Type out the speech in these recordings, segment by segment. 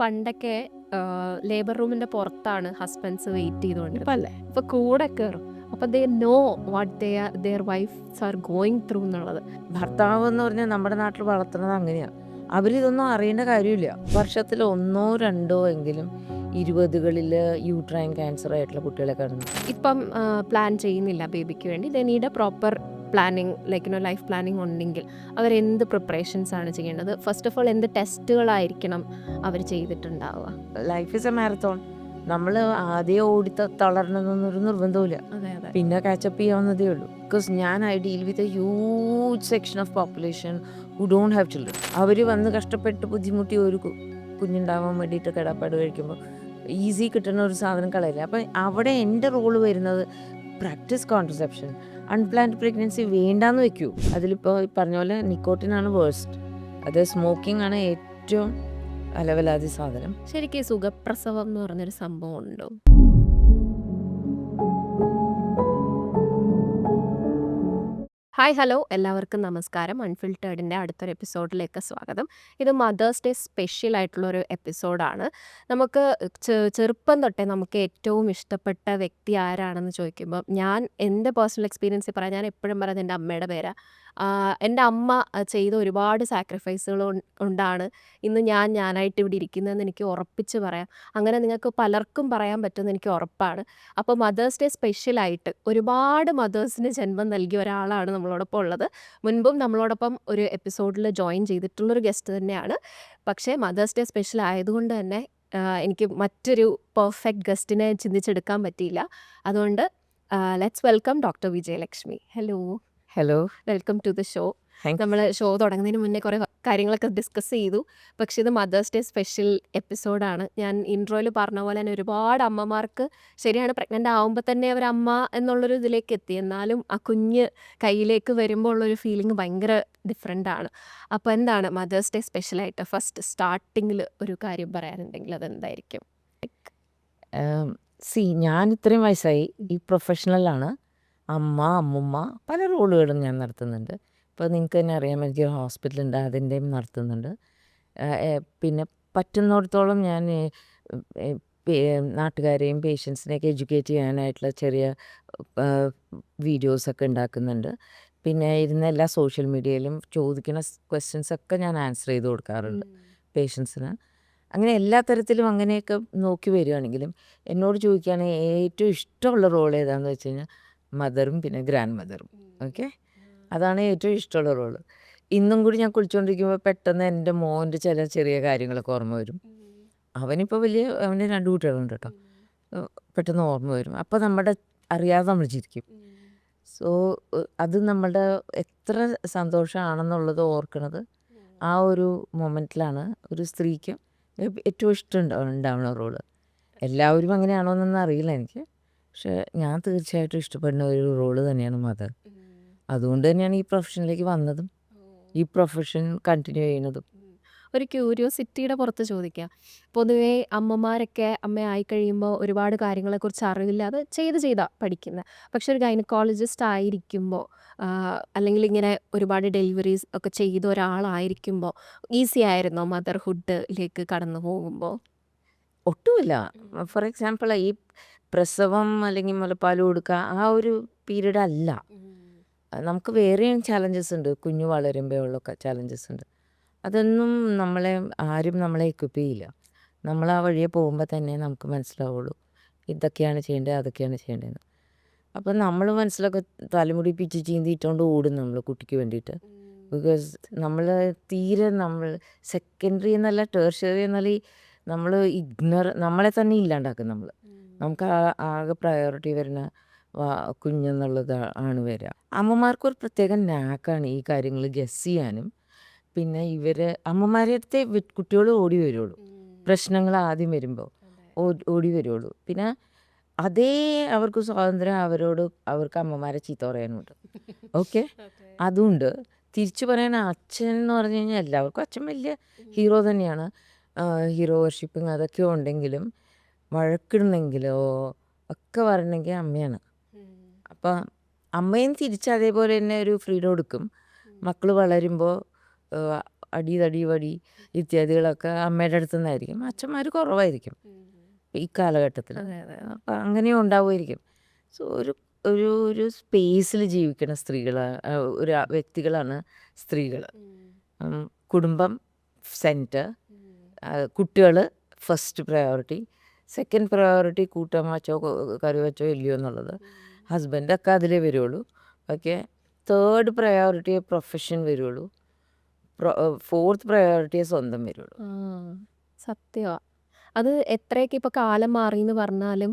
പണ്ടൊക്കെ ലേബർ റൂമിന്റെ പുറത്താണ് ഹസ്ബൻഡ്സ് വെയിറ്റ് ചെയ്തുകൊണ്ടിരുന്നത്. ഇപ്പല്ലേ ഇപ്പൊ കൂടെ കയറും. അപ്പൊ they know what their wives are going through എന്നുള്ളത്. ഭർത്താവ് എന്ന് പറഞ്ഞാൽ നമ്മുടെ നാട്ടിൽ വളർത്തുന്നത് അങ്ങനെയാ. അവരിതൊന്നും അറിയേണ്ട കാര്യമില്ല. വർഷത്തിൽ ഒന്നോ രണ്ടോ എങ്കിലും 20കളില് യൂട്രൈൻ ക്യാൻസർ ആയിട്ടുള്ള കുട്ടികളെ കാണുന്നു. ഇപ്പം പ്ലാൻ ചെയ്യുന്നില്ല ബേബിക്ക് വേണ്ടി. They need a proper planning, like life planning ഉണ്ടെങ്കിൽ അവരെന്ത് പ്രിപ്പറേഷൻസ് ആണ് ചെയ്യേണ്ടത്? ഫസ്റ്റ് ഓഫ് ഓൾ എന്ത് ടെസ്റ്റുകളായിരിക്കണം അവർ ചെയ്തിട്ടുണ്ടാവുക? Life is a marathon. നമ്മൾ ആദ്യം ഓടി തളരണമെന്നൊരു നിർബന്ധമില്ല. അതെ അതെ. പിന്നെ കാച്ചപ്പ് ചെയ്യാവുന്നതേ ഉള്ളൂ. Because I deal with a huge section of population who don't have children. അവർ വന്ന് കഷ്ടപ്പെട്ട് ബുദ്ധിമുട്ടി ഒരു കുഞ്ഞുണ്ടാവാൻ വേണ്ടിയിട്ട് കിടപ്പാട് കഴിക്കുമ്പോൾ ഈസി കിട്ടുന്ന ഒരു സാധനം കളയില്ല. അപ്പം അവിടെ എൻ്റെ റോള് വരുന്നത് പ്രാക്ടീസ് കോൺട്രസെപ്ഷൻ. അൺപ്ലാൻഡ് പ്രഗ്നൻസി വേണ്ടാന്ന് വെക്കൂ. അതിലിപ്പോൾ പറഞ്ഞ പോലെ നിക്കോട്ടിനാണ് വേഴ്സ്റ്റ്. അത് സ്മോക്കിംഗ് ആണ് ഏറ്റവും അലവലാതി സാധനം. ശരിക്കും ഈ സുഖപ്രസവം എന്ന് പറഞ്ഞൊരു സംഭവം ഉണ്ടോ? ഹായ് ഹലോ, എല്ലാവർക്കും നമസ്കാരം. അൺഫിൽറ്റേർഡിൻ്റെ അടുത്തൊരു എപ്പിസോഡിലേക്ക് സ്വാഗതം. ഇത് മദേഴ്സ് ഡേ സ്പെഷ്യൽ ആയിട്ടുള്ളൊരു എപ്പിസോഡാണ്. നമുക്ക് ചെറുപ്പം തൊട്ടേ നമുക്ക് ഏറ്റവും ഇഷ്ടപ്പെട്ട വ്യക്തി ആരാണെന്ന് ചോദിക്കുമ്പോൾ ഞാൻ എൻ്റെ പേഴ്സണൽ എക്സ്പീരിയൻസിൽ പറയാം. ഞാൻ എപ്പോഴും പറയുന്നത് എൻ്റെ അമ്മയുടെ പേരാണ്. എൻ്റെ അമ്മ ചെയ്ത ഒരുപാട് സാക്രിഫൈസുകൾ കൊണ്ടാണ് ഇന്ന് ഞാനായിട്ട് ഇവിടെ ഇരിക്കുന്നതെന്ന് എനിക്ക് ഉറപ്പിച്ച് പറയാം. അങ്ങനെ നിങ്ങൾക്ക് പലർക്കും പറയാൻ പറ്റുമെന്ന് എനിക്ക് ഉറപ്പാണ്. അപ്പോൾ മദേഴ്സ് ഡേ സ്പെഷ്യലായിട്ട് ഒരുപാട് മദേഴ്സിന് ജന്മം നൽകിയ ഒരാളാണ് നമ്മളോടൊപ്പം ഉള്ളത്. മുൻപും നമ്മളോടൊപ്പം ഒരു എപ്പിസോഡിൽ ജോയിൻ ചെയ്തിട്ടുള്ളൊരു ഗസ്റ്റ് തന്നെയാണ്. പക്ഷേ മദേഴ്സ് ഡേ സ്പെഷ്യൽ ആയതുകൊണ്ട് തന്നെ എനിക്ക് മറ്റൊരു പെർഫെക്റ്റ് ഗസ്റ്റിനെ ചിന്തിച്ചെടുക്കാൻ പറ്റിയില്ല. അതുകൊണ്ട് let's welcome doctor Vijayalakshmi. Hello, hello, welcome to the show. Thanks. നമ്മൾ ഷോ തുടങ്ങുന്നതിന് മുന്നേ കുറേ കാര്യങ്ങളൊക്കെ ഡിസ്കസ് ചെയ്തു. പക്ഷേ ഇത് മദേഴ്സ് ഡേ സ്പെഷ്യൽ എപ്പിസോഡാണ്. ഞാൻ ഇൻട്രോയിൽ പറഞ്ഞ പോലെ തന്നെ ഒരുപാട് അമ്മമാർക്ക് ശരിയാണ് പ്രഗ്നൻ്റ് ആകുമ്പോൾ തന്നെ അവരമ്മ എന്നുള്ളൊരു ഇതിലേക്ക് എത്തി. എന്നാലും ആ കുഞ്ഞ് കയ്യിലേക്ക് വരുമ്പോൾ ഉള്ളൊരു ഫീലിംഗ് ഭയങ്കര ഡിഫറെൻ്റ് ആണ്. അപ്പോൾ എന്താണ് മദേഴ്സ് ഡേ സ്പെഷ്യലായിട്ട് ഫസ്റ്റ് സ്റ്റാർട്ടിങ്ങിൽ ഒരു കാര്യം പറയാനുണ്ടെങ്കിൽ അതെന്തായിരിക്കും? ഞാൻ ഇത്രയും വയസ്സായി ഈ പ്രൊഫഷണലാണ്. അമ്മ, അമ്മുമ്മ പല റോളുകളും ഞാൻ നടത്തുന്നുണ്ട്. ഇപ്പോൾ നിങ്ങൾക്ക് തന്നെ അറിയാം, എനിക്ക് ഹോസ്പിറ്റലുണ്ട്, അതിൻ്റെയും നടത്തുന്നുണ്ട്. പിന്നെ പറ്റുന്നിടത്തോളം ഞാൻ നാട്ടുകാരെയും പേഷ്യൻസിനെയൊക്കെ എഡ്യൂക്കേറ്റ് ചെയ്യാനായിട്ടുള്ള ചെറിയ വീഡിയോസൊക്കെ ഉണ്ടാക്കുന്നുണ്ട്. പിന്നെ ഇരുന്ന എല്ലാ സോഷ്യൽ മീഡിയയിലും ചോദിക്കുന്ന ക്വസ്റ്റ്യൻസൊക്കെ ഞാൻ ആൻസർ ചെയ്ത് കൊടുക്കാറുണ്ട് പേഷ്യൻസിന്. അങ്ങനെ എല്ലാ തരത്തിലും അങ്ങനെയൊക്കെ നോക്കി വരികയാണെങ്കിലും എന്നോട് ചോദിക്കുകയാണെങ്കിൽ ഏറ്റവും ഇഷ്ടമുള്ള റോൾ ഏതാണെന്ന് വെച്ച് കഴിഞ്ഞാൽ മദറും പിന്നെ ഗ്രാൻഡ് മദറും. ഓക്കെ, അതാണ് ഏറ്റവും ഇഷ്ടമുള്ള റോള്. ഇന്നും കൂടി ഞാൻ കുളിച്ചുകൊണ്ടിരിക്കുമ്പോൾ പെട്ടെന്ന് എൻ്റെ മോൻ്റെ ചില ചെറിയ കാര്യങ്ങളൊക്കെ ഓർമ്മ വരും. അവനിപ്പോൾ അവന് 2 കുട്ടികളുണ്ട് കേട്ടോ. പെട്ടെന്ന് ഓർമ്മ വരും. അപ്പോൾ അറിയാതെ നമ്മൾ ചിരിക്കും. സോ അത് നമ്മളുടെ എത്ര സന്തോഷമാണെന്നുള്ളത് ഓർക്കണത് ആ ഒരു മൊമെൻറ്റിലാണ് ഒരു സ്ത്രീക്ക് ഏറ്റവും ഇഷ്ടം ഉണ്ടാവുന്ന റോള്. എല്ലാവരും അങ്ങനെയാണോ എന്നൊന്നും അറിയില്ല എനിക്ക്. പക്ഷെ ഞാൻ തീർച്ചയായിട്ടും ഇഷ്ടപ്പെടുന്ന ഒരു റോള് തന്നെയാണ് മദർ. അതുകൊണ്ട് തന്നെയാണ് ഈ പ്രൊഫഷനിലേക്ക് വന്നതും ഈ പ്രൊഫഷൻ കണ്ടിന്യൂ ചെയ്യുന്നതും. ഒരു ക്യൂരിയോസിറ്റിയുടെ പുറത്ത് ചോദിക്കുക. പൊതുവേ അമ്മമാരൊക്കെ അമ്മയായി കഴിയുമ്പോൾ ഒരുപാട് കാര്യങ്ങളെക്കുറിച്ച് അറിവില്ലാതെ ചെയ്താ പഠിക്കുന്നത്. പക്ഷെ ഒരു ഗൈനക്കോളജിസ്റ്റ് ആയിരിക്കുമ്പോൾ അല്ലെങ്കിൽ ഇങ്ങനെ ഒരുപാട് ഡെലിവറീസ് ഒക്കെ ചെയ്ത ഒരാളായിരിക്കുമ്പോൾ ഈസി ആയിരുന്നോ മദർഹുഡിലേക്ക് കടന്നു പോകുമ്പോൾ? ഒട്ടുമില്ല. ഫോർ എക്സാമ്പിൾ ഈ പ്രസവം അല്ലെങ്കിൽ മുലപ്പാൽ കൊടുക്കുക ആ ഒരു പീരീഡ് അല്ല. നമുക്ക് വേറെയും ചാലഞ്ചസ് ഉണ്ട്. കുഞ്ഞു വളരുമ്പോഴുള്ളൊക്കെ ചാലഞ്ചസ് ഉണ്ട്. അതൊന്നും ആരും നമ്മളെ എക്വിപ്പ് ചെയ്യില്ല. നമ്മൾ ആ വഴിയെ പോകുമ്പോൾ തന്നെ നമുക്ക് മനസ്സിലാവുള്ളൂ ഇതൊക്കെയാണ് ചെയ്യേണ്ടത്, അതൊക്കെയാണ് ചെയ്യേണ്ടതെന്ന്. അപ്പം നമ്മൾ മനസ്സിലൊക്കെ തലമുടി പിച്ചി ചീന്തിയിട്ടുകൊണ്ട് ഓടും നമ്മൾ കുട്ടിക്ക് വേണ്ടിയിട്ട്. ബിക്കോസ് തീരെ സെക്കൻഡറി എന്നല്ല ടേർഷ്യറി എന്നല്ല, നമ്മൾ നമ്മളെ തന്നെ ഇല്ലാണ്ടാക്കും നമ്മൾ. നമുക്ക് ആകെ പ്രയോറിറ്റി വരുന്ന കുഞ്ഞെന്നുള്ളത് ആണ് വരിക. അമ്മമാർക്കൊരു പ്രത്യേക നാക്കാണ് ഈ കാര്യങ്ങൾ ഗസ് ചെയ്യാനും. പിന്നെ അമ്മമാരുടെ അടുത്തേ കുട്ടികൾ ഓടി വരുള്ളൂ. പ്രശ്നങ്ങൾ ആദ്യം വരുമ്പോൾ ഓടി വരുള്ളൂ. പിന്നെ അതേ അവർക്ക് സ്വാതന്ത്ര്യം അവർക്ക് അമ്മമാരെ ചീത്ത പറയാനുണ്ട്. ഓക്കെ, അതുകൊണ്ട് തിരിച്ചു പറയാൻ അച്ഛൻ എന്ന് പറഞ്ഞു കഴിഞ്ഞാൽ എല്ലാവർക്കും അച്ഛൻ വലിയ ഹീറോ തന്നെയാണ്. ഹീറോ വർഷിപ്പിങ് അതൊക്കെ ഉണ്ടെങ്കിലും വഴക്കിടുന്നെങ്കിലോ ഒക്കെ പറയണമെങ്കിൽ അമ്മയാണ്. അപ്പം അമ്മയും തിരിച്ച് അതേപോലെ തന്നെ ഒരു ഫ്രീഡം കൊടുക്കും. മക്കൾ വളരുമ്പോൾ അടി തടി വടി ഇത്യാദികളൊക്കെ അമ്മയുടെ അടുത്തു നിന്നായിരിക്കും. അച്ഛന്മാർ കുറവായിരിക്കും ഈ കാലഘട്ടത്തിൽ. അതെ അതെ അപ്പം അങ്ങനെയും ഉണ്ടാവുമായിരിക്കും. സോ ഒരു ഒരു ഒരു സ്പേസിൽ ജീവിക്കുന്ന ഒരു വ്യക്തികളാണ് സ്ത്രീകൾ. കുടുംബം സെൻറ്റർ, കുട്ടികൾ ഫസ്റ്റ് പ്രയോറിറ്റി, സെക്കൻഡ് പ്രയോറിറ്റി കൂട്ടാൻ വച്ചോ കറി വച്ചോ ഇല്ലയോ എന്നുള്ളത്. ഹസ്ബൻഡൊക്കെ അതിലേ വരുള്ളൂ. ഓക്കെ, തേർഡ് പ്രയോറിറ്റിയെ പ്രൊഫഷൻ വരുള്ളൂ. ഫോർത്ത് പ്രയോറിറ്റിയെ സ്വന്തം വരുള്ളൂ. സത്യമാണ്. അത് എത്രയൊക്കെ ഇപ്പോൾ കാലം മാറി എന്ന് പറഞ്ഞാലും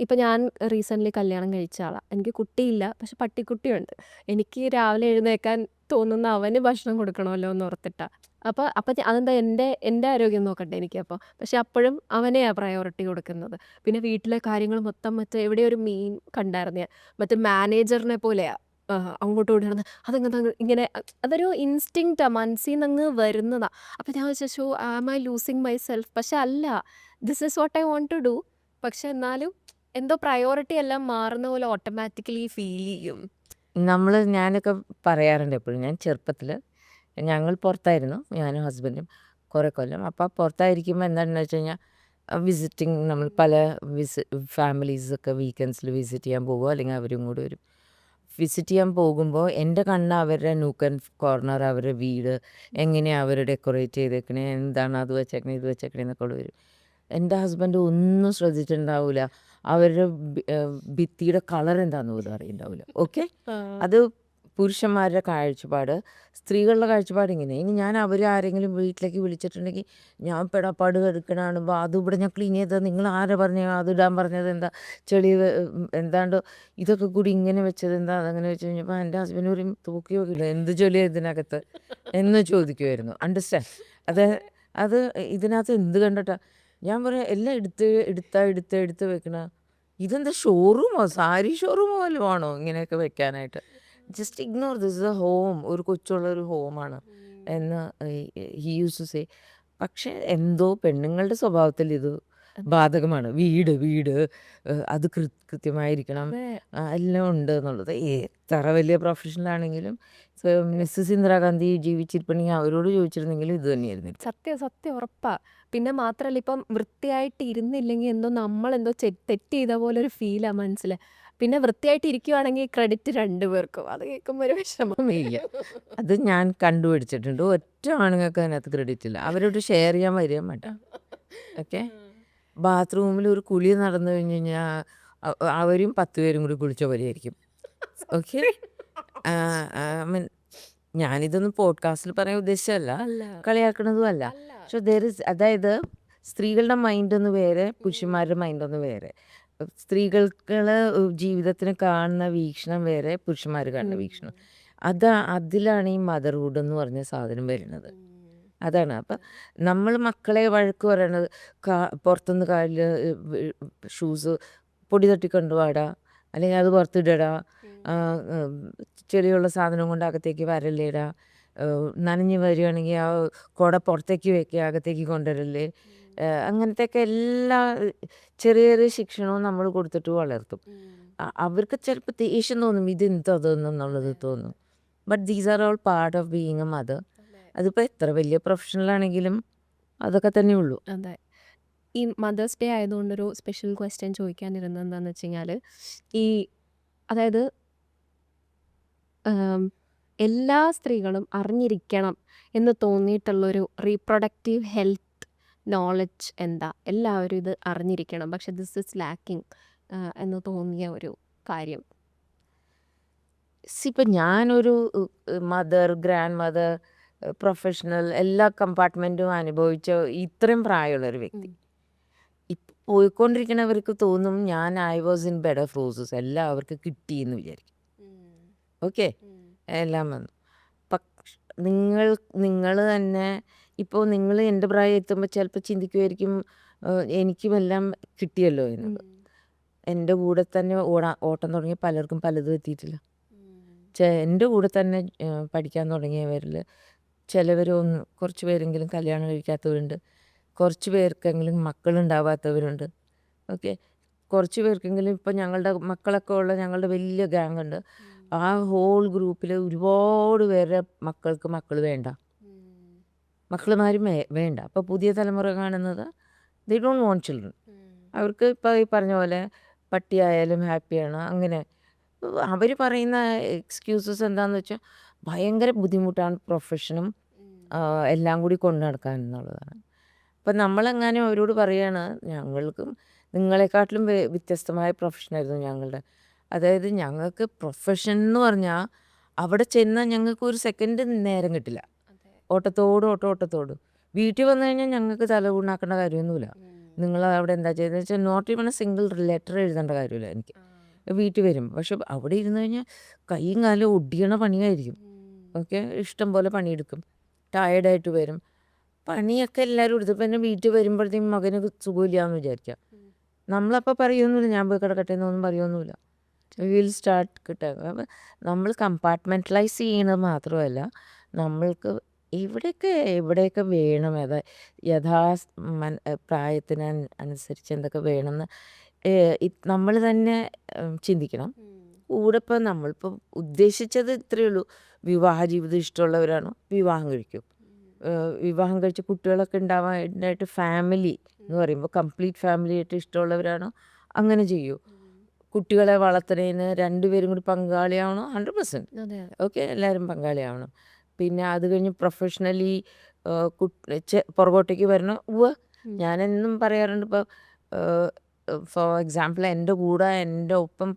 ഇപ്പം ഞാൻ റീസെൻ്റ്ലി കല്യാണം കഴിച്ച ആളാണ്. എനിക്ക് കുട്ടിയില്ല, പക്ഷെ പട്ടിക്കുട്ടിയുണ്ട്. എനിക്ക് രാവിലെ എഴുന്നേക്കാൻ തോന്നുന്ന അവന് ഭക്ഷണം കൊടുക്കണമല്ലോ എന്ന് ഓർത്തിട്ടാ. അപ്പോൾ അതെന്താ എൻ്റെ ആരോഗ്യം നോക്കട്ടെ എനിക്കപ്പോൾ. പക്ഷെ അപ്പോഴും അവനെയാണ് പ്രയോറിറ്റി കൊടുക്കുന്നത്. പിന്നെ വീട്ടിലെ കാര്യങ്ങൾ മൊത്തം എവിടെയോ ഒരു മീൻ കണ്ടായിരുന്നു ഞാൻ. മാനേജറിനെ പോലെയാണ് അങ്ങോട്ടും ഇങ്ങോട്ടും നടന്ന് അതങ്ങ് ഇങ്ങനെ അതൊരു ഇൻസ്റ്റിങ്ക്റ്റാണ്, മനസ്സിൽ നിന്ന് അങ്ങ് വരുന്നതാണ്. അപ്പോൾ ഞാൻ വിചാരിച്ചു am I losing myself? പക്ഷെ അല്ല, this is what I want to do. പക്ഷെ എന്നാലും എന്തോ പ്രയോറിറ്റി എല്ലാം മാറുന്ന പോലെ ഓട്ടോമാറ്റിക്കലി ഫീൽ ചെയ്യും. ഞാനൊക്കെ പറയാറുണ്ട് എപ്പോഴും. ഞാൻ ചെറുപ്പത്തിൽ ഞങ്ങൾ പുറത്തായിരുന്നു, ഞാനും ഹസ്ബൻഡും കുറേ കൊല്ലം. അപ്പോൾ പുറത്തായിരിക്കുമ്പോൾ എന്താണെന്ന് വെച്ച് കഴിഞ്ഞാൽ വിസിറ്റിങ്, നമ്മൾ പല ഫാമിലീസൊക്കെ വീക്കെൻഡ്സിൽ വിസിറ്റ് ചെയ്യാൻ പോകുമോ, അല്ലെങ്കിൽ അവരും കൂടെ വരും. വിസിറ്റ് ചെയ്യാൻ പോകുമ്പോൾ എൻ്റെ കണ്ണ് അവരുടെ നൂക്ക് ആൻഡ് കോർണർ, അവരുടെ വീട് എങ്ങനെയാണ് അവർ ഡെക്കറേറ്റ് ചെയ്തേക്കണേ, എന്താണ് അത് വെച്ചേക്കണേ ഇത് വെച്ചേക്കണേ എന്നൊക്കെ വരും. എൻ്റെ ഹസ്ബൻഡ് ഒന്നും ശ്രദ്ധിച്ചിട്ടുണ്ടാവില്ല. അവരുടെ ഭിത്തിയുടെ കളർ എന്താണെന്ന് പോലും അറിയുണ്ടാവില്ല. ഓക്കെ, അത് പുരുഷന്മാരുടെ കാഴ്ചപ്പാട്. സ്ത്രീകളുടെ കാഴ്ചപ്പാട് ഇങ്ങനെ. ഇനി ഞാൻ ആരെങ്കിലും വീട്ടിലേക്ക് വിളിച്ചിട്ടുണ്ടെങ്കിൽ ഞാൻ പെടാപ്പാട് എടുക്കണതാണ്, അതിവിടെ ഞാൻ ക്ലീൻ ചെയ്തത്, നിങ്ങൾ ആരെ പറഞ്ഞത്, അതിടാൻ പറഞ്ഞത് എന്താ, ചെളി എന്താണ്ടോ ഇതൊക്കെ കൂടി ഇങ്ങനെ വെച്ചത് എന്താ, അതങ്ങനെ വെച്ച് കഴിഞ്ഞപ്പോൾ എൻ്റെ ഹസ്ബൻഡ് ഒരു തൂക്കി നോക്കില്ല, എന്ത് ജോലിയാണ് ഇതിനകത്ത് എന്ന് ചോദിക്കുമായിരുന്നു. അണ്ടർസ്റ്റാൻഡ്? അത് ഇതിനകത്ത് എന്ത് കണ്ടിട്ടാ? ഞാൻ പറയാം, എല്ലാം എടുത്ത് വെക്കണ, ഇതെന്താ ഷോറൂമോ, സാരി ഷോറൂമോ വല്ലതും ആണോ ഇങ്ങനെയൊക്കെ വെക്കാനായിട്ട്? Just ignore, this is A home, ഒരു കൊച്ചുള്ളൊരു ഹോമാണ് എന്ന് ഹി യൂസ് ടു സേ. പക്ഷേ എന്തോ പെണ്ണുങ്ങളുടെ സ്വഭാവത്തിൽ ഇത് ബാധകമാണ്. വീട് അത് കൃത്യമായിരിക്കണം, എല്ലാം ഉണ്ട് എന്നുള്ളത്. എത്ര വലിയ പ്രൊഫഷണലാണെങ്കിലും മിസ്സസ് ഇന്ദിരാഗാന്ധി ജീവിച്ചിരിപ്പണെങ്കിൽ അവരോട് ചോദിച്ചിരുന്നെങ്കിലും ഇത് തന്നെയായിരുന്നു. സത്യം ഉറപ്പാ. പിന്നെ മാത്രമല്ല, ഇപ്പം വൃത്തിയായിട്ട് ഇരുന്നില്ലെങ്കിൽ എന്തോ നമ്മളെന്തോ തെറ്റ് ചെയ്ത പോലെ ഒരു ഫീലാണ് മനസ്സിൽ. പിന്നെ വൃത്തിയായിട്ട് ഇരിക്കുവാണെങ്കിൽ ക്രെഡിറ്റ് രണ്ടുപേർക്കും. അത് കേൾക്കുമ്പോൾ ഒരു വിഷമം. ഇല്ല, അത് ഞാൻ കണ്ടുപിടിച്ചിട്ടുണ്ട്. ഒറ്റ ആണുങ്ങൾക്ക് അതിനകത്ത് ക്രെഡിറ്റ് ഇല്ല. അവരോട് ഷെയർ ചെയ്യാൻ വരികയും വേണ്ട. ഓക്കെ, ബാത്റൂമിൽ ഒരു കുളി നടന്നു കഴിഞ്ഞ് കഴിഞ്ഞാൽ അവരും 10 പേരും കൂടി കുളിച്ച പോലെയായിരിക്കും. ഓക്കെ, മീൻ ഞാനിതൊന്നും പോഡ്കാസ്റ്റിൽ പറയാൻ ഉദ്ദേശിച്ചല്ല, കളിയാക്കണതും അല്ല. പക്ഷെ അതായത് സ്ത്രീകളുടെ മൈൻഡൊന്ന് വേറെ, പുരുഷന്മാരുടെ മൈൻഡൊന്ന് വേറെ. സ്ത്രീകൾക്ക് ജീവിതത്തിന് കാണുന്ന വീക്ഷണം വേറെ, പുരുഷന്മാർ കാണുന്ന വീക്ഷണം. അതിലാണ് ഈ മദർഹുഡ് എന്ന് പറഞ്ഞ സാധനം വരുന്നത്. അതാണ്. അപ്പം നമ്മൾ മക്കളെ വഴക്ക് പറയണത്, പുറത്തുനിന്ന് കാലിൽ ഷൂസ് പൊടി തട്ടിക്കൊണ്ട് വാടാ, അല്ലെങ്കിൽ അത് പുറത്തിടടാ, ചെളിയുള്ള സാധനം കൊണ്ട് അകത്തേക്ക് വരല്ലേടാ, നനഞ്ഞ് വരികയാണെങ്കിൽ ആ കുട പുറത്തേക്ക് വെക്കുക, അകത്തേക്ക് കൊണ്ടുവരല്ലേ, അങ്ങനത്തെയൊക്കെ എല്ലാ ചെറിയ ശിക്ഷണവും നമ്മൾ കൊടുത്തിട്ട് വളർത്തും. അവർക്ക് ചിലപ്പോൾ ദേഷ്യം തോന്നും, ഇതെന്തതെന്നുള്ളത് തോന്നും. But these are all part of being A mother. അതിപ്പോൾ എത്ര വലിയ പ്രൊഫഷണലാണെങ്കിലും അതൊക്കെ തന്നെ ഉള്ളൂ. അതെ. ഈ മദേഴ്സ് ഡേ ആയതുകൊണ്ടൊരു സ്പെഷ്യൽ ക്വസ്റ്റ്യൻ ചോദിക്കാനിരുന്നത് എന്താണെന്ന് വെച്ച് കഴിഞ്ഞാൽ, അതായത് എല്ലാ സ്ത്രീകളും അറിഞ്ഞിരിക്കണം എന്ന് തോന്നിയിട്ടുള്ളൊരു റീപ്രൊഡക്റ്റീവ് ഹെൽത്ത് നോളജ് എന്താ? എല്ലാവരും ഇത് അറിഞ്ഞിരിക്കണം, പക്ഷെ ദിസ് ഇസ് ലാക്കിങ് എന്ന് തോന്നിയ ഒരു കാര്യം. ഇപ്പം ഞാനൊരു മദർ, ഗ്രാൻഡ് മദർ, പ്രൊഫഷണൽ എല്ലാ കമ്പാർട്ട്മെൻറ്റും അനുഭവിച്ച ഇത്രയും പ്രായമുള്ളൊരു വ്യക്തി. ഇപ്പം പോയിക്കൊണ്ടിരിക്കുന്നവർക്ക് തോന്നും I was in bed of roses, എല്ലാം അവർക്ക് കിട്ടിയെന്ന് വിചാരിക്കും. ഓക്കെ, എല്ലാം വന്നു. പക്ഷെ നിങ്ങൾ തന്നെ ഇപ്പോൾ നിങ്ങൾ എൻ്റെ പ്രായം എത്തുമ്പോൾ ചിലപ്പോൾ ചിന്തിക്കുമായിരിക്കും, എനിക്കും എല്ലാം കിട്ടിയല്ലോ എന്നത്. എൻ്റെ കൂടെ തന്നെ ഓട്ടം തുടങ്ങിയ പലർക്കും പലതും എത്തിയിട്ടില്ല. എൻ്റെ കൂടെ തന്നെ പഠിക്കാൻ തുടങ്ങിയവരിൽ കുറച്ച് പേരെങ്കിലും കല്യാണം കഴിക്കാത്തവരുണ്ട്, കുറച്ച് പേർക്കെങ്കിലും മക്കളുണ്ടാവാത്തവരുണ്ട്. ഓക്കെ, കുറച്ച് പേർക്കെങ്കിലും ഇപ്പം ഞങ്ങളുടെ മക്കളൊക്കെ ഉള്ള ഞങ്ങളുടെ വലിയ ഗ്യാങ് ഉണ്ട്. ആ ഹോൾ ഗ്രൂപ്പിൽ ഒരുപാട് പേരുടെ മക്കൾ വേണ്ട. മക്കളുമാരും വേണ്ട. അപ്പോൾ പുതിയ തലമുറ കാണുന്നത് ദേ ഡോണ്ട് വോണ്ട് ചിൽഡ്രൻ. അവർക്ക് ഇപ്പോൾ ഈ പറഞ്ഞ പോലെ പട്ടിയായാലും ഹാപ്പിയാണ്. അങ്ങനെ അവർ പറയുന്ന എക്സ്ക്യൂസസ് എന്താണെന്ന് വെച്ചാൽ ഭയങ്കര ബുദ്ധിമുട്ടാണ് പ്രൊഫഷനും എല്ലാം കൂടി കൊണ്ടു നടക്കാൻ എന്നുള്ളതാണ്. അപ്പം നമ്മളെങ്ങാനും അവരോട് പറയുകയാണ് ഞങ്ങൾക്കും നിങ്ങളെക്കാട്ടിലും വ്യത്യസ്തമായ പ്രൊഫഷനായിരുന്നു ഞങ്ങളുടെ. അതായത് ഞങ്ങൾക്ക് പ്രൊഫഷൻ എന്ന് പറഞ്ഞാൽ അവിടെ ചെന്നാൽ ഞങ്ങൾക്ക് ഒരു സെക്കൻഡ് നേരം കിട്ടില്ല. ഓട്ടത്തോടും വീട്ടിൽ വന്നു കഴിഞ്ഞാൽ ഞങ്ങൾക്ക് തല ഊണാക്കേണ്ട കാര്യമൊന്നുമില്ല. നിങ്ങൾ അവിടെ എന്താ ചെയ്തതെന്ന് വെച്ചാൽ not even a single letter എഴുതേണ്ട കാര്യമില്ല എനിക്ക് വീട്ടിൽ വരും. പക്ഷെ അവിടെ ഇരുന്ന് കഴിഞ്ഞാൽ കൈയും കാലും ഒടിയണ പണിയായിരിക്കും. ഓക്കെ, ഇഷ്ടം പോലെ പണിയെടുക്കും, ടയേർഡായിട്ട് വരും. പണിയൊക്കെ എല്ലാവരും എടുത്തു. പിന്നെ വീട്ടിൽ വരുമ്പോഴത്തേക്കും മകന് സുഖമില്ല എന്ന് വിചാരിക്കാം. നമ്മളപ്പോൾ പറയുമൊന്നുമില്ല ഞാൻ പോയി കിടക്കട്ടെ എന്നൊന്നും പറയുമൊന്നുമില്ല. വിൽ സ്റ്റാർട്ട് കിട്ടുക. അപ്പം നമ്മൾ കമ്പാർട്ട്മെൻറ്റലൈസ് ചെയ്യുന്നത് മാത്രമല്ല നമ്മൾക്ക് എവിടെയൊക്കെ വേണം പ്രായത്തിന് അനുസരിച്ച് എന്തൊക്കെ വേണമെന്ന് നമ്മൾ തന്നെ ചിന്തിക്കണം. കൂടെ ഇപ്പം നമ്മളിപ്പം ഉദ്ദേശിച്ചത് ഇത്രയേ ഉള്ളൂ. വിവാഹ ജീവിതം ഇഷ്ടമുള്ളവരാണോ വിവാഹം കഴിക്കും. വിവാഹം കഴിച്ച് കുട്ടികളൊക്കെ ഉണ്ടാവാനായിട്ട് ഫാമിലി എന്ന് പറയുമ്പോൾ കംപ്ലീറ്റ് ഫാമിലി ആയിട്ട് ഇഷ്ടമുള്ളവരാണോ അങ്ങനെ ചെയ്യൂ. കുട്ടികളെ വളർത്തുന്നതിന് രണ്ടുപേരും കൂടി പങ്കാളിയാവണോ 100%. ഓക്കെ, എല്ലാവരും പങ്കാളിയാവണം. പിന്നെ അത് കഴിഞ്ഞ് പ്രൊഫഷണലി പുറകോട്ടേക്ക് വരണം. ഞാനെന്നും പറയാറുണ്ട്. ഇപ്പോൾ ഫോർ എക്സാമ്പിൾ എൻ്റെ കൂടെ എൻ്റെ ഒപ്പം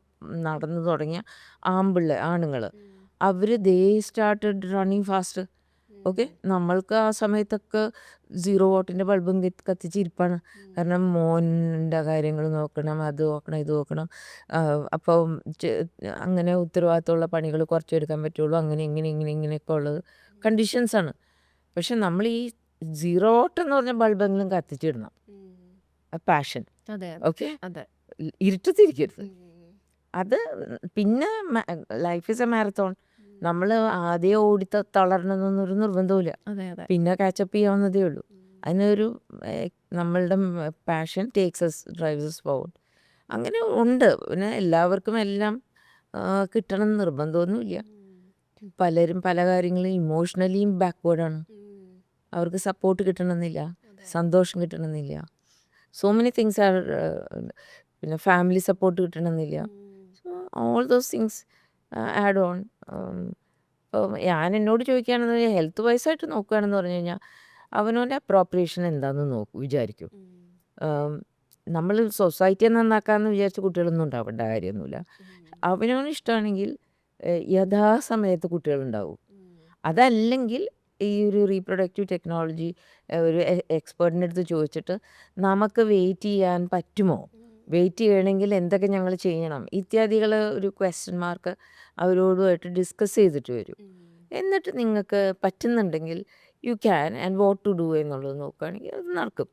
നടന്നു തുടങ്ങിയ ആണുങ്ങൾ അവർ സ്റ്റാർട്ടഡ് റണ്ണിങ് ഫാസ്റ്റ്. ഓക്കെ, നമ്മൾക്ക് ആ സമയത്തൊക്കെ 0 വാട്ടിൻ്റെ ബൾബും കത്തിച്ചിരിപ്പാണ്. കാരണം മോൻ്റെ കാര്യങ്ങൾ നോക്കണം, അത് നോക്കണം, ഇത് നോക്കണം. അപ്പോൾ അങ്ങനെ ഉത്തരവാദിത്തമുള്ള പണികൾ കുറച്ച് എടുക്കാൻ പറ്റുള്ളൂ. അങ്ങനെ ഇങ്ങനെയൊക്കെ ഉള്ളത് കണ്ടീഷൻസാണ്. പക്ഷെ നമ്മൾ ഈ 0 വാട്ട് എന്ന് പറഞ്ഞ ബൾബെങ്കിലും കത്തിച്ചിടണം. പാഷൻ. ഓക്കെ, ഇരുട്ടത്തിരിക്കരുത്. അത് പിന്നെ ലൈഫ് ഈസ് എ മാരത്തോൺ. നമ്മൾ ആദ്യം ഓടി തളരണമെന്നൊരു നിർബന്ധമില്ല. പിന്നെ കാച്ചപ്പ് ചെയ്യാവുന്നതേ ഉള്ളൂ. അതിനൊരു നമ്മളുടെ പാഷൻ ഡ്രൈവ്സ് ഫോർവേഡ്. അങ്ങനെ ഉണ്ട്. പിന്നെ എല്ലാവർക്കും എല്ലാം കിട്ടണം എന്ന് നിർബന്ധമൊന്നുമില്ല. പലരും പല കാര്യങ്ങളും ഇമോഷണലിയും ബാക്ക്വേർഡാണ്. അവർക്ക് സപ്പോർട്ട് കിട്ടണമെന്നില്ല, സന്തോഷം കിട്ടണമെന്നില്ല. So many things are. പിന്നെ ഫാമിലി സപ്പോർട്ട് കിട്ടണമെന്നില്ല. So all those things add on. ഇപ്പോൾ എന്നോട് ചോദിക്കുകയാണെന്ന് ഹെൽത്ത് വൈസായിട്ട് നോക്കുകയാണെന്ന് പറഞ്ഞു കഴിഞ്ഞാൽ അവനവൻ്റെ അപ്രോപ്രിയേഷൻ എന്താണെന്ന് വിചാരിക്കും. നമ്മൾ സൊസൈറ്റിയെ നന്നാക്കാമെന്ന് വിചാരിച്ച കുട്ടികളൊന്നും ഉണ്ടാവേണ്ട കാര്യമൊന്നുമില്ല. അവനവന് ഇഷ്ടമാണെങ്കിൽ യഥാസമയത്ത് കുട്ടികളുണ്ടാവും. അതല്ലെങ്കിൽ ഈ ഒരു റീപ്രൊഡക്റ്റീവ് ടെക്നോളജി ഒരു എക്സ്പേർട്ടിൻ്റെ അടുത്ത് ചോദിച്ചിട്ട് നമുക്ക് വെയിറ്റ് ചെയ്യാൻ പറ്റുമോ, വെയിറ്റ് ചെയ്യണമെങ്കിൽ എന്തൊക്കെ ഞങ്ങൾ ചെയ്യണം ഇത്യാദികൾ ഒരു ക്വസ്റ്റ്യൻ മാർക്ക് അവരോടുമായിട്ട് ഡിസ്കസ് ചെയ്തിട്ട് വരും. എന്നിട്ട് നിങ്ങൾക്ക് പറ്റുന്നുണ്ടെങ്കിൽ you can and what to do എന്നുള്ളത് നോക്കുകയാണെങ്കിൽ അത് നടക്കും.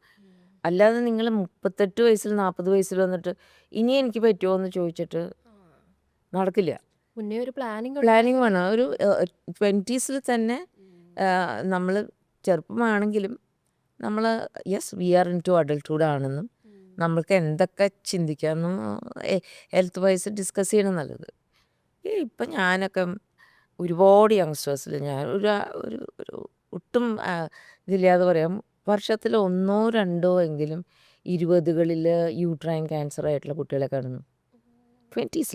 അല്ലാതെ നിങ്ങൾ 38 വയസ്സിൽ 40 വയസ്സിൽ വന്നിട്ട് ഇനി എനിക്ക് പറ്റുമോ എന്ന് ചോദിച്ചിട്ട് നടക്കില്ല. മുന്നേ ഒരു പ്ലാനിങ് വേണം. ഒരു 20s തന്നെ നമ്മൾ ചെറുപ്പമാണെങ്കിലും നമ്മൾ we are into adulthood ആണെന്നും നമ്മൾക്ക് എന്തൊക്കെ ചിന്തിക്കാമെന്നും ഹെൽത്ത് വൈസ് ഡിസ്കസ് ചെയ്യണം നല്ലത്. ഇപ്പം ഞാനൊക്കെ ഒരുപാട് യങ്സ്റ്റേഴ്സിൽ ഞാൻ ഒരു ഒട്ടും ഇതില്ലാതെ പറയാം, വർഷത്തിൽ 1 or 2 എങ്കിലും 20കളിൽ യൂട്രൈൻ ക്യാൻസർ ആയിട്ടുള്ള കുട്ടികളെ കാണുന്നു. 20s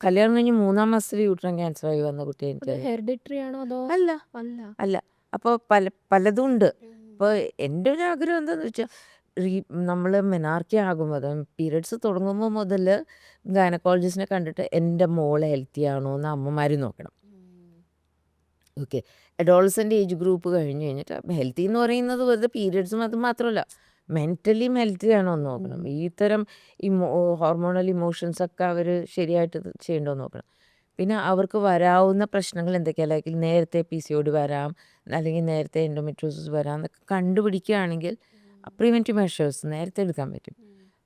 കല്യാണം കഴിഞ്ഞ് 3-ാം മാസത്തിൽ യൂട്രൈൻ ക്യാൻസറായി വന്ന കുട്ടി എനിക്ക് ഹെറിഡിറ്ററി ആണോ അതോ അല്ല. അപ്പോൾ പലതും ഉണ്ട്. അപ്പോൾ എൻ്റെ ഒരു ആഗ്രഹം എന്താണെന്ന് വെച്ചാൽ നമ്മൾ മെനാർക്കി ആകുമ്പോൾ അതായത് പീരിയഡ്സ് തുടങ്ങുമ്പോൾ മുതൽ ഗൈനക്കോളജിസ്റ്റിനെ കണ്ടിട്ട് എൻ്റെ മോളെ ഹെൽത്തി ആണോ എന്ന് അമ്മമാർ നോക്കണം. ഓക്കെ, അഡോളസൻ്റ് ഏജ് ഗ്രൂപ്പ് കഴിഞ്ഞ് കഴിഞ്ഞിട്ട് ഹെൽത്തി എന്ന് പറയുന്നത് വെറുതെ പീരിയഡ്സും അത് മാത്രമല്ല മെൻ്റലിയും ഹെൽത്തി ആണോ എന്ന് നോക്കണം. ഇത്തരം ഹോർമോണൽ ഇമോഷൻസൊക്കെ അവർ ശരിയായിട്ട് ചെയ്യണ്ടോ എന്ന് നോക്കണം. പിന്നെ അവർക്ക് വരാവുന്ന പ്രശ്നങ്ങൾ എന്തൊക്കെയാണ്, ലൈക്ക് നേരത്തെ PCOD വരാം, അല്ലെങ്കിൽ നേരത്തെ എൻഡോമെട്രിയോസിസ് വരാം എന്നൊക്കെ കണ്ടുപിടിക്കുകയാണെങ്കിൽ പ്രിവെൻറ്റീവ് മെഷേഴ്സ് നേരത്തെ എടുക്കാൻ പറ്റും.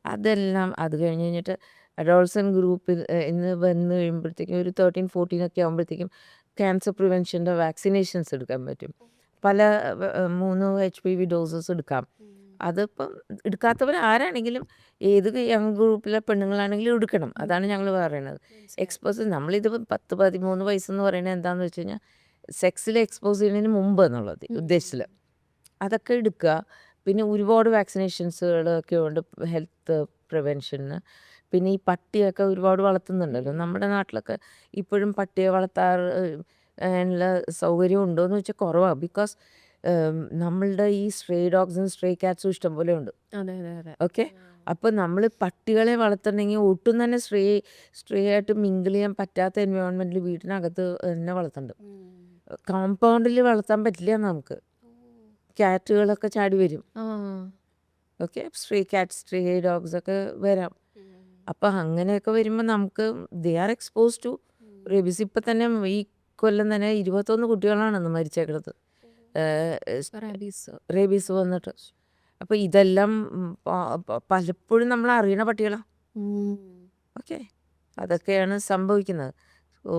അതെല്ലാം അത് കഴിഞ്ഞ് കഴിഞ്ഞിട്ട് അഡോൾസൻ ഗ്രൂപ്പിൽ ഇന്ന് വന്ന് കഴിയുമ്പോഴത്തേക്കും ഒരു 13-14 ഒക്കെ ആകുമ്പോഴത്തേക്കും ക്യാൻസർ പ്രിവെൻഷൻ്റെ വാക്സിനേഷൻസ് എടുക്കാൻ പറ്റും. 3 HPV ഡോസസ് എടുക്കാം. അതിപ്പം എടുക്കാത്തവർ ആരാണെങ്കിലും ഏത് യങ് ഗ്രൂപ്പിലെ പെണ്ണുങ്ങളാണെങ്കിലും എടുക്കണം. അതാണ് ഞങ്ങൾ പറയുന്നത്. നമ്മളിത് 10-13 വയസ്സെന്ന് പറയുന്നത് എന്താണെന്ന് വെച്ച് കഴിഞ്ഞാൽ സെക്സിൽ എക്സ്പോസ് ചെയ്യുന്നതിന് മുമ്പ് എന്നുള്ളത് ഉദ്ദേശത്തിൽ. അതൊക്കെ എടുക്കുക. പിന്നെ ഒരുപാട് വാക്സിനേഷൻസുകളൊക്കെ ഉണ്ട് ഹെൽത്ത് പ്രിവെൻഷന്. പിന്നെ ഈ പട്ടിയൊക്കെ ഒരുപാട് വളർത്തുന്നുണ്ടല്ലോ നമ്മുടെ നാട്ടിലൊക്കെ. ഇപ്പോഴും പട്ടിയെ വളർത്താറ് ഉള്ള സൗകര്യം ഉണ്ടോയെന്ന് വെച്ചാൽ കുറവാണ്. ബിക്കോസ് നമ്മളുടെ ഈ സ്ട്രേ ഡോഗ്സും സ്ട്രേ ക്യാറ്റ്സും ഇഷ്ടംപോലെ ഉണ്ട്. അതെ അതെ അതെ ഓക്കെ, അപ്പോൾ നമ്മൾ പട്ടികളെ വളർത്തണമെങ്കിൽ ഒട്ടും തന്നെ സ്ട്രേ ആയിട്ട് മിങ്കിൾ ചെയ്യാൻ പറ്റാത്ത എൻവയോൺമെൻറ്റിൽ വീട്ടിനകത്ത് തന്നെ വളർത്തണ്ട. കോമ്പൗണ്ടിൽ വളർത്താൻ പറ്റില്ല നമുക്ക്. ക്യാറ്റുകളൊക്കെ ചാടി വരും. ആ okay, stray cats stray dogs ഒക്കെ വരാം. അപ്പോൾ അങ്ങനെയൊക്കെ വരുമ്പോൾ നമുക്ക് they are expose to rabies. ഇപ്പം തന്നെ ഈ കൊല്ലം തന്നെ 21 കുട്ടികളാണെന്ന് മരിച്ചേക്കുന്നത് റാബീസ് റേബീസ് വന്നിട്ട്. അപ്പോൾ ഇതെല്ലാം പലപ്പോഴും നമ്മൾ അറിയണ പട്ടികളാണ്. ഓക്കെ, അതൊക്കെയാണ് സംഭവിക്കുന്നത്. സോ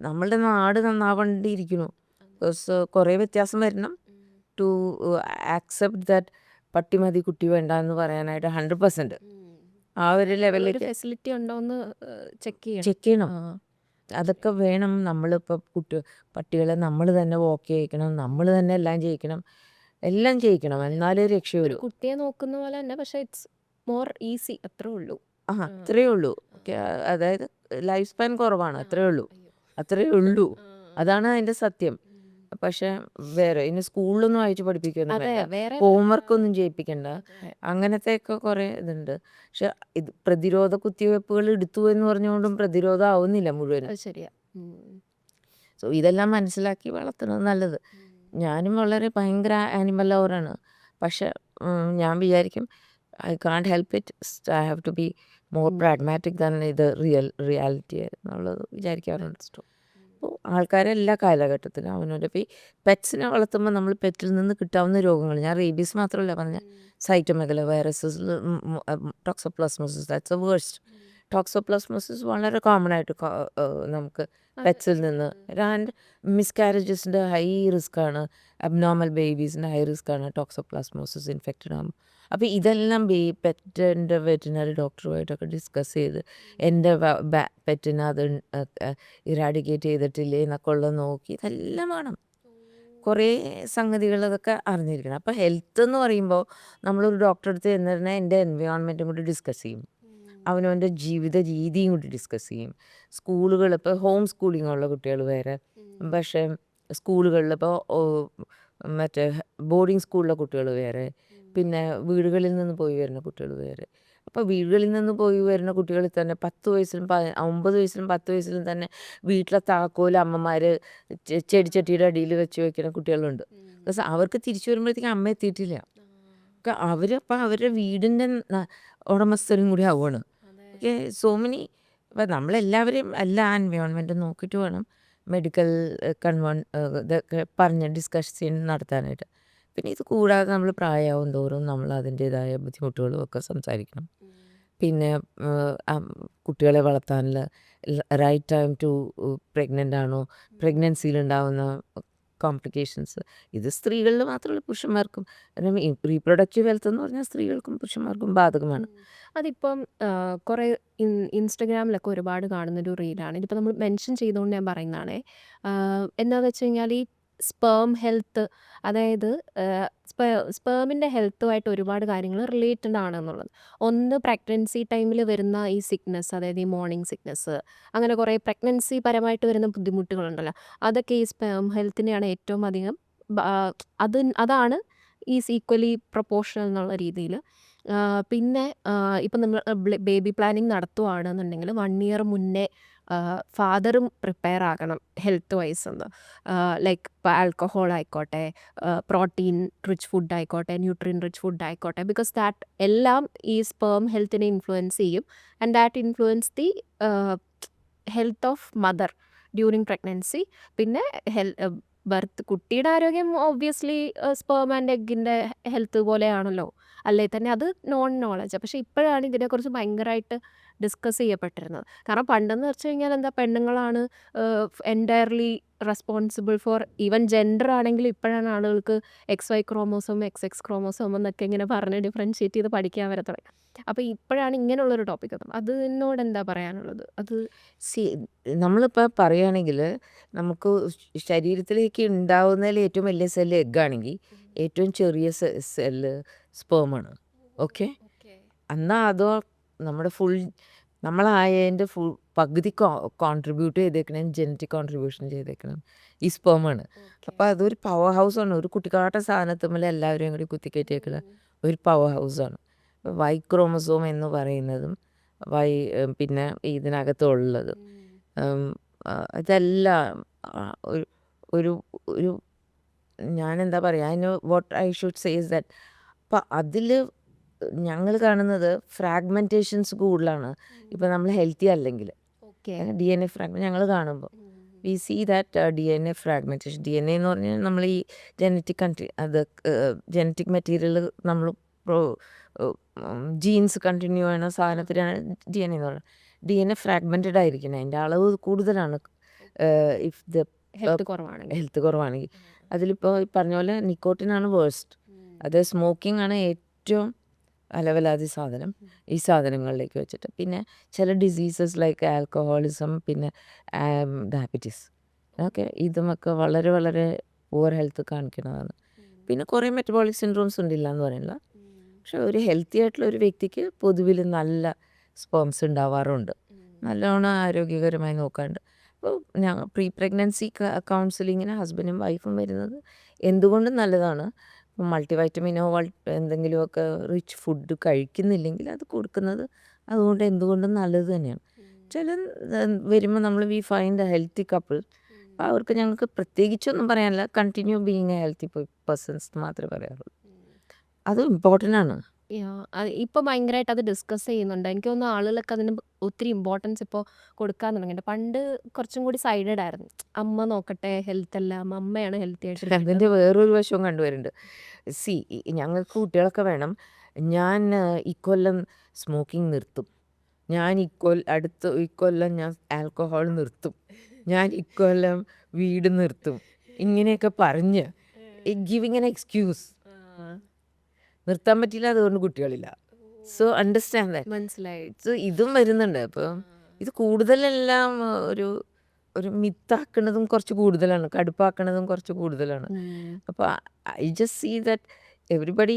നമ്മളുടെ നാട് നന്നാവേണ്ടിയിരിക്കുന്നു. ബിക്കോസ് കുറേ വ്യത്യാസം വരണം ടു ആക്സെപ്റ്റ് ദാറ്റ് പട്ടി മതി കുട്ടി വേണ്ട എന്ന് പറയാനായിട്ട് 100% ആ ഒരു ഒരു ലെവലിലേക്ക് ഫെസിലിറ്റി ഉണ്ടോ എന്ന് ചെക്ക് ചെയ്യണം. ചെക്ക് ചെയ്യണം. ആ അതൊക്കെ വേണം. നമ്മളിപ്പോൾ പട്ടികളെ നമ്മൾ തന്നെ വാക്ക് ചെയ്യിക്കണം, നമ്മൾ തന്നെ എല്ലാം ചെയ്യിക്കണം, എന്നാലേ ഒരു രക്ഷയുള്ളൂ. കുട്ടിയെ നോക്കുന്ന പോലെ തന്നെ, പക്ഷെ ഇറ്റ്സ് മോർ ഈസി, അത്രേ ഉള്ളൂ. അത്രയേ ഉള്ളൂ. ഓക്കെ, അതായത് ലൈഫ് സ്പാൻ കുറവാണ്, അത്രയേ ഉള്ളൂ. അതാണ് അതിൻ്റെ സത്യം. പക്ഷെ വേറെ ഇനി സ്കൂളിലൊന്നും അയച്ച് പഠിപ്പിക്കൊന്നും അതെ വേണ്ട, വേറെ ഹോംവർക്ക് ഒന്നും ചെയ്യിപ്പിക്കണ്ട, അതെ. അങ്ങനത്തെയൊക്കെ കുറേ ഇതുണ്ട്. പക്ഷെ ഇത് പ്രതിരോധ കുത്തിവയ്പ്പുകൾ എടുത്തു എന്ന് പറഞ്ഞുകൊണ്ടും പ്രതിരോധം ആവുന്നില്ല മുഴുവനും. അത് ശരിയാ. സോ ഇതെല്ലാം മനസ്സിലാക്കി വളർത്തുന്നത് നല്ലത്. ഞാനും വളരെ ഭയങ്കര ആനിമൽ ലവറാണ്. പക്ഷെ ഞാൻ വിചാരിക്കും I can't help it, I have to be more pragmatic than ഇത് റിയാലിറ്റി എന്നുള്ളത് വിചാരിക്കാറുണ്ട്. അപ്പോൾ ആൾക്കാരെ എല്ലാ കാലഘട്ടത്തിലും അവനവൻ്റെ ഇപ്പോൾ ഈ പെറ്റ്സിനെ വളർത്തുമ്പോൾ നമ്മൾ പെറ്റിൽ നിന്ന് കിട്ടാവുന്ന രോഗങ്ങൾ, ഞാൻ റേബീസ് മാത്രമല്ല പറഞ്ഞ, cytomegalo viruses, toxoplasmosis, that's a worst. Toxoplasmosis വളരെ കോമൺ ആയിട്ട് നമുക്ക് പെറ്റ്സിൽ നിന്ന്. ആൻഡ് മിസ്കാരേജസിൻ്റെ ഹൈ റിസ്ക്കാണ്, അബ്നോർമൽ ബേബീസിൻ്റെ ഹൈ റിസ്ക്കാണ് ടോക്സോപ്ലാസ്മോസിസ് ഇൻഫെക്റ്റഡ് ആകുമ്പോൾ. അപ്പോൾ ഇതെല്ലാം പെറ്റിൻ്റെ വെറ്റിനറി ഡോക്ടറുമായിട്ടൊക്കെ ഡിസ്കസ് ചെയ്ത് എൻ്റെ പെറ്റിനെ അത് ഇറാഡിക്കേറ്റ് ചെയ്തിട്ടില്ലേ എന്നൊക്കെ ഉള്ളത് നോക്കി ഇതെല്ലാം വേണം. കുറേ സംഗതികൾ അതൊക്കെ അറിഞ്ഞിരിക്കണം. അപ്പോൾ ഹെൽത്ത് എന്ന് പറയുമ്പോൾ നമ്മളൊരു ഡോക്ടറെ അടുത്ത് ചെന്നിരുന്നാൽ എൻ്റെ എൻവയോൺമെൻറ്റും കൂടി ഡിസ്കസ് ചെയ്യും, അവനവൻ്റെ ജീവിത രീതിയും കൂടി ഡിസ്കസ് ചെയ്യും. സ്കൂളുകൾ ഇപ്പോൾ ഹോം സ്കൂളിംഗ് ഉള്ള കുട്ടികൾ വേറെ, പക്ഷേ സ്കൂളുകളിൽ ഇപ്പോൾ മറ്റേ ബോർഡിംഗ് സ്കൂളിലെ കുട്ടികൾ വേറെ, പിന്നെ വീടുകളിൽ നിന്ന് പോയി വരുന്ന കുട്ടികൾ വേറെ. അപ്പോൾ വീടുകളിൽ നിന്ന് പോയി വരുന്ന കുട്ടികളിൽ തന്നെ 10 വയസ്സിലും 9 വയസ്സിലും 10 വയസ്സിലും തന്നെ വീട്ടിലെ താക്കോൽ അമ്മമാർ ചെടിച്ചട്ടിയുടെ അടിയിൽ വെച്ച് വയ്ക്കുന്ന കുട്ടികളുണ്ട്. ബിക്കോസ് അവർക്ക് തിരിച്ചു വരുമ്പോഴത്തേക്കും അമ്മ എത്തിയിട്ടില്ല. അവരപ്പോൾ അവരുടെ വീടിൻ്റെ ഉടമസ്ഥരും കൂടി ആവുകയാണ്. Okay, so many. അപ്പം നമ്മളെല്ലാവരെയും എല്ലാ എൻവയോൺമെൻറ്റും നോക്കിയിട്ട് വേണം മെഡിക്കൽ ഇതൊക്കെ പറഞ്ഞ് ഡിസ്കഷൻ നടത്താനായിട്ട്. പിന്നെ ഇത് കൂടാതെ നമ്മൾ പ്രായമാവും തോറും നമ്മൾ അതിൻ്റേതായ ബുദ്ധിമുട്ടുകളും ഒക്കെ സംസാരിക്കണം. പിന്നെ കുട്ടികളെ വളർത്താനുള്ള റൈറ്റ് ടൈം ടു പ്രഗ്നൻ്റ് ആണോ, പ്രഗ്നൻസിയിലുണ്ടാവുന്ന കോംപ്ലിക്കേഷൻസ്, ഇത് സ്ത്രീകളിൽ മാത്രമല്ല പുരുഷന്മാർക്കും. റീപ്രൊഡക്റ്റീവ് ഹെൽത്ത് എന്ന് പറഞ്ഞാൽ സ്ത്രീകൾക്കും പുരുഷന്മാർക്കും ബാധകമാണ്. അതിപ്പം കുറേ ഇൻസ്റ്റഗ്രാമിലൊക്കെ ഒരുപാട് കാണുന്നൊരു റീലാണ്. ഇതിപ്പോൾ നമ്മൾ മെൻഷൻ ചെയ്തുകൊണ്ട് ഞാൻ പറയുന്നതാണേ. എന്താണെന്ന് വെച്ച് കഴിഞ്ഞാൽ ഈ സ്പേം ഹെൽത്ത്, അതായത് സ്പേമിൻ്റെ ഹെൽത്തുമായിട്ട് ഒരുപാട് കാര്യങ്ങൾ റിലേറ്റഡ് ആണെന്നുള്ളത്. ഒന്ന്, പ്രഗ്നൻസി ടൈമിൽ വരുന്ന ഈ സിക്നസ്, അതായത് ഈ മോർണിംഗ് സിക്നസ്, അങ്ങനെ കുറേ പ്രഗ്നൻസി പരമായിട്ട് വരുന്ന ബുദ്ധിമുട്ടുകളുണ്ടല്ലോ, അതൊക്കെ ഈ സ്പേം ഹെൽത്തിനെയാണ് ഏറ്റവും അധികം അതാണ് ഈസ് ഈക്വലി പ്രൊപ്പോർഷണൽ എന്നുള്ള രീതിയിൽ. പിന്നെ ഇപ്പം നമ്മൾ ബേബി പ്ലാനിങ് നടത്തുവാണെന്നുണ്ടെങ്കിൽ 1 ഇയർ മുന്നേ ഫാദറും പ്രിപ്പയർ ആകണം ഹെൽത്ത് വൈസ് എന്ന്. ലൈക്ക് ഇപ്പോൾ ആൽക്കഹോൾ ആയിക്കോട്ടെ, പ്രോട്ടീൻ റിച്ച് ഫുഡ് ആയിക്കോട്ടെ, ന്യൂട്രിയൻ റിച്ച് ഫുഡ് ആയിക്കോട്ടെ, ബിക്കോസ് ദാറ്റ് എല്ലാം ഈ സ്പേം ഹെൽത്തിനെ ഇൻഫ്ലുവൻസ് ചെയ്യും. And that influence the health of mother during pregnancy. പിന്നെ കുട്ടിയുടെ ആരോഗ്യം ഒബ്വിയസ്ലി സ്പേം ആൻഡ് എഗ്ഗിൻ്റെ ഹെൽത്ത് പോലെയാണല്ലോ, അല്ലേ തന്നെ അത് നോൺ നോളജ്. പക്ഷേ ഇപ്പോഴാണ് ഇതിനെക്കുറിച്ച് ഭയങ്കരമായിട്ട് ഡിസ്കസ് ചെയ്യപ്പെട്ടിരുന്നത്. കാരണം പണ്ടെന്ന് വെച്ച് കഴിഞ്ഞാൽ എന്താ, പെണ്ണുങ്ങളാണ് entirely responsible for even gender ആണെങ്കിലും ഇപ്പോഴാണ് ആളുകൾക്ക് XY ക്രോമോസോം XX ക്രോമോസോം എന്നൊക്കെ ഇങ്ങനെ പറഞ്ഞ് ഡിഫറൻഷ്യേറ്റ് ചെയ്ത് പഠിക്കാൻ വരെ തുടങ്ങി. അപ്പോൾ ഇപ്പോഴാണ് ഇങ്ങനെയുള്ളൊരു ടോപ്പിക് എത്തുന്നത്. അതിനോട് എന്താ പറയാനുള്ളത്? അത് നമ്മളിപ്പോൾ പറയുകയാണെങ്കിൽ നമുക്ക് ശരീരത്തിലേക്ക് ഉണ്ടാവുന്നതിൽ ഏറ്റവും വലിയ സെല്ല് എഗ്ഗാണെങ്കിൽ ഏറ്റവും ചെറിയ സെല്ല് സ്പേമാണ്. ഓക്കെ. എന്നാൽ അതോ നമ്മുടെ ഫുൾ നമ്മളായതിൻ്റെ പകുതി കോൺട്രിബ്യൂട്ട് ചെയ്തേക്കണം, ജനറ്റിക് കോൺട്രിബ്യൂഷൻ ചെയ്തേക്കണം ഈ സ്പേമാണ്. അപ്പോൾ അതൊരു പവർ ഹൗസാണ്. ഒരു കുട്ടിക്കാട്ട സാധനത്തുമ്പോൾ എല്ലാവരെയും കൂടി കുത്തിക്കയറ്റിയേക്കുന്ന ഒരു പവർ ഹൗസാണ്. വൈ ക്രോമസോം എന്ന് പറയുന്നതും പിന്നെ ഇതിനകത്തുള്ളതും ഇതെല്ലാം ഒരു ഒരു ഒരു ഞാനെന്താ പറയുക, അതിന് what I should say is that അപ്പം അതിൽ ഞങ്ങൾ കാണുന്നത് ഫ്രാഗ്മെൻറ്റേഷൻസ് കൂടുതലാണ്. ഇപ്പം നമ്മൾ ഹെൽത്തി അല്ലെങ്കിൽ DNA ഫ്രാഗ്മെൻറ്റ് ഞങ്ങൾ കാണുമ്പോൾ we see that DNA fragmentation. DNA എന്ന് പറഞ്ഞാൽ നമ്മൾ ഈ ജനറ്റിക് മെറ്റീരിയൽ നമ്മൾ ജീൻസ് കണ്ടിന്യൂ ചെയ്യുന്ന സാധനത്തിനാണ് DNA എന്ന് പറയുന്നത്. DNA ഫ്രാഗ്മെൻറ്റഡ് ആയിരിക്കണം, അതിൻ്റെ അളവ് കൂടുതലാണ്. ഇഫ് ദ ഹെൽത്ത് കുറവാണെങ്കിൽ അതിലിപ്പോൾ പറഞ്ഞ പോലെ നിക്കോട്ടിനാണ് വേഴ്സ്റ്റ്. അത് സ്മോക്കിംഗ് ആണ് ഏറ്റവും അലവലാതി സാധനം ഈ സാധനങ്ങളിലേക്ക് വെച്ചിട്ട്. പിന്നെ ചില ഡിസീസസ് ലൈക്ക് ആൽക്കഹോളിസം, പിന്നെ ഡയബറ്റീസ്, ഓക്കെ, ഇതുമൊക്കെ വളരെ വളരെ പുവർ ഹെൽത്ത് കാണിക്കുന്നതാണ്. പിന്നെ കുറേ മെറ്റബോളിക് സിൻഡ്രോംസ് ഉണ്ടില്ല എന്ന് പറയുന്നില്ല, പക്ഷെ ഒരു ഹെൽത്തി ആയിട്ടുള്ള ഒരു വ്യക്തിക്ക് പൊതുവിൽ നല്ല സ്പേംസ് ഉണ്ടാവാറുണ്ട്, നല്ലോണം ആരോഗ്യകരമായി നോക്കാണ്ട്. അപ്പോൾ പ്രീ പ്രഗ്നൻസി കൗൺസിലിങ്ങിന് ഹസ്ബൻഡും വൈഫും വരുന്നത് എന്തുകൊണ്ടും നല്ലതാണ്. മൾട്ടി വൈറ്റമിനോ എന്തെങ്കിലുമൊക്കെ റിച്ച് ഫുഡ് കഴിക്കുന്നില്ലെങ്കിൽ അത് കൊടുക്കുന്നത് അതുകൊണ്ട് എന്തുകൊണ്ടും നല്ലത് തന്നെയാണ്. ചില വരുമ്പോൾ നമ്മൾ we find a healthy couple, അവർക്ക് ഞങ്ങൾക്ക് പ്രത്യേകിച്ചൊന്നും പറയാനില്ല, continue being a healthy persons മാത്രമേ പറയാറുള്ളൂ. അത് ഇമ്പോർട്ടൻ്റ് ആണ്. ഇപ്പം ഭയങ്കരമായിട്ട് അത് ഡിസ്കസ് ചെയ്യുന്നുണ്ട്. എനിക്ക് തോന്നുന്നു ആളുകളൊക്കെ അതിന് ഒത്തിരി ഇമ്പോർട്ടൻസ് ഇപ്പോൾ കൊടുക്കാൻ തുടങ്ങിയിട്ടുണ്ട്. പണ്ട് കുറച്ചും കൂടി സൈഡഡ് ആയിരുന്നു. അമ്മ നോക്കട്ടെ, ഹെൽത്ത് എല്ലാം അമ്മയാണ് ഹെൽത്തി ആയിട്ട്. അതിൻ്റെ വേറൊരു വശവും കണ്ടുവരുന്നുണ്ട്. ഞങ്ങൾക്ക് കുട്ടികളൊക്കെ വേണം. ഞാൻ ഇക്കൊല്ലം സ്മോക്കിംഗ് നിർത്തും, ഞാൻ ഇക്കൊല്ലം ഞാൻ ആൽക്കഹോൾ നിർത്തും, ഞാൻ ഇക്കൊല്ലം വീട് നിർത്തും, ഇങ്ങനെയൊക്കെ പറഞ്ഞ് ഗിവിങ് എൻ എക്സ്ക്യൂസ്. നിർത്താൻ പറ്റില്ല, അതുകൊണ്ട് കുട്ടികളില്ല. So understand that. മനസ്സിലായി. സോ ഇതും വരുന്നുണ്ട്. അപ്പം ഇത് കൂടുതലെല്ലാം ഒരു മിത്താക്കുന്നതും കുറച്ച് കൂടുതലാണ്, കടുപ്പാക്കുന്നതും കുറച്ച് കൂടുതലാണ്. അപ്പോൾ I just see that everybody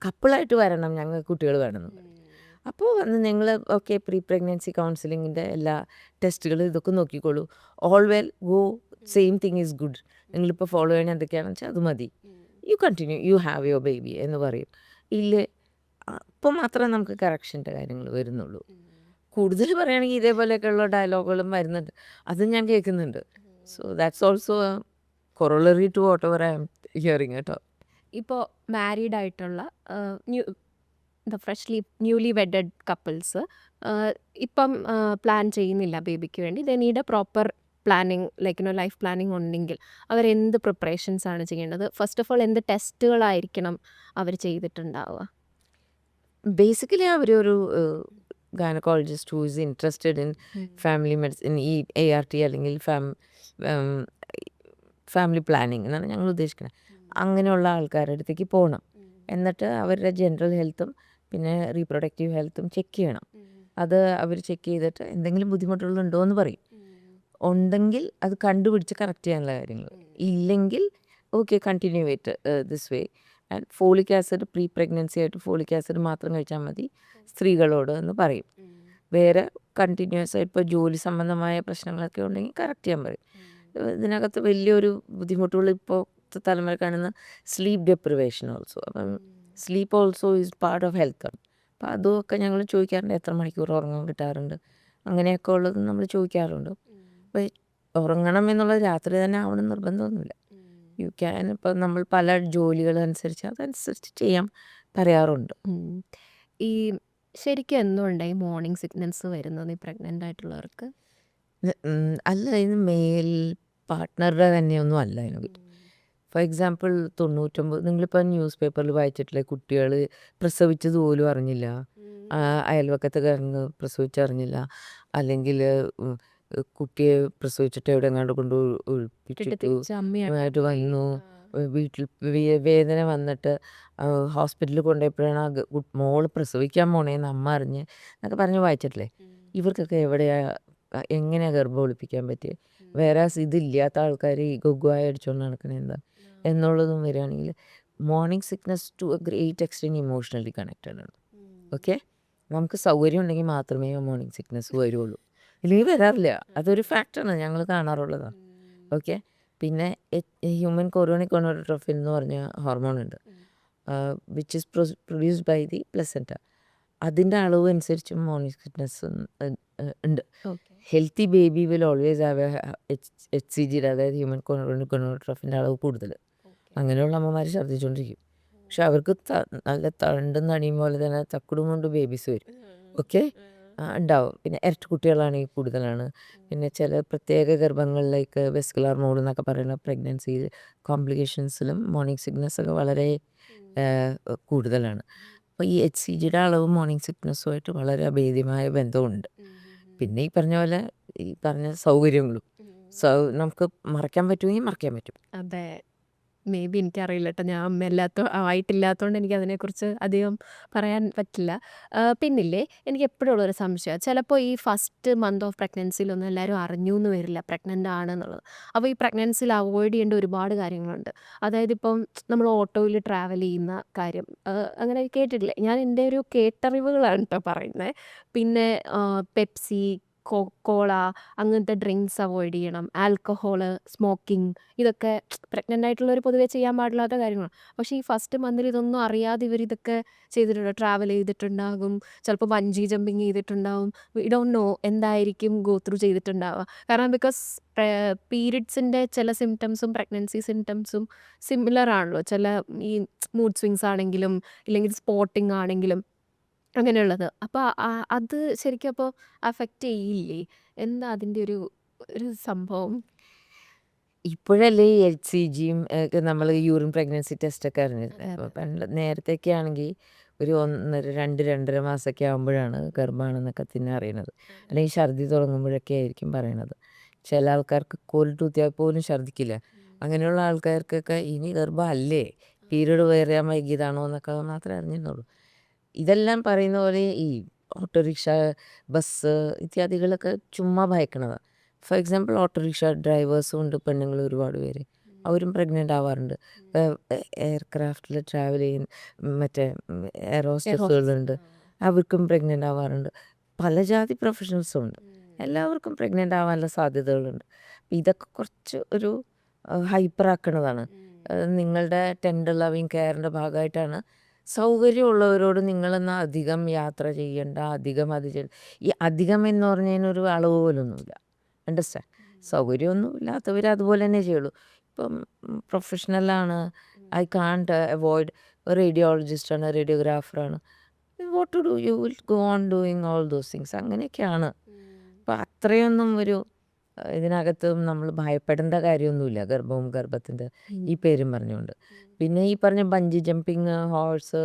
കപ്പിളായിട്ട് വരണം, ഞങ്ങൾ കുട്ടികൾ വേണമെന്ന്. അപ്പോൾ വന്ന് നിങ്ങൾ ഓക്കെ പ്രീ പ്രഗ്നൻസി കൗൺസിലിങ്ങിൻ്റെ എല്ലാ ടെസ്റ്റുകൾ ഇതൊക്കെ നോക്കിക്കോളൂ. All well go, same thing is good. നിങ്ങളിപ്പോൾ ഫോളോ ചെയ്യണ എന്തൊക്കെയാണെന്ന് വെച്ചാൽ അത് മതി, you continue, you have your baby എന്ന് പറയും. ഇല്ലേ, അപ്പോൾ മാത്രമേ നമുക്ക് കറക്ഷൻ്റെ കാര്യങ്ങൾ വരുന്നുള്ളൂ. കൂടുതൽ പറയുകയാണെങ്കിൽ ഇതേപോലെയൊക്കെയുള്ള ഡയലോഗുകളും വരുന്നുണ്ട്, അതും ഞാൻ കേൾക്കുന്നുണ്ട്. So that's also corollary to whatever I am hearing കേട്ടോ. ഇപ്പോൾ മാരീഡ് ആയിട്ടുള്ള ന്യൂലി വെഡഡ് കപ്പിൾസ് ഇപ്പം പ്ലാൻ ചെയ്യുന്നില്ല ബേബിക്ക് വേണ്ടി, they need a proper planning, like life planning ഉണ്ടെങ്കിൽ അവരെന്ത് പ്രിപ്പറേഷൻസ് ആണ് ചെയ്യേണ്ടത്? ഫസ്റ്റ് ഓഫ് ഓൾ എന്ത് ടെസ്റ്റുകളായിരിക്കണം അവർ ചെയ്തിട്ടുണ്ടാവുക? ബേസിക്കലി അവരൊരു gynaecologist who is interested in family medicine, ഈ ART അല്ലെങ്കിൽ ഫാമിലി പ്ലാനിങ് എന്നാണ് ഞങ്ങൾ ഉദ്ദേശിക്കുന്നത്. അങ്ങനെയുള്ള ആൾക്കാരുടെ അടുത്തേക്ക് പോകണം. എന്നിട്ട് അവരുടെ ജനറൽ ഹെൽത്തും പിന്നെ റീപ്രൊഡക്റ്റീവ് ഹെൽത്തും ചെക്ക് ചെയ്യണം. അത് അവർ ചെക്ക് ചെയ്തിട്ട് എന്തെങ്കിലും ബുദ്ധിമുട്ടുകളുണ്ടോ എന്ന് പറയും. ഉണ്ടെങ്കിൽ അത് കണ്ടുപിടിച്ച് കറക്റ്റ് ചെയ്യാനുള്ള കാര്യങ്ങൾ, ഇല്ലെങ്കിൽ okay continue with this way. And folic acid pre pregnancy ആയിട്ട് ഫോളിക് ആസിഡ് മാത്രം കഴിച്ചാൽ മതി സ്ത്രീകളോട് എന്ന് പറയും. വേറെ കണ്ടിന്യൂസ് ആയിട്ട് ഇപ്പോൾ ജോലി സംബന്ധമായ പ്രശ്നങ്ങളൊക്കെ ഉണ്ടെങ്കിൽ കറക്റ്റ് ചെയ്യാൻ പറയും. ഇതിനകത്ത് വലിയൊരു ബുദ്ധിമുട്ടുകൾ ഇപ്പോൾ തലമുറ കാണുന്ന സ്ലീപ്പ് ഡെപ്രിവേഷൻ ഓൾസോ. അപ്പം sleep also is part of health ആണ്. അപ്പോൾ അതുമൊക്കെ ഞങ്ങൾ ചോദിക്കാറുണ്ട്, എത്ര മണിക്കൂർ ഉറങ്ങാൻ കിട്ടാറുണ്ട്, അങ്ങനെയൊക്കെ ഉള്ളത് നമ്മൾ ചോദിക്കാറുണ്ട്. അപ്പോൾ ഉറങ്ങണം എന്നുള്ളത് രാത്രി തന്നെ ആവണം നിർബന്ധമൊന്നുമില്ല. യു ക്യാൻ, ഇപ്പം നമ്മൾ പല ജോലികളനുസരിച്ച് അതനുസരിച്ച് ചെയ്യാൻ പറയാറുണ്ട്. ഈ ശരിക്കും എന്തുകൊണ്ടാണ് ഈ മോർണിംഗ് സിഗ്നൽസ് വരുന്നത് ഈ പ്രഗ്നൻ്റ് ആയിട്ടുള്ളവർക്ക്? അല്ല, ഇത് മെയിൽ പാർട്ട്ണറുടെ തന്നെയൊന്നും അല്ല ഇതിന്. ഫോർ എക്സാമ്പിൾ 99 നിങ്ങളിപ്പോൾ ന്യൂസ് പേപ്പറിൽ വായിച്ചിട്ടില്ലേ, കുട്ടികൾ പ്രസവിച്ചത് പോലും അറിഞ്ഞില്ല, അയൽവക്കത്ത് കിടന്ന് പ്രസവിച്ചറിഞ്ഞില്ല, അല്ലെങ്കിൽ കുട്ടിയെ പ്രസവിച്ചിട്ട് എവിടെ എങ്ങാണ്ട് കൊണ്ട് ഒഴിപ്പിച്ചിട്ടു ആയിട്ട് വന്നു, വീട്ടിൽ വേദന വന്നിട്ട് ഹോസ്പിറ്റലിൽ കൊണ്ടുപോയപ്പോഴാണ് മോള് പ്രസവിക്കാൻ പോണേന്ന് അമ്മ അറിഞ്ഞ് എന്നൊക്കെ പറഞ്ഞ് വായിച്ചിട്ടില്ലേ. ഇവർക്കൊക്കെ എങ്ങനെയാണ് ഗർഭം ഒളിപ്പിക്കാൻ പറ്റിയത്? വേറെ ഇതില്ലാത്ത ആൾക്കാർ ഈ ഗൊഗ്ഗുവായ അടിച്ചുകൊണ്ട് നടക്കണേ എന്താ? എന്നുള്ളതും വരികയാണെങ്കിൽ morning sickness to a great extent emotionally connected ആണ്. ഓക്കെ, നമുക്ക് സൗകര്യം ഉണ്ടെങ്കിൽ മാത്രമേ മോർണിംഗ് സിക്നസ് വരുള്ളൂ, ഇല്ലെങ്കിൽ വരാറില്ല. അതൊരു ഫാക്റ്റാണ്, ഞങ്ങൾ കാണാറുള്ളതാണ്. ഓക്കെ, പിന്നെ ഹ്യൂമൻ കൊറിയോണിക് ഗോണഡോട്രോഫിൻ എന്ന് പറഞ്ഞ ഹോർമോൺ ഉണ്ട്, which is produced by the placenta. അതിൻ്റെ അളവ് അനുസരിച്ചും മോർണിംഗ് സിക്നസ് ഉണ്ട്. Healthy baby will always have HCG, അതായത് ഹ്യൂമൻ കൊറിയോണിക് ഗോണഡോട്രോഫിൻ്റെ അളവ് കൂടുതൽ. അങ്ങനെയുള്ള അമ്മമാർ ഛർദ്ദിച്ചുകൊണ്ടിരിക്കും. പക്ഷെ അവർക്ക് നല്ല തണ്ടും തണിയും പോലെ തന്നെ തക്കുടും കൊണ്ട് ബേബീസ് വരും. ഓക്കെ, ഉണ്ടാവും. പിന്നെ ഇരട്ട കുട്ടികളാണെങ്കിൽ കൂടുതലാണ്. പിന്നെ ചില പ്രത്യേക ഗർഭങ്ങളിലേക്ക് വെസ്കുലാർ മോഡ് എന്നൊക്കെ പറയുന്ന പ്രഗ്നൻസി കോംപ്ലിക്കേഷൻസിലും മോർണിംഗ് സിക്നസ് ഒക്കെ വളരെ കൂടുതലാണ്. അപ്പോൾ ഈ HCGയുടെ അളവ് മോർണിംഗ് സിക്നസ്സുമായിട്ട് വളരെ അഭേദ്യമായ ബന്ധമുണ്ട്. പിന്നെ ഈ പറഞ്ഞ പോലെ ഈ പറഞ്ഞ സൗകര്യങ്ങളും നമുക്ക് മറയ്ക്കാൻ പറ്റുമെങ്കിൽ മറയ്ക്കാൻ പറ്റും. അതെ. മേ ബി എനിക്കറിയില്ല കേട്ടോ. ഞാൻ ആയിട്ടില്ലാത്തതുകൊണ്ട് എനിക്ക് അതിനെക്കുറിച്ച് അധികം പറയാൻ പറ്റില്ല. പിന്നില്ലേ, എനിക്ക് എപ്പോഴും ഉള്ളൊരു സംശയം, ചിലപ്പോൾ ഈ ഫസ്റ്റ് മന്ത് ഓഫ് പ്രഗ്നൻസിയിലൊന്നും എല്ലാവരും അറിഞ്ഞു എന്ന് വരില്ല പ്രഗ്നൻ്റ് ആണെന്നുള്ളത്. അപ്പോൾ ഈ പ്രഗ്നൻസിയിൽ അവോയ്ഡ് ചെയ്യേണ്ട ഒരുപാട് കാര്യങ്ങളുണ്ട്. അതായത് ഇപ്പം നമ്മൾ ഓട്ടോയിൽ ട്രാവൽ ചെയ്യുന്ന കാര്യം, അങ്ങനെ കേട്ടിട്ടില്ലേ? ഞാൻ എൻ്റെ ഒരു കേട്ടറിവുകളാണ് കേട്ടോ പറയുന്നത്. പിന്നെ പെപ്സി, കോള, അങ്ങനത്തെ ഡ്രിങ്ക്സ് അവോയ്ഡ് ചെയ്യണം. ആൽക്കഹോള്, സ്മോക്കിംഗ്, ഇതൊക്കെ പ്രഗ്നൻ്റ് ആയിട്ടുള്ളവർ പൊതുവേ ചെയ്യാൻ പാടില്ലാത്ത കാര്യങ്ങളാണ്. പക്ഷേ ഈ ഫസ്റ്റ് മന്തിൽ ഇതൊന്നും അറിയാതെ ഇവരിതൊക്കെ ചെയ്തിട്ടുണ്ട്. ട്രാവൽ ചെയ്തിട്ടുണ്ടാകും, ചിലപ്പോൾ ബഞ്ചി ജമ്പിങ് ചെയ്തിട്ടുണ്ടാവും. വി ഡോണ്ട് നോ എന്തായിരിക്കും ഗോ ത്രൂ ചെയ്തിട്ടുണ്ടാവുക. കാരണം ബിക്കോസ് പീരിയഡ്സിൻ്റെ ചില സിംറ്റംസും പ്രഗ്നൻസി സിംറ്റംസും സിമിലർ ആണല്ലോ. ചില ഈ മൂഡ് സ്വിങ്സ് ആണെങ്കിലും ഇല്ലെങ്കിൽ സ്പോട്ടിങ് ആണെങ്കിലും അങ്ങനെയുള്ളത്. അപ്പോൾ അത് ശരിക്കും അപ്പോൾ അഫക്റ്റ് ചെയ്യില്ലേ? എന്താ അതിൻ്റെ ഒരു ഒരു സംഭവം? ഇപ്പോഴല്ലേ ഈ HCGയും ഒക്കെ നമ്മൾ യൂറിൻ പ്രഗ്നൻസി ടെസ്റ്റൊക്കെ അറിഞ്ഞിരുന്നത്. അപ്പോൾ പണ്ട് നേരത്തെയൊക്കെ ആണെങ്കിൽ ഒരു 2-2.5 മാസമൊക്കെ ആകുമ്പോഴാണ് ഗർഭമാണെന്നൊക്കെ തന്നെ അറിയണത്. അല്ലെങ്കിൽ ഛർദി തുടങ്ങുമ്പോഴൊക്കെ ആയിരിക്കും പറയണത്. ചില ആൾക്കാർക്ക് കോൽ ടൂത്തിയാൽ പോലും ഛർദിക്കില്ല. അങ്ങനെയുള്ള ആൾക്കാർക്കൊക്കെ ഇനി ഗർഭം അല്ലേ, പീരീഡ് വരാൻ വൈകിയതാണോ എന്നൊക്കെ മാത്രമേ അറിഞ്ഞിരുന്നുള്ളൂ. ഇതെല്ലാം പറയുന്ന പോലെ ഈ ഓട്ടോറിക്ഷ, ബസ് ഇത്യാദികളൊക്കെ ചുമ്മാ ഭയക്കണതാണ്. ഫോർ എക്സാമ്പിൾ ഓട്ടോറിക്ഷ ഡ്രൈവേഴ്സും ഉണ്ട് പെണ്ണുങ്ങൾ ഒരുപാട് പേര്, അവരും പ്രഗ്നൻ്റ് ആവാറുണ്ട്. എയർക്രാഫ്റ്റിൽ ട്രാവൽ ചെയ്യുന്ന മറ്റേ എയർ ഹോസ്റ്റസുകളുണ്ട്, അവർക്കും പ്രഗ്നൻ്റ് ആവാറുണ്ട്. പല ജാതി പ്രൊഫഷണൽസും ഉണ്ട്, എല്ലാവർക്കും പ്രഗ്നൻ്റ് ആവാനുള്ള സാധ്യതകളുണ്ട്. ഇതൊക്കെ കുറച്ച് ഒരു ഹൈപ്പറാക്കണതാണ്. നിങ്ങളുടെ ടെൻഡർ ലവിങ് കെയറിൻ്റെ ഭാഗമായിട്ടാണ്. സൗകര്യമുള്ളവരോട് നിങ്ങളെന്നാൽ അധികം യാത്ര ചെയ്യണ്ട, അധികം അത് ഈ അധികം എന്ന് പറഞ്ഞതിനൊരു അളവ് പോലൊന്നുമില്ല. അണ്ടർസ്റ്റാൻഡ്? സൗകര്യമൊന്നും ഇല്ലാത്തവർ അതുപോലെ തന്നെ ചെയ്യുള്ളൂ. ഇപ്പം പ്രൊഫഷണലാണ്, ഐ കാൺട്ട് അവോയ്ഡ്, റേഡിയോളജിസ്റ്റാണ്, റേഡിയോഗ്രാഫറാണ്, what to do, you will go on doing all those things. അങ്ങനെയൊക്കെയാണ്. അപ്പം അത്രയൊന്നും ഒരു ഇതിനകത്തും നമ്മൾ ഭയപ്പെടേണ്ട കാര്യമൊന്നുമില്ല, ഗർഭവും ഗർഭത്തിൻ്റെ ഈ പേരും പറഞ്ഞുകൊണ്ട്. പിന്നെ ഈ പറഞ്ഞ ബഞ്ചി ജമ്പിങ്, ഹോഴ്സ്,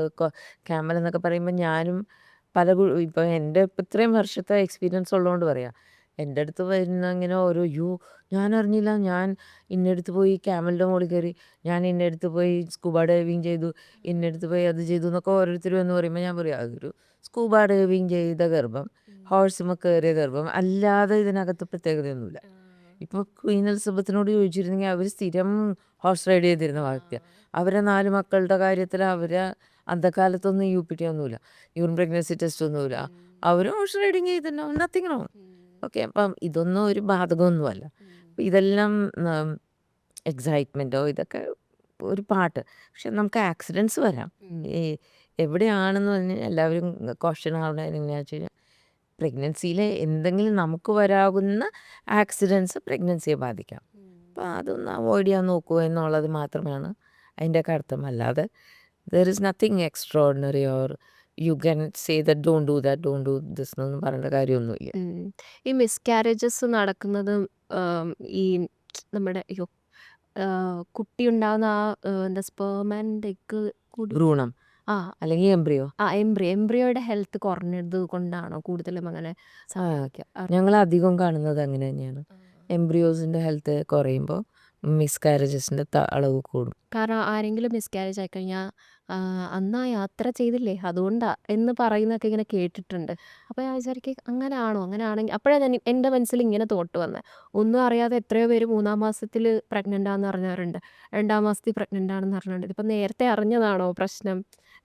ക്യാമൽ എന്നൊക്കെ പറയുമ്പോൾ ഞാനും ഇപ്പം എൻ്റെ ഇത്രയും വർഷത്തെ എക്സ്പീരിയൻസ് ഉള്ളതുകൊണ്ട് പറയാം, എൻ്റെ അടുത്ത് വരുന്ന ഇങ്ങനെ ഓരോ ഞാൻ അറിഞ്ഞില്ല, ഞാൻ ഇന്നടുത്ത് പോയി ക്യാമലിൻ്റെ മുകളിൽ കയറി, ഞാൻ ഇന്നടുത്ത് പോയി സ്കൂബ ഡൈവിങ് ചെയ്തു, ഇന്നടുത്ത് പോയി അത് ചെയ്തു എന്നൊക്കെ ഓരോരുത്തരും എന്ന് പറയുമ്പോൾ ഞാൻ പറയാം, അതൊരു സ്കൂബ ഡൈവിങ് ചെയ്ത ഗർഭം, ഹോഴ്സുമ കയറിയ ഗർഭം, അല്ലാതെ ഇതിനകത്ത് പ്രത്യേകതയൊന്നുമില്ല. ഇപ്പോൾ ക്വീൻ എലിസബത്തിനോട് ചോദിച്ചിരുന്നെങ്കിൽ അവർ സ്ഥിരം ഹോഴ്സ് റൈഡ് ചെയ്തിരുന്ന വ്യക്തിയാണ്. അവരെ 4 മക്കളുടെ കാര്യത്തിൽ അവരെ അന്ധകാലത്തൊന്നും UPT ഒന്നുമില്ല, യൂറിൻ പ്രഗ്നൻസി ടെസ്റ്റ് ഒന്നുമില്ല, അവർ ഹോഴ്സ് റൈഡിങ് ചെയ്തിട്ടുണ്ടാവും, നത്തിങ് റോങ്. ഓക്കെ, അപ്പം ഇതൊന്നും ഒരു ബാധകമൊന്നുമല്ല. അപ്പം ഇതെല്ലാം എക്സൈറ്റ്മെൻറ്റോ ഇതൊക്കെ ഒരു പാട്ട്. പക്ഷെ നമുക്ക് ആക്സിഡൻസ് വരാം. ഈ എവിടെയാണെന്ന് പറഞ്ഞാൽ എല്ലാവരും ക്വസ്റ്റ്യൻ ആവുന്നത് എങ്ങനെയാണെന്ന് വെച്ച് കഴിഞ്ഞാൽ, പ്രഗ്നൻസിയിൽ എന്തെങ്കിലും നമുക്ക് വരാവുന്ന ആക്സിഡൻസ് പ്രഗ്നൻസിയെ ബാധിക്കാം. അപ്പോൾ അതൊന്ന് അവോയ്ഡ് ചെയ്യാൻ നോക്കുക എന്നുള്ളത് മാത്രമാണ് അതിൻ്റെയൊക്കെ അർത്ഥം. അല്ലാതെ there is nothing extraordinary or you can say that don't do that, don't do this എന്നൊന്നും പറയേണ്ട കാര്യമൊന്നുമില്ല. ഈ മിസ്കാരേജസ് നടക്കുന്നത് ഈ നമ്മുടെ കുട്ടി ഉണ്ടാകുന്ന എന്താ സ്പേം ആൻഡ് എഗ് കൂടി, ഭ്രൂണം ആ അല്ലെങ്കിൽ എംബ്രിയോ. എംബ്രിയോയുടെ ഹെൽത്ത് കുറഞ്ഞത് കൊണ്ടാണോ കൂടുതലും അങ്ങനെ സംഭവിക്കുക? ഞങ്ങൾ അധികം കാണുന്നത് അങ്ങനെ തന്നെയാണ്. എംബ്രിയോസിൻ്റെ ഹെൽത്ത് കുറയുമ്പോൾ മിസ്കാരേജസിൻ്റെ അളവ് കൂടും. കാരണം ആരെങ്കിലും മിസ്കാരേജ് ആയിക്കഴിഞ്ഞാൽ അന്ന് ആ യാത്ര ചെയ്തില്ലേ അതുകൊണ്ടാ എന്ന് പറയുന്നതൊക്കെ ഇങ്ങനെ കേട്ടിട്ടുണ്ട്. അപ്പോൾ ഞാൻ വിചാരിക്കും അങ്ങനെയാണോ? അങ്ങനെയാണെങ്കിൽ അപ്പോഴാണ് എൻ്റെ മനസ്സിൽ ഇങ്ങനെ തോട്ട് വന്നത്. ഒന്നും അറിയാതെ എത്രയോ പേര് 3-ാം മാസത്തിൽ പ്രഗ്നൻ്റ് ആണെന്ന് അറിഞ്ഞവരുണ്ട്. 2-ാം മാസത്തിൽ പ്രഗ്നൻ്റ് ആണെന്ന് അറിഞ്ഞവരുണ്ട്. ഇതിപ്പോൾ നേരത്തെ അറിഞ്ഞതാണോ പ്രശ്നം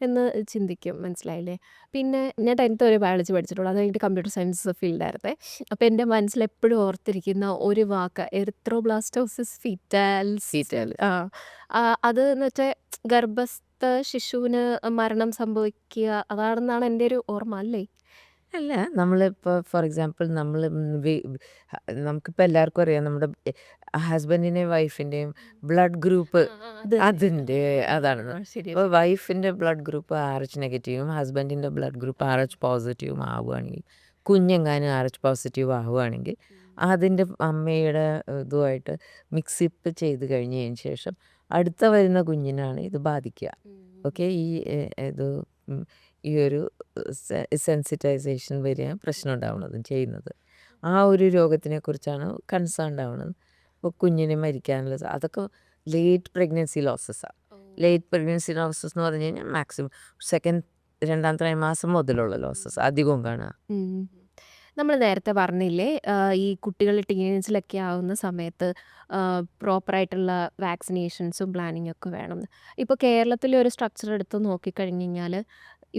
എന്ന് ചിന്തിക്കും. മനസ്സിലായില്ലേ? പിന്നെ ഞാൻ 10th വരെ ബയോളജി പഠിച്ചിട്ടുള്ളൂ. അത് കഴിഞ്ഞിട്ട് കമ്പ്യൂട്ടർ സയൻസ് ഫീൽഡായിരുന്നേ. അപ്പോൾ എൻ്റെ മനസ്സിൽ എപ്പോഴും ഓർത്തിരിക്കുന്ന ഒരു വാക്ക് എറിത്രോബ്ലാസ്റ്റോസിസ് ഫീറ്റൽസ്. ഫീറ്റൽ അത് എന്ന് വെച്ചാൽ ഗർഭസ്ഥ ശിശുവിന് മരണം സംഭവിക്കുക അതാണെന്നാണ് എൻ്റെ ഒരു ഓർമ്മ അല്ലേ? അല്ല, നമ്മളിപ്പോൾ ഫോർ എക്സാമ്പിൾ നമ്മൾ നമുക്കിപ്പോൾ എല്ലാവർക്കും അറിയാം നമ്മുടെ ഹസ്ബൻഡിൻ്റെയും വൈഫിൻ്റെയും ബ്ലഡ് ഗ്രൂപ്പ് അത് അതിൻ്റെ അതാണ്. ശരി. അപ്പോൾ വൈഫിൻ്റെ ബ്ലഡ് ഗ്രൂപ്പ് RH നെഗറ്റീവും ഹസ്ബൻഡിൻ്റെ ബ്ലഡ് ഗ്രൂപ്പ് RH പോസിറ്റീവും ആവുകയാണെങ്കിൽ, കുഞ്ഞെങ്ങാനും RH പോസിറ്റീവ് ആവുകയാണെങ്കിൽ അതിൻ്റെ അമ്മയുടെ ഇതുമായിട്ട് മിക്സിപ്പ് ചെയ്ത് കഴിഞ്ഞതിന് ശേഷം അടുത്ത വരുന്ന കുഞ്ഞിനാണ് ഇത് ബാധിക്കുക. ഓക്കെ, ഇത് ഈ ഒരു സെൻസിറ്റൈസേഷൻ വരിക പ്രശ്നം ഉണ്ടാവുന്നതും ചെയ്യുന്നത് ആ ഒരു രോഗത്തിനെ കുറിച്ചാണ് കൺസേൺഡ് ആവുന്നത്. അപ്പോൾ കുഞ്ഞിനെ മരിക്കാനുള്ള അതൊക്കെ ലേറ്റ് പ്രഗ്നൻസി ലോസസ്സാണ്. ലേറ്റ് പ്രഗ്നൻസി ലോസസ് എന്ന് പറഞ്ഞു കഴിഞ്ഞാൽ മാക്സിമം 2ാം ത്രൈമാസം മുതലുള്ള ലോസസ് അധികവും കാണുക. നമ്മൾ നേരത്തെ പറഞ്ഞില്ലേ ഈ കുട്ടികൾ ടീനേജിലൊക്കെ ആവുന്ന സമയത്ത് പ്രോപ്പറായിട്ടുള്ള വാക്സിനേഷൻസും പ്ലാനിങ് ഒക്കെ വേണം. ഇപ്പോൾ കേരളത്തിലെ ഒരു സ്ട്രക്ചർ എടുത്ത് നോക്കിക്കഴിഞ്ഞ് കഴിഞ്ഞാൽ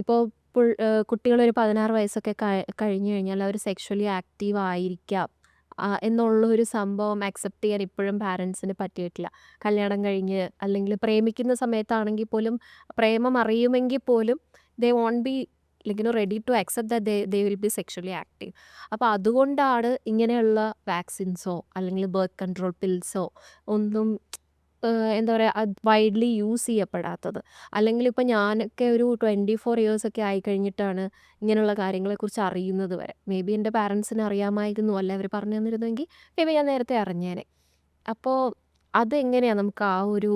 ഇപ്പോൾ കുട്ടികളൊരു 16 വയസ്സൊക്കെ കഴിഞ്ഞു കഴിഞ്ഞാൽ അവർ സെക്ഷുവലി ആക്റ്റീവ് ആയിരിക്കാം എന്നുള്ളൊരു സംഭവം അക്സെപ്റ്റ് ചെയ്യാൻ ഇപ്പോഴും പാരൻസിന് പറ്റിയിട്ടില്ല. കല്യാണം കഴിഞ്ഞ് അല്ലെങ്കിൽ പ്രേമിക്കുന്ന സമയത്താണെങ്കിൽ പോലും പ്രേമം അറിയുമെങ്കിൽ പോലും they won't be ready to accept that they will be sexually active. അപ്പോൾ അതുകൊണ്ടാണ് ഇങ്ങനെയുള്ള വാക്സിൻസോ അല്ലെങ്കിൽ ബർത്ത് കൺട്രോൾ പിൽസോ ഒന്നും എന്താ പറയുക വൈഡ്ലി യൂസ് ചെയ്യപ്പെടാത്തത്. അല്ലെങ്കിൽ ഇപ്പോൾ ഞാനൊക്കെ ഒരു 24 ഇയേഴ്സൊക്കെ ആയി കഴിഞ്ഞിട്ടാണ് ഇങ്ങനെയുള്ള കാര്യങ്ങളെക്കുറിച്ച് അറിയുന്നത് വരെ. മേ ബി എൻ്റെ പാരൻസിന് അറിയാമായിരുന്നു, അല്ല അവർ പറഞ്ഞു തന്നിരുന്നെങ്കിൽ മേ ബി ഞാൻ നേരത്തെ അറിഞ്ഞേനെ. അപ്പോൾ അതെങ്ങനെയാണ് നമുക്ക് ആ ഒരു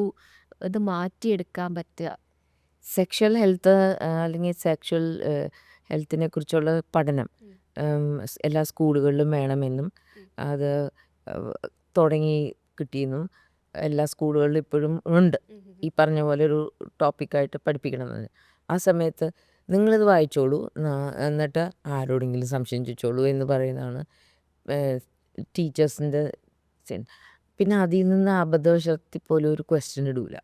ഇത് മാറ്റിയെടുക്കാൻ പറ്റുക? സെക്ഷൽ ഹെൽത്ത് അല്ലെങ്കിൽ സെക്ഷൽ ഹെൽത്തിനെ കുറിച്ചുള്ള പഠനം എല്ലാ സ്കൂളുകളിലും വേണമെന്നും അത് തുടങ്ങി കിട്ടിയെന്നും എല്ലാ സ്കൂളുകളിലും ഇപ്പോഴും ഉണ്ട്. ഈ പറഞ്ഞ പോലെ ഒരു ടോപ്പിക്കായിട്ട് പഠിപ്പിക്കണമെന്ന്. ആ സമയത്ത് നിങ്ങളിത് വായിച്ചോളൂ, എന്നിട്ട് ആരോടെങ്കിലും സംശയം ചോദിച്ചോളൂ എന്ന് പറയുന്നതാണ് ടീച്ചേഴ്സിൻ്റെ. പിന്നെ അതിൽ നിന്ന് അബദ്ധവശത്തിൽ പോലും ഒരു ക്വസ്റ്റ്യൻ ഇടൂല,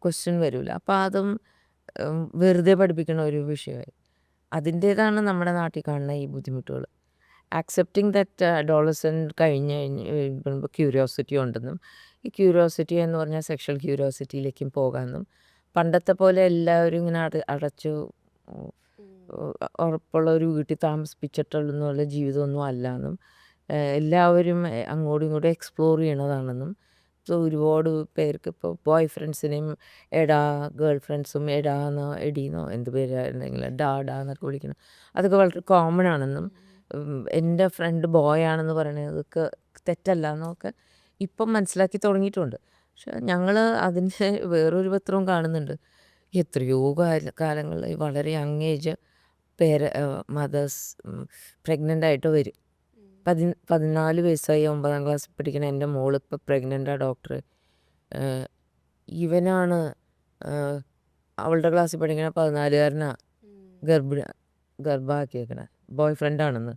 ക്വസ്റ്റ്യൻ വരില്ല. അപ്പോൾ അതും വെറുതെ പഠിപ്പിക്കുന്ന ഒരു വിഷയമായി. അതിൻ്റേതാണ് നമ്മുടെ നാട്ടിൽ കാണുന്ന ഈ ബുദ്ധിമുട്ടുകൾ. ആക്സെപ്റ്റിംഗ് ദറ്റ് അഡോളസെൻ്റ് കഴിഞ്ഞ് കഴിയുമ്പോൾ ക്യൂരിയോസിറ്റി ഉണ്ടെന്നും ഈ ക്യൂരിയോസിറ്റി എന്ന് പറഞ്ഞാൽ സെക്ഷൽ ക്യൂരിയോസിറ്റിയിലേക്കും പോകാമെന്നും പണ്ടത്തെ പോലെ എല്ലാവരും ഇങ്ങനെ അടച്ചു ഉറപ്പുള്ള ഒരു വീട്ടിൽ താമസിപ്പിച്ചിട്ടുള്ള ജീവിതമൊന്നും അല്ലെന്നും എല്ലാവരും അങ്ങോട്ടും ഇങ്ങോട്ടും എക്സ്പ്ലോർ ചെയ്യണതാണെന്നും ഒരുപാട് പേർക്ക് ഇപ്പോൾ ബോയ് ഫ്രണ്ട്സിനെയും എടാ, ഗേൾ ഫ്രണ്ട്സും എടാന്നോ എടീന്നോ എന്ത് പേരായിരുന്നെങ്കിലും ഡാ എന്നൊക്കെ വിളിക്കണം, അതൊക്കെ വളരെ കോമൺ ആണെന്നും എൻ്റെ ഫ്രണ്ട് ബോയ് ആണെന്ന് പറയുന്നതൊക്കെ തെറ്റല്ല എന്നൊക്കെ ഇപ്പം മനസ്സിലാക്കി തുടങ്ങിയിട്ടുണ്ട്. പക്ഷെ ഞങ്ങൾ അതിൻ്റെ വേറൊരു പത്രവും കാണുന്നുണ്ട്. എത്രയോ കാലങ്ങളിൽ വളരെ യങ് ഏജ് മദേഴ്സ് പ്രഗ്നൻ്റ് ആയിട്ട് വരും. 14 വയസ്സായി 9ാം ക്ലാസ്സിൽ പഠിക്കുന്ന എൻ്റെ മോളിപ്പോൾ പ്രഗ്നൻ്റാണ്. ഡോക്ടർ ഇവനാണ് അവളുടെ ക്ലാസ്സിൽ പഠിക്കണ 14കാരനാണ് ഗർഭമാക്കിയേക്കണേ, ബോയ് ഫ്രണ്ടാണെന്ന്.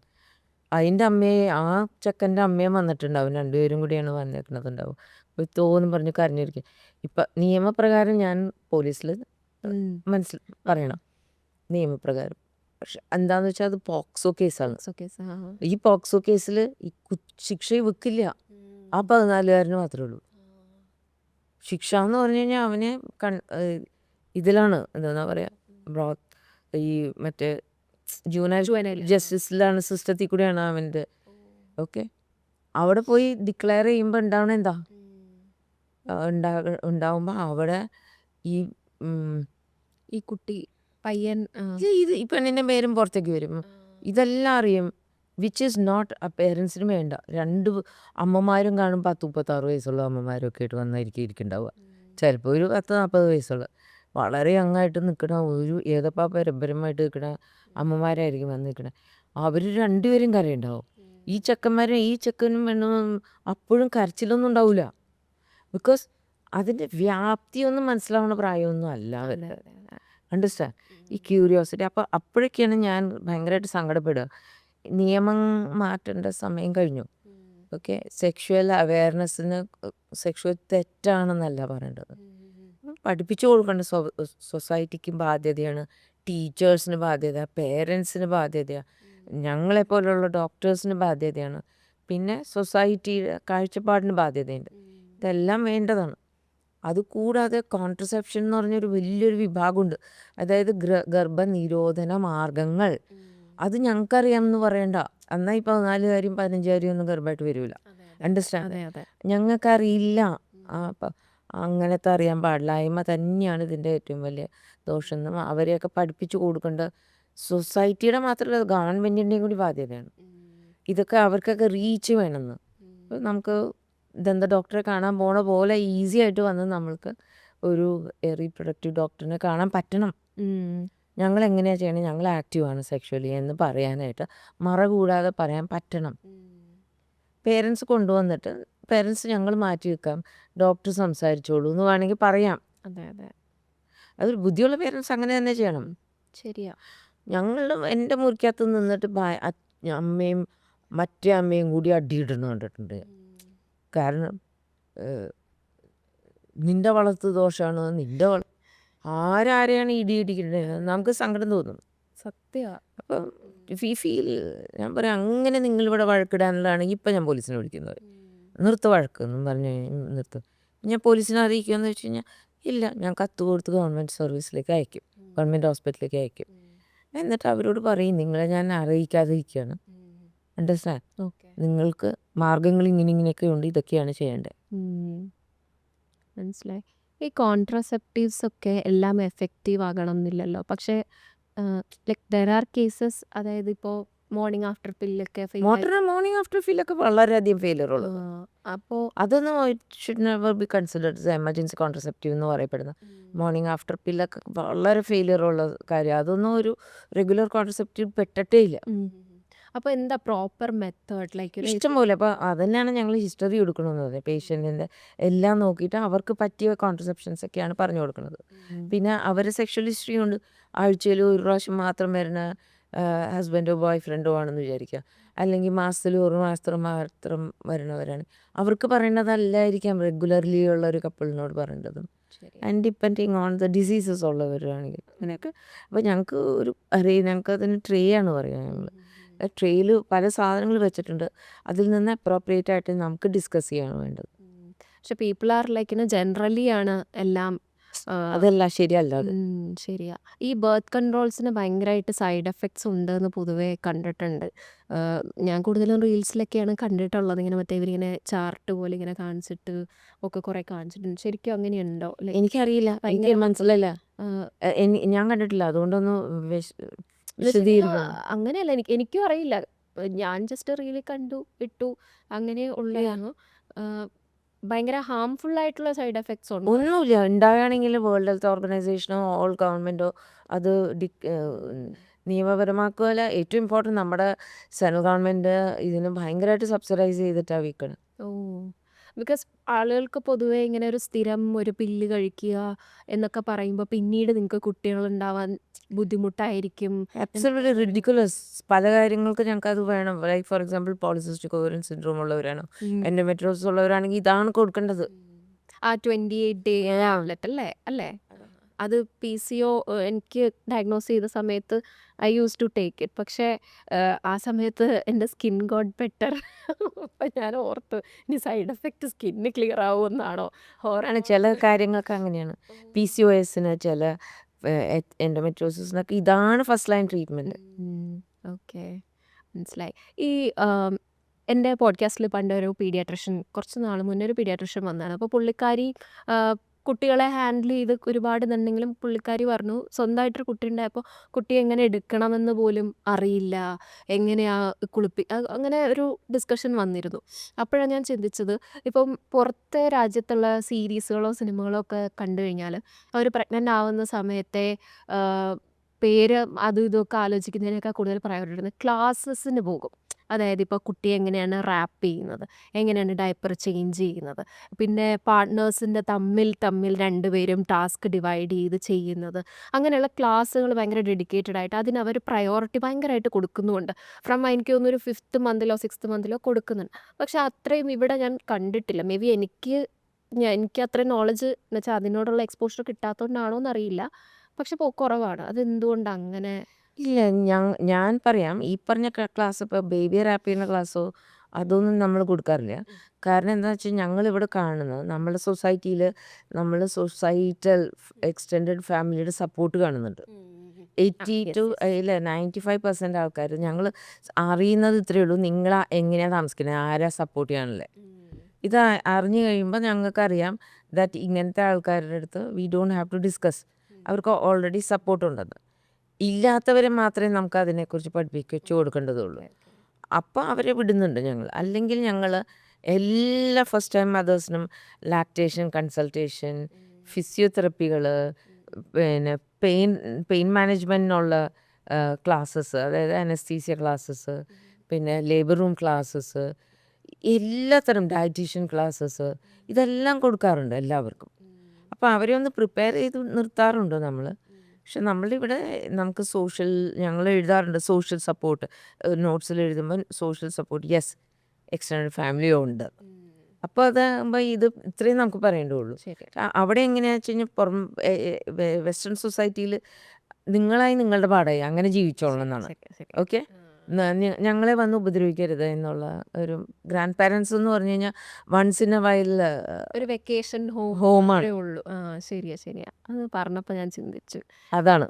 അതിൻ്റെ അമ്മയെ ആ ചെക്കൻ്റെ അമ്മയും വന്നിട്ടുണ്ടാവും, രണ്ടുപേരും കൂടിയാണ് വന്നേക്കണതുണ്ടാവും. അപ്പോൾ തോന്നും പറഞ്ഞ് കരഞ്ഞിരിക്കും. ഇപ്പം നിയമപ്രകാരം ഞാൻ പോലീസിൽ പറയണം, നിയമപ്രകാരം. പക്ഷെ എന്താണെന്ന് വെച്ചാൽ അത് പോക്സോ കേസാണ്. ഈ പോക്സോ കേസിൽ ഈ ശിക്ഷ വെക്കില്ല, ആ 14കാരന് മാത്രമേ ഉള്ളൂ ശിക്ഷ എന്ന് പറഞ്ഞു കഴിഞ്ഞാൽ. അവനെ ഇതിലാണ് എന്താ പറയുക, ഈ മറ്റേ ജൂനൈൽ ജസ്റ്റിസിലാണ്, സിസ്റ്റത്തിൽ കൂടെയാണ് അവൻ്റെ. ഓക്കെ, അവിടെ പോയി ഡിക്ലെയർ ചെയ്യുമ്പോൾ ഉണ്ടാവണ എന്താ ഉണ്ടാവുമ്പോൾ അവിടെ ഈ കുട്ടി പയ്യൻ ഇത് ഈ പെണ്ണിൻ്റെ പേരും പുറത്തേക്ക് വരും. ഇതെല്ലാം അറിയും, വിച്ച് ഈസ് നോട്ട് ആ പേരൻസിന് വേണ്ട. രണ്ട് അമ്മമാരും കാണും, 10-36 വയസ്സുള്ള അമ്മമാരും ഒക്കെ ആയിട്ട് വന്നായിരിക്കും ഇരിക്കുന്നുണ്ടാവുക. ചിലപ്പോൾ ഒരു 10-40 വയസ്സുള്ള വളരെ യങ്ങായിട്ട് നിൽക്കണ ഒരു ഏതപ്പാ പരമ്പരമായിട്ട് നിൽക്കണ അമ്മമാരായിരിക്കും വന്ന് നിൽക്കണേ. അവർ രണ്ടുപേരും കരയുണ്ടാവും. ഈ ചെക്കനും പെണ്ണും അപ്പോഴും കരച്ചിലൊന്നും ഉണ്ടാവില്ല. ബിക്കോസ് അതിൻ്റെ വ്യാപ്തിയൊന്നും മനസ്സിലാവുന്ന പ്രായമൊന്നും അല്ല അവർ. അതെ അതെ അതെ അണ്ടർസ്റ്റാൻഡ് ഈ ക്യൂരിയോസിറ്റി. അപ്പോൾ അപ്പോഴൊക്കെയാണ് ഞാൻ ഭയങ്കരമായിട്ട് സങ്കടപ്പെടുക. നിയമം മാറ്റേണ്ട സമയം കഴിഞ്ഞു. ഓക്കെ, സെക്ഷുവൽ അവയർനെസ്സിന് സെക്ഷുവൽ തെറ്റാണെന്നല്ല പറയേണ്ടത്. പഠിപ്പിച്ചു കൊടുക്കേണ്ട സൊസൈറ്റിക്കും ബാധ്യതയാണ്, ടീച്ചേഴ്സിന് ബാധ്യത, പേരൻസിന് ബാധ്യതയാണ്, ഞങ്ങളെപ്പോലുള്ള ഡോക്ടേഴ്സിന് ബാധ്യതയാണ്, പിന്നെ സൊസൈറ്റിയുടെ കാഴ്ചപ്പാടിന് ബാധ്യതയുണ്ട്. ഇതെല്ലാം വേണ്ടതാണ്. അതുകൂടാതെ കോൺട്രസെപ്ഷൻ എന്ന് പറഞ്ഞൊരു വലിയൊരു വിഭാഗമുണ്ട്. അതായത് ഗർഭനിരോധന മാർഗങ്ങൾ. അത് ഞങ്ങൾക്കറിയാമെന്ന് പറയണ്ട. എന്നാൽ ഈ 14 15 ഒന്നും ഗർഭമായിട്ട് വരില്ല. അണ്ടർസ്റ്റാൻഡ്? അതെ അതെ ഞങ്ങൾക്കറിയില്ല. അപ്പം അങ്ങനത്തെ അറിയാൻ പാടില്ലായ്മ തന്നെയാണ് ഇതിൻ്റെ ഏറ്റവും വലിയ ദോഷം. അവരെയൊക്കെ പഠിപ്പിച്ചു കൊടുക്കേണ്ട സൊസൈറ്റിയുടെ മാത്രമല്ല, ഗവൺമെൻറ്റിൻ്റെയും കൂടി ബാധ്യതയാണ്. ഇതൊക്കെ അവർക്കൊക്കെ റീച്ച് വേണമെന്ന്. അപ്പോൾ നമുക്ക് ദന്ത ഡോക്ടറെ കാണാൻ പോണ പോലെ ഈസി ആയിട്ട് വന്ന് നമ്മൾക്ക് ഒരു റീപ്രൊഡക്റ്റീവ് ഡോക്ടറിനെ കാണാൻ പറ്റണം. ഞങ്ങൾ എങ്ങനെയാണ് ചെയ്യണത്, ഞങ്ങൾ ആക്റ്റീവാണ് സെക്ഷുവലി എന്ന് പറയാനായിട്ട് മറ കൂടാതെ പറയാൻ പറ്റണം. പേരൻസ് കൊണ്ടുവന്നിട്ട് പേരൻസ് ഞങ്ങൾ മാറ്റി വെക്കാം, ഡോക്ടർ സംസാരിച്ചോളൂ എന്ന് വേണമെങ്കിൽ പറയാം. അതെ അതെ അതൊരു ബുദ്ധിയുള്ള പേരൻസ് അങ്ങനെ തന്നെ ചെയ്യണം. ശരിയാ. എൻ്റെ മുറിക്കകത്ത് നിന്നിട്ട് അമ്മയും മറ്റേ അമ്മയും കൂടി അടിയിടുന്ന കണ്ടിട്ടുണ്ട്. കാരണം നിൻ്റെ വളർത്ത് ദോഷമാണ്, ആരാരെയാണ് ഇടിയിടിക്കുന്നത്, നമുക്ക് സങ്കടം തോന്നും. സത്യമാണ്. അപ്പം ഞാൻ പറയാം, അങ്ങനെ നിങ്ങളിവിടെ വഴക്കിടാനുള്ളതാണെങ്കിൽ ഇപ്പം ഞാൻ പോലീസിനെ വിളിക്കുന്നത്. വഴക്ക് എന്നും പറഞ്ഞു നിർത്തും. ഞാൻ പോലീസിനെ അറിയിക്കുമെന്ന് വെച്ച് കഴിഞ്ഞാൽ ഇല്ല, ഞാൻ കത്ത് കൊടുത്ത് ഗവൺമെൻറ് സർവീസിലേക്ക് അയക്കും, ഗവൺമെൻറ് ഹോസ്പിറ്റലിലേക്ക് അയക്കും. എന്നിട്ട് അവരോട് പറയും, നിങ്ങളെ ഞാൻ അറിയിക്കാതിരിക്കുകയാണ്. അണ്ടർസ്റ്റാൻഡ്? നിങ്ങൾക്ക് മാർഗങ്ങൾ ഇങ്ങനെയൊക്കെ ഉണ്ട്, ഇതൊക്കെയാണ് ചെയ്യേണ്ടത്. മനസ്സിലായി. ഈ കോൺട്രസെപ്റ്റീവ്സ് ഒക്കെ എല്ലാം എഫക്റ്റീവ് ആകണം എന്നില്ലല്ലോ. പക്ഷേ ലൈക്ക് ദർ ആർ കേസസ്, അതായത് ഇപ്പോൾ മോർണിംഗ് ആഫ്റ്റർ പില്ലൊക്കെ മോർണിംഗ് ആഫ്റ്റർ ഫീലൊക്കെ വളരെയധികം ഫെയിലിയർ ഉള്ളത്. അപ്പോൾ അതൊന്നും should never be considered emergency contraceptive എന്ന് പറയപ്പെടുന്ന മോർണിംഗ് ആഫ്റ്റർ പില്ലൊക്കെ വളരെ ഫെയിലിയർ ഉള്ള കാര്യം. അതൊന്നും ഒരു റെഗുലർ കോൺട്രസെപ്റ്റീവ് പെട്ടിട്ടേ ഇല്ല. അപ്പോൾ എന്താ പ്രോപ്പർ മെത്തേഡ്? ലൈക്ക് ഇഷ്ടംപോലെ. അപ്പോൾ അതന്നെയാണ് ഞങ്ങൾ ഹിസ്റ്ററി എടുക്കണമെന്ന് പറഞ്ഞത്. പേഷ്യൻറ്റിൻ്റെ എല്ലാം നോക്കിയിട്ട് അവർക്ക് പറ്റിയ കോൺട്രസെപ്ഷൻസ് ഒക്കെയാണ് പറഞ്ഞു കൊടുക്കുന്നത്. പിന്നെ അവരെ സെക്ഷൽ ഹിസ്റ്ററി കൊണ്ട് ആഴ്ചയിൽ ഒരു പ്രാവശ്യം മാത്രം വരുന്ന ഹസ്ബൻഡോ ബോയ് ഫ്രണ്ടോ ആണെന്ന് വിചാരിക്കുക, അല്ലെങ്കിൽ മാസത്തിൽ ഒരു മാസത്തിൽ മാത്രം വരുന്നവരാണ്. അവർക്ക് പറയുന്നതല്ലായിരിക്കാം റെഗുലർലി ഉള്ള ഒരു കപ്പിളിനോട് പറയേണ്ടതും. And depending on the diseases ഉള്ളവരാണെങ്കിൽ അങ്ങനെയൊക്കെ. അപ്പോൾ ഞങ്ങൾക്ക് ഞങ്ങൾക്ക് അതിന് ട്രേ ആണ് പറയുക. ഞങ്ങൾ ട്രേയിൽ പല സാധനങ്ങൾ വെച്ചിട്ടുണ്ട്, അതിൽ നിന്ന് അപ്രോപ്രിയേറ്റ് ആയിട്ട് നമുക്ക് ഡിസ്കസ് ചെയ്യാണ് വേണ്ടത്. പക്ഷെ പീപ്പിൾ ആർ ലൈക്ക് ജനറലി ആണ് എല്ലാം അതല്ല, ശരിയല്ല അത്. ശരിയാ. ഈ ബർത്ത് കൺട്രോൾസിന് ഭയങ്കരമായിട്ട് സൈഡ് എഫക്ട്സ് ഉണ്ടെന്ന് പൊതുവേ കണ്ടിട്ടുണ്ട്. ഞാൻ കൂടുതലും റീൽസിലൊക്കെയാണ് കണ്ടിട്ടുള്ളത്. ഇങ്ങനെ മറ്റേ ഇവരിങ്ങനെ ചാർട്ട് പോലെ ഇങ്ങനെ കാണിച്ചിട്ട് ഒക്കെ കുറേ കാണിച്ചിട്ടുണ്ട്. ശരിക്കും അങ്ങനെയുണ്ടോ? എനിക്കറിയില്ല, എനിക്ക് മനസ്സിലായില്ല, ഞാൻ കണ്ടിട്ടില്ല. അതുകൊണ്ടൊന്നും അങ്ങനെയല്ല, എനിക്കും അറിയില്ല. ഞാൻ ജസ്റ്റ് റീലിൽ കണ്ടു ഇട്ടു, അങ്ങനെ ഉള്ളതാണ്. ഭയങ്കര ഹാംഫുൾ ആയിട്ടുള്ള സൈഡ് എഫക്ട്സ് ഉണ്ട്. ഒന്നുമില്ല. ഉണ്ടാവുകയാണെങ്കിൽ വേൾഡ് ഹെൽത്ത് ഓർഗനൈസേഷനോ ഓൾ ഗവൺമെൻറ്റോ അത് നിയമപരമാക്കുകയല്ല. ഏറ്റവും ഇമ്പോർട്ടൻറ്റ് നമ്മുടെ സെൻട്രൽ ഗവൺമെൻറ് ഇതിന് ഭയങ്കരമായിട്ട് സബ്സിഡൈസ് ചെയ്തിട്ടാണ് വീക്കണം. ബിക്കോസ് ആളുകൾക്ക് പൊതുവേ ഇങ്ങനെ ഒരു സ്ഥിരം ഒരു പില്ല് കഴിക്കുക എന്നൊക്കെ പറയുമ്പോൾ പിന്നീട് നിങ്ങൾക്ക് കുട്ടികളുണ്ടാവാൻ ബുദ്ധിമുട്ടായിരിക്കും. Absolutely ridiculous. പല കാര്യങ്ങൾക്ക് ഞങ്ങൾക്ക് അത് വേണം. Like for example polycystic ovarian syndrome ഉള്ളവരാണോ, എൻഡോമെട്രിയോസിസ് ഉള്ളവരാണെങ്കിൽ ഇതാണ് കൊടുക്കേണ്ടത്. ആ 28 ഡേ ടാബ്ലറ്റ് അല്ലേ? അത് PCO എനിക്ക് ഡയഗ്നോസ് ചെയ്ത സമയത്ത് I use to take it. പക്ഷേ ആ സമയത്ത് എൻ്റെ സ്കിൻ ഗോട്ട് ബെറ്റർ. അപ്പം ഞാൻ ഓർത്തു, ഇനി സൈഡ് എഫക്റ്റ് സ്കിന്ന് ക്ലിയർ ആവുമെന്നാണോ? ആണ് ചില കാര്യങ്ങൾക്ക് അങ്ങനെയാണ്. PCOSന്, ചില എൻഡോമെട്രിയോസിസിനൊക്കെ ഇതാണ് ഫസ്റ്റ് ലൈൻ ട്രീറ്റ്മെൻറ്റ്. ഓക്കെ, മനസ്സിലായി. ഈ എൻ്റെ പോഡ്കാസ്റ്റിൽ പണ്ട് ഒരു പീഡിയാട്രിഷ്യൻ, കുറച്ച് നാൾ മുന്നേ ഒരു പീഡിയാട്രിഷ്യൻ വന്നതാണ്. അപ്പോൾ പുള്ളിക്കാരി കുട്ടികളെ ഹാൻഡിൽ ചെയ്ത് ഒരുപാട് ഇതുണ്ടെങ്കിലും പുള്ളിക്കാരി പറഞ്ഞു, സ്വന്തമായിട്ടൊരു കുട്ടി ഉണ്ടായപ്പോൾ കുട്ടിയെ എങ്ങനെ എടുക്കണമെന്ന് പോലും അറിയില്ല, എങ്ങനെയാ അങ്ങനെ ഒരു ഡിസ്കഷൻ വന്നിരുന്നു. അപ്പോഴാണ് ഞാൻ ചിന്തിച്ചത്, ഇപ്പം പുറത്തെ രാജ്യത്തുള്ള സീരീസുകളോ സിനിമകളോ ഒക്കെ കണ്ടു കഴിഞ്ഞാൽ അവർ പ്രഗ്നൻ്റ് ആവുന്ന സമയത്തെ പേര് അതും ഇതൊക്കെ ആലോചിക്കുന്നതിനേക്കാൾ കൂടുതൽ പ്രയോറിറ്റി ക്ലാസ്സസിന് പോകും. അതായത് ഇപ്പോൾ കുട്ടിയെ എങ്ങനെയാണ് റാപ്പ് ചെയ്യുന്നത്, എങ്ങനെയാണ് ഡയപ്പർ ചേഞ്ച് ചെയ്യുന്നത്, പിന്നെ പാർട്ട്നേഴ്സിൻ്റെ തമ്മിൽ തമ്മിൽ രണ്ടുപേരും ടാസ്ക് ഡിവൈഡ് ചെയ്ത് ചെയ്യുന്നത്, അങ്ങനെയുള്ള ക്ലാസ്സുകൾ ഭയങ്കര ഡെഡിക്കേറ്റഡ് ആയിട്ട് അതിനവർ പ്രയോറിറ്റി ഭയങ്കരമായിട്ട് കൊടുക്കുന്നുമുണ്ട്. എനിക്ക് തോന്നുന്നു ഒരു 5th മന്തിലോ 6th മന്തിലോ കൊടുക്കുന്നുണ്ട്. പക്ഷെ അത്രയും ഇവിടെ ഞാൻ കണ്ടിട്ടില്ല. മേ ബി എനിക്ക് അത്രയും നോളജ് എന്ന് വെച്ചാൽ അതിനോടുള്ള എക്സ്പോഷർ കിട്ടാത്തതുകൊണ്ടാണോ എന്നറിയില്ല. പക്ഷെ കുറവാണ്. അതെന്തുകൊണ്ട് അങ്ങനെ? ഇല്ല, ഞാൻ പറയാം, ഈ പറഞ്ഞ ക്ലാസ് ഇപ്പോൾ ബേബിയെ റാപ്പ് ചെയ്യുന്ന ക്ലാസ്സോ അതൊന്നും നമ്മൾ കൊടുക്കാറില്ല. കാരണം എന്താ വെച്ചാൽ ഞങ്ങളിവിടെ കാണുന്നത് നമ്മുടെ സൊസൈറ്റിയിൽ നമ്മൾ സൊസൈറ്റൽ എക്സ്റ്റെൻഡഡ് ഫാമിലിയുടെ സപ്പോർട്ട് കാണുന്നുണ്ട്. 80 യെസ് to യെസ്. ഇല്ല 95% ആൾക്കാർ ഞങ്ങൾ അറിയുന്നത് ഇത്രയേ ഉള്ളൂ, നിങ്ങൾ എങ്ങനെയാണ് താമസിക്കുന്നത്, ആരാ സപ്പോർട്ട് ചെയ്യാനുള്ളത്. ഇത് അറിഞ്ഞു കഴിയുമ്പോൾ ഞങ്ങൾക്കറിയാം ദാറ്റ് ഇങ്ങനത്തെ ആൾക്കാരുടെ അടുത്ത് we don't have to discuss, അവർക്ക് ഓൾറെഡി സപ്പോർട്ട് ഉണ്ടെന്ന്. ഇല്ലാത്തവരെ മാത്രമേ നമുക്ക് അതിനെക്കുറിച്ച് പഠിപ്പിച്ചു കൊടുക്കേണ്ടതുള്ളൂ. അപ്പോൾ അവരെ വിടുന്നുണ്ട് ഞങ്ങൾ. അല്ലെങ്കിൽ ഞങ്ങൾ എല്ലാ ഫസ്റ്റ് ടൈം മദേഴ്സിനും ലാക്ടേഷൻ കൺസൾട്ടേഷൻ, ഫിസിയോതെറപ്പികൾ, പിന്നെ പെയിൻ മാനേജ്മെൻറ്റിനുള്ള ക്ലാസ്സസ്, അതായത് അനസ്തീസിയ ക്ലാസ്സസ്, പിന്നെ ലേബർ റൂം ക്ലാസ്സസ്, എല്ലാത്തരം ഡയറ്റീഷ്യൻ ക്ലാസ്സസ്, ഇതെല്ലാം കൊടുക്കാറുണ്ട് എല്ലാവർക്കും. അപ്പോൾ അവരെ ഒന്ന് പ്രിപ്പയർ ചെയ്ത് നിർത്താറുണ്ട് നമ്മൾ. പക്ഷെ നമ്മളിവിടെ നമുക്ക് ഞങ്ങൾ എഴുതാറുണ്ട് സോഷ്യൽ സപ്പോർട്ട്, നോട്ട്സിൽ എഴുതുമ്പോൾ സോഷ്യൽ സപ്പോർട്ട്, യെസ്, എക്സ്റ്റൻഡഡ് ഫാമിലിയും ഉണ്ട്. അപ്പോൾ അതാകുമ്പോൾ ഇത്രയും നമുക്ക് പറയേണ്ടതുള്ളൂ. ശരി. അവിടെ എങ്ങനെയാണെന്ന് വെച്ച് കഴിഞ്ഞാൽ വെസ്റ്റേൺ സൊസൈറ്റിയിൽ നിങ്ങളായി നിങ്ങളുടെ പാടായി അങ്ങനെ ജീവിച്ചോളണം എന്നാണ്. ശരി ശരി. ഓക്കെ, ഞങ്ങളെ വന്ന് ഉപദ്രവിക്കരുത് എന്നുള്ള ഒരു ഗ്രാൻഡ് പാരൻസ് എന്ന് പറഞ്ഞു കഴിഞ്ഞാൽ വൺസ് ഇൻ എ വൈൽ ഒരു വെക്കേഷൻ ഹോമാണ്. ഉള്ളൂ. ശരിയാ ശരിയാ. അത് പറഞ്ഞപ്പോൾ ഞാൻ ചിന്തിച്ചു. അതാണ്.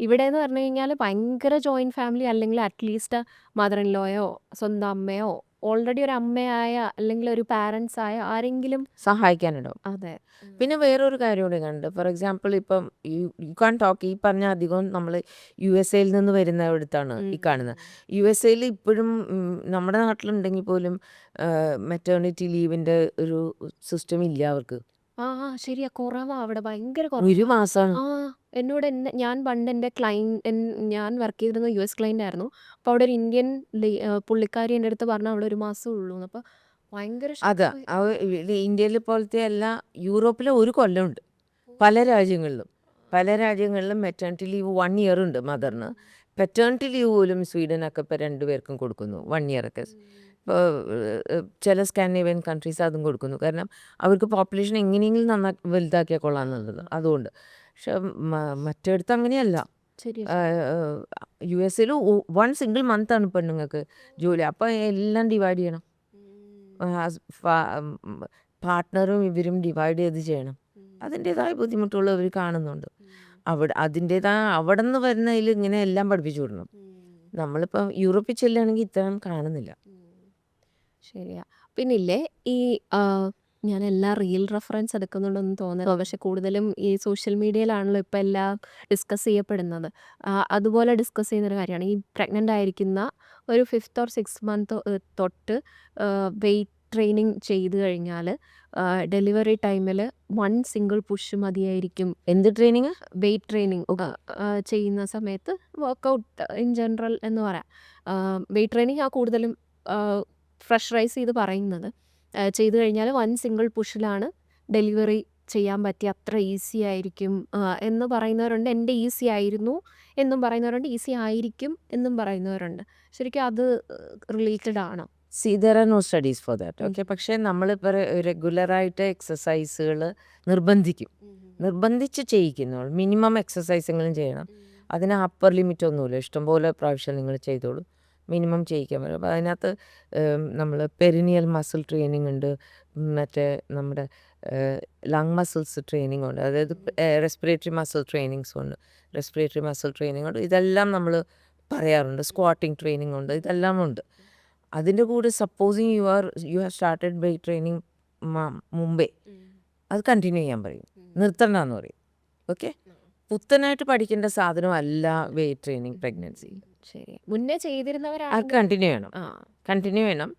ഇവിടെ എന്ന് പറഞ്ഞു കഴിഞ്ഞാൽ ഭയങ്കര ജോയിന്റ് ഫാമിലി അല്ലെങ്കിൽ അറ്റ്ലീസ്റ്റ് മദർ ഇൻ ലോയോ സ്വന്തം അമ്മയോ ഓൾറെഡി ഒരു അമ്മയായ അല്ലെങ്കിൽ ഒരു പാരൻസ് ആയ ആരെങ്കിലും. സഹായിക്കാനുണ്ടാവും. അതെ. പിന്നെ വേറൊരു കാര്യം കൂടി കണ്ട്, ഫോർ എക്സാമ്പിൾ ഇപ്പം യു കാൻ ടോക്ക്, ഈ പറഞ്ഞ അധികം നമ്മൾ USA നിന്ന് വരുന്നിടത്താണ് ഈ കാണുന്നത്. USA ഇപ്പോഴും നമ്മുടെ നാട്ടിലുണ്ടെങ്കിൽ പോലും മെറ്റേണിറ്റി ലീവിൻ്റെ ഒരു സിസ്റ്റം ഇല്ല അവർക്ക്. ശരിയാ, കുറവാ അവിടെ, ഭയങ്കര കുറവാ. ഒരു മാസമാണ്. എന്നോട് ഞാൻ പണ്ട് എൻ്റെ ഞാൻ വർക്ക് ചെയ്തിരുന്ന US ക്ലൈൻ്റ് ആയിരുന്നു. അപ്പോൾ അവിടെ ഒരു ഇന്ത്യൻ പുള്ളിക്കാരി എൻ്റെ അടുത്ത് പറഞ്ഞു അവിടെ 1 മാസം ഉള്ളൂ. അപ്പോൾ ഭയങ്കര അതാ ഇന്ത്യയിൽ പോലത്തെ അല്ല, യൂറോപ്പിലെ 1 കൊല്ലമുണ്ട് പല രാജ്യങ്ങളിലും മെറ്റേണിറ്റി ലീവ് 1 ഇയർ ഉണ്ട് മദറിന്. പെറ്റേണിറ്റി ലീവ് പോലും സ്വീഡനൊക്കെ ഇപ്പോൾ 2 പേർക്കും കൊടുക്കുന്നു 1 ഇയറൊക്കെ. ഇപ്പോൾ ചില സ്കാൻഡിനേവിയൻ കൺട്രീസ് അതും കൊടുക്കുന്നു. കാരണം അവർക്ക് പോപ്പുലേഷൻ എങ്ങനെയെങ്കിലും വലുതാക്കിയാൽ കൊള്ളാമെന്നുള്ളത് അതുകൊണ്ട്. പക്ഷെ മറ്റിടത്ത് അങ്ങനെയല്ല. ശരിയാ. USA 1 സിംഗിൾ മന്താണ് പെണ്ണുങ്ങൾക്ക് ജോലി. അപ്പോൾ എല്ലാം ഡിവൈഡ് ചെയ്യണം, പാർട്ട്ണറും ഇവരും ഡിവൈഡ് ചെയ്ത് ചെയ്യണം. അതിൻ്റേതായ ബുദ്ധിമുട്ടുകൾ അവർ കാണുന്നുണ്ട്. അവിടെ നിന്ന് വരുന്നതിൽ ഇങ്ങനെ എല്ലാം പഠിപ്പിച്ചു വിടണം. നമ്മളിപ്പോൾ യൂറോപ്പിൽ ചെല്ലുകയാണെങ്കിൽ ഇത്രയും കാണുന്നില്ല. ശരിയാ. പിന്നില്ലേ ഈ ഞാൻ എല്ലാ റിയൽ റെഫറൻസ് എടുക്കുന്നുണ്ടെന്ന് തോന്നുന്നു. പക്ഷെ കൂടുതലും ഈ സോഷ്യൽ മീഡിയയിലാണല്ലോ ഇപ്പം എല്ലാം ഡിസ്കസ് ചെയ്യപ്പെടുന്നത്. അതുപോലെ ഡിസ്കസ് ചെയ്യുന്നൊരു കാര്യമാണ് ഈ പ്രഗ്നൻ്റ് ആയിരിക്കുന്ന ഒരു 5th or 6th മന്ത് തൊട്ട് വെയിറ്റ് ട്രെയിനിങ് ചെയ്ത് കഴിഞ്ഞാൽ ഡെലിവറി ടൈമിൽ 1 സിംഗിൾ പുഷ് മതിയായിരിക്കും. എന്ത് ട്രെയിനിങ്? വെയിറ്റ് ട്രെയിനിങ് ചെയ്യുന്ന സമയത്ത് വർക്കൗട്ട് ഇൻ ജനറൽ എന്ന് പറയാം. വെയിറ്റ് ട്രെയിനിങ് കൂടുതലും ഫ്രഷറൈസ് ചെയ്ത് പറയുന്നത്. ചെയ്തു കഴിഞ്ഞാൽ 1 സിംഗിൾ പുഷിലാണ് ഡെലിവറി ചെയ്യാൻ പറ്റിയ അത്ര ഈസി ആയിരിക്കും എന്ന് പറയുന്നവരുണ്ട്. എൻ്റെ ഈസി ആയിരുന്നു എന്നും പറയുന്നവരുണ്ട്, ഈസി ആയിരിക്കും എന്നും പറയുന്നവരുണ്ട്. ശരിക്കും അത് റിലേറ്റഡ് ആണോ? there are no studies for that. Okay, പക്ഷേ നമ്മളിപ്പോൾ റെഗുലറായിട്ട് എക്സസൈസുകൾ നിർബന്ധിച്ച് ചെയ്യിക്കുന്നു. മിനിമം എക്സസൈസെങ്കിലും ചെയ്യണം. അതിന് അപ്പർ ലിമിറ്റ് ഒന്നുമില്ല, ഇഷ്ടംപോലെ പ്രാവശ്യം നിങ്ങൾ ചെയ്തോളൂ, മിനിമം ചെയ്യിക്കാൻ പറ്റും. അപ്പോൾ അതിനകത്ത് നമ്മൾ പെരിനിയൽ മസിൽ ട്രെയിനിങ് ഉണ്ട്, മറ്റേ നമ്മുടെ ലങ് മസിൽസ് ട്രെയിനിങ് ഉണ്ട്, അതായത് റെസ്പിറേറ്ററി മസിൽ ട്രെയിനിങ് ഉണ്ട്. ഇതെല്ലാം നമ്മൾ പറയാറുണ്ട്. സ്ക്വാട്ടിങ് ട്രെയിനിങ് ഉണ്ട്, ഇതെല്ലാം ഉണ്ട്. അതിൻ്റെ കൂടെ supposing you have started wait training മുമ്പേ അത് കണ്ടിന്യൂ ചെയ്യാൻ പറയും, നിർത്തണ്ടെന്ന് പറയും. ഓക്കെ, പുത്തനായിട്ട് പഠിക്കേണ്ട സാധനമല്ല വെയിറ്റ് ട്രെയിനിങ് പ്രഗ്നൻസി. ശരി, മുന്നേ ചെയ്തിരുന്നവരാണ് അത് കണ്ടിന്യൂ ചെയ്യണം.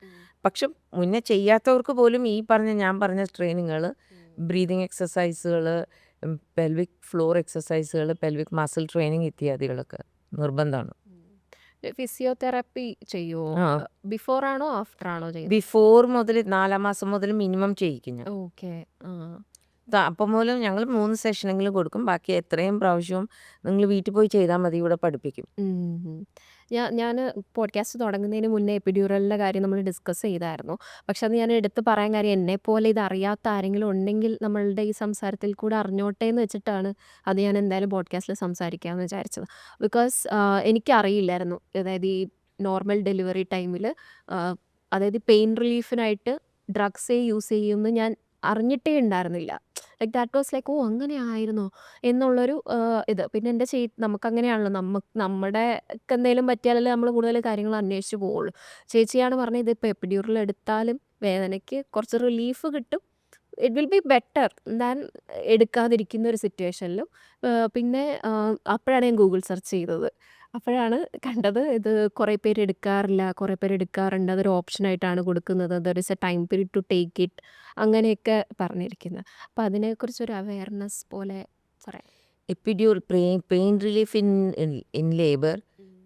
പക്ഷെ മുന്നേ ചെയ്യാത്തവർക്ക് പോലും ഞാൻ പറഞ്ഞ ട്രെയിനിങ്ങുകൾ, ബ്രീതിങ് എക്സസൈസുകൾ, പെൽവിക് ഫ്ലോർ എക്സസൈസുകൾ, പെൽവിക് മസിൽ ട്രെയിനിങ് ഇത്യാദികളൊക്കെ നിർബന്ധമാണ്. ഫിസിയോതെറാപ്പി ചെയ്യുവോ? ആ ബിഫോർ ആണോ ആഫ്റ്റർ ആണോ ചെയ്യുന്നത്? ബിഫോർ മുതൽ 4 മാസം മുതൽ മിനിമം ചെയ്യിക്കും ഞാൻ. ഓക്കെ. ആ. അപ്പം മൂലം ഞങ്ങൾ 3 സെഷനെങ്കിലും കൊടുക്കും. ബാക്കി എത്രയും പ്രാവശ്യവും നിങ്ങൾ വീട്ടിൽ പോയി ചെയ്താൽ മതി, ഇവിടെ പഠിപ്പിക്കും. ഞാൻ പോഡ്കാസ്റ്റ് തുടങ്ങുന്നതിന് മുന്നേ എപ്പിഡ്യൂറലിൻ്റെ കാര്യം നമ്മൾ ഡിസ്കസ് ചെയ്തായിരുന്നു. പക്ഷെ അത് ഞാൻ എടുത്ത് പറയാൻ കാര്യം എന്നെപ്പോലെ ഇത് അറിയാത്ത ആരെങ്കിലും ഉണ്ടെങ്കിൽ നമ്മളുടെ ഈ സംസാരത്തിൽ കൂടെ അറിഞ്ഞോട്ടെ എന്ന് വെച്ചിട്ടാണ് അത് ഞാൻ എന്തായാലും പോഡ്കാസ്റ്റിൽ സംസാരിക്കാമെന്ന് വിചാരിച്ചത്. ബിക്കോസ് എനിക്കറിയില്ലായിരുന്നു. അതായത് ഈ നോർമൽ ഡെലിവറി ടൈമിൽ അതായത് പെയിൻ റിലീഫിനായിട്ട് ഡ്രഗ്സേ യൂസ് ചെയ്യുമെന്ന് ഞാൻ അറിഞ്ഞിട്ടേ ഉണ്ടായിരുന്നില്ല. Like that was like oh അങ്ങനെ ആയിരുന്നോ എന്നുള്ളൊരു ഇത്. പിന്നെ എൻ്റെ നമുക്കങ്ങനെയാണല്ലോ, നമ്മുടെ എന്തെങ്കിലും പറ്റിയാലല്ലേ നമ്മൾ കൂടുതൽ കാര്യങ്ങൾ അന്വേഷിച്ച് പോവുള്ളൂ. ചേച്ചിയാണ് പറഞ്ഞത് ഇതിപ്പോൾ എപ്പിഡ്യൂറൽ എടുത്താലും വേദനയ്ക്ക് കുറച്ച് റിലീഫ് കിട്ടും. It will be better than എടുക്കാതിരിക്കുന്ന ഒരു സിറ്റുവേഷനിലും. പിന്നെ അപ്പോഴാണ് ഞാൻ ഗൂഗിൾ സെർച്ച് ചെയ്തത്. അപ്പോഴാണ് കണ്ടത് ഇത് കുറേ പേര് എടുക്കാറില്ല, കുറേ പേര് എടുക്കാറുണ്ട്, അതൊരു ഓപ്ഷനായിട്ടാണ് കൊടുക്കുന്നത്, there is a time period to take it, അങ്ങനെയൊക്കെ പറഞ്ഞിരിക്കുന്നത്. അപ്പോൾ അതിനെക്കുറിച്ചൊരു അവയർനെസ് പോലെ പറയാം. Epidural pain relief in labour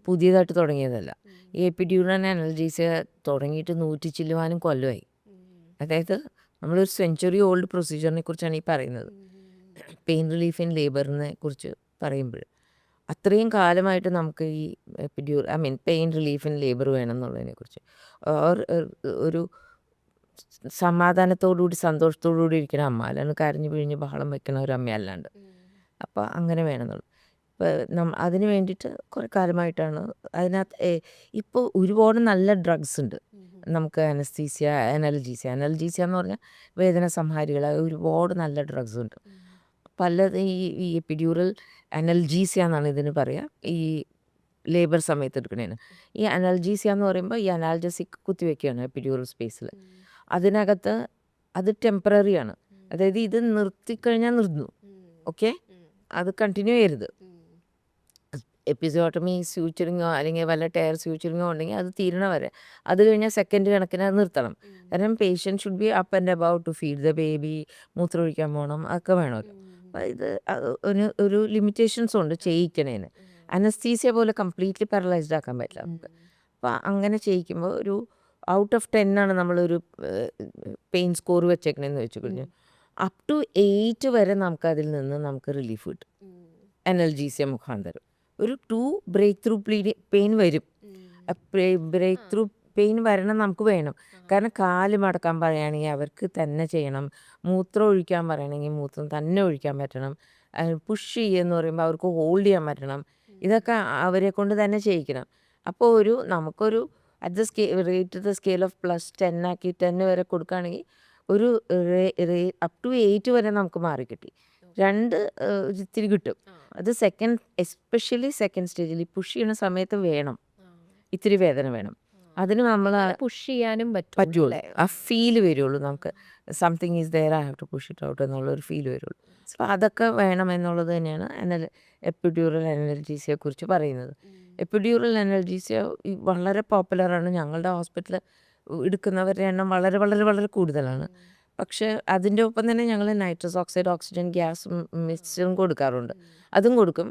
പുതിയതായിട്ട് തുടങ്ങിയതല്ല. ഈ എപ്പിഡ്യൂറൽ അനൽജീസിയ തുടങ്ങിയിട്ട് 100 ചില്ലുവാനും കൊല്ലമായി. അതായത് നമ്മളൊരു സെഞ്ച്വറി ഓൾഡ് പ്രൊസീജിയറിനെ കുറിച്ചാണ് ഈ പറയുന്നത്. പെയിൻ റിലീഫ് ഇൻ ലേബറിനെ കുറിച്ച് പറയുമ്പോൾ അത്രയും കാലമായിട്ട് നമുക്ക് ഈ പെയിൻ റിലീഫ് ഇൻ ലേബർ വേണം എന്നുള്ളതിനെ കുറിച്ച് ഒരു സമാധാനത്തോടുകൂടി സന്തോഷത്തോടുകൂടി ഇരിക്കുന്ന അമ്മ, അല്ലാണ്ട് കരഞ്ഞു പിഴിഞ്ഞ് ബഹളം വെക്കണ ഒരു അമ്മയല്ലാണ്ട്. അപ്പോൾ അങ്ങനെ വേണമെന്നുള്ളു. ഇപ്പോൾ അതിന് വേണ്ടിയിട്ട് കുറേ കാലമായിട്ടാണ് അതിനകത്ത് ഇപ്പോൾ ഒരുപാട് നല്ല ഡ്രഗ്സ് ഉണ്ട്. നമുക്ക് അനസ്തീസിയ, അനൽജീസിയ എന്ന് പറഞ്ഞാൽ വേദന സംഹാരികൾ, ഒരുപാട് നല്ല ഡ്രഗ്സ് ഉണ്ട്. പലത് ഈ എപ്പിഡ്യൂറൽ അനൽജീസിയ എന്നാണ് ഇതിന് പറയുക, ഈ ലേബർ സമയത്ത് എടുക്കണേന്. ഈ അനൽജീസിയ എന്ന് പറയുമ്പോൾ ഈ അനാൽജസിക് കുത്തിവെക്കുകയാണ് എപ്പിഡ്യൂറൽ സ്പേസിൽ. അതിനകത്ത് അത് ടെമ്പററി ആണ്. അതായത് ഇത് നിർത്തിക്കഴിഞ്ഞാൽ നിർന്നു, ഓക്കെ, അത് കണ്ടിന്യൂ ചെയ്യരുത്. എപ്പിസോട്ടമി സ്യൂച്ചറിങ്ങോ അല്ലെങ്കിൽ വല്ല ടയർ സ്യൂച്ചറിങ്ങോ ഉണ്ടെങ്കിൽ അത് തീരണ വരെ, അത് കഴിഞ്ഞാൽ സെക്കൻഡ് കണക്കിന് അത് നിർത്തണം. കാരണം patient should be up and about to feed the baby, മൂത്രം ഒഴിക്കാൻ പോകണം, ഒക്കെ വേണമല്ലോ. അപ്പോൾ ഇത് ഒരു ലിമിറ്റേഷൻസും ഉണ്ട് ചെയ്യിക്കണേന്. അനസ്തീസിയ പോലെ കംപ്ലീറ്റ്ലി പാരലൈസ്ഡ് ആക്കാൻ പറ്റില്ല നമുക്ക്. അപ്പോൾ അങ്ങനെ ചെയ്യിക്കുമ്പോൾ ഒരു ഔട്ട് ഓഫ് 10 ആണ് നമ്മളൊരു പെയിൻ സ്കോർ വെച്ചേക്കണേന്ന് വെച്ച് കഴിഞ്ഞാൽ അപ് ടു 8 വരെ നമുക്കതിൽ നിന്ന് നമുക്ക് റിലീഫ് കിട്ടും അനൽജീസിയ മുഖാന്തരം. ഒരു 2 ബ്രേക്ക് ത്രൂ പെയിൻ വരും. ബ്രേക്ക് ത്രൂ പെയിൻ വരണം, നമുക്ക് വേണം. കാരണം കാല് മടക്കാൻ പറയുകയാണെങ്കിൽ അവർക്ക് തന്നെ ചെയ്യണം, മൂത്രം ഒഴിക്കാൻ പറയുകയാണെങ്കിൽ മൂത്രം തന്നെ ഒഴിക്കാൻ പറ്റണം, പുഷ് ചെയ്യുമെന്ന് പറയുമ്പോൾ അവർക്ക് ഹോൾഡ് ചെയ്യാൻ പറ്റണം. ഇതൊക്കെ അവരെ കൊണ്ട് തന്നെ ചെയ്യിക്കണം. അപ്പോൾ നമുക്കൊരു റേറ്റ് ദ സ്കെയിൽ ഓഫ് +10 ആക്കി 10 വരെ കൊടുക്കുകയാണെങ്കിൽ ഒരു അപ് ടു 8 വരെ നമുക്ക് മാറിക്കിട്ടി. 2 ഇത്തിരി കിട്ടും. അത് എസ്പെഷ്യലി സെക്കൻഡ് സ്റ്റേജിൽ പുഷ് ചെയ്യുന്ന സമയത്ത് വേണം, ഇത്തിരി വേദന വേണം. അതിന് നമ്മൾ പുഷ് ചെയ്യാനും പറ്റുള്ളൂ, ആ ഫീല് വരുള്ളൂ. നമുക്ക് something is there, I have to push it out എന്നുള്ളൊരു ഫീൽ വരുള്ളൂ. അപ്പോൾ അതൊക്കെ വേണം എന്നുള്ളത് തന്നെയാണ് എപ്പിഡ്യൂറൽ അനൽജീസിയെ കുറിച്ച് പറയുന്നത്. എപ്പിഡ്യൂറൽ അനൽജീസിയ വളരെ പോപ്പുലറാണ്. ഞങ്ങളുടെ ഹോസ്പിറ്റലിൽ എടുക്കുന്നവരുടെ എണ്ണം വളരെ വളരെ വളരെ കൂടുതലാണ്. പക്ഷേ അതിൻ്റെ ഒപ്പം തന്നെ ഞങ്ങൾ നൈട്രസ് ഓക്സൈഡ്, ഓക്സിജൻ ഗ്യാസ് മിക്സും കൊടുക്കാറുണ്ട്. അതും കൊടുക്കും.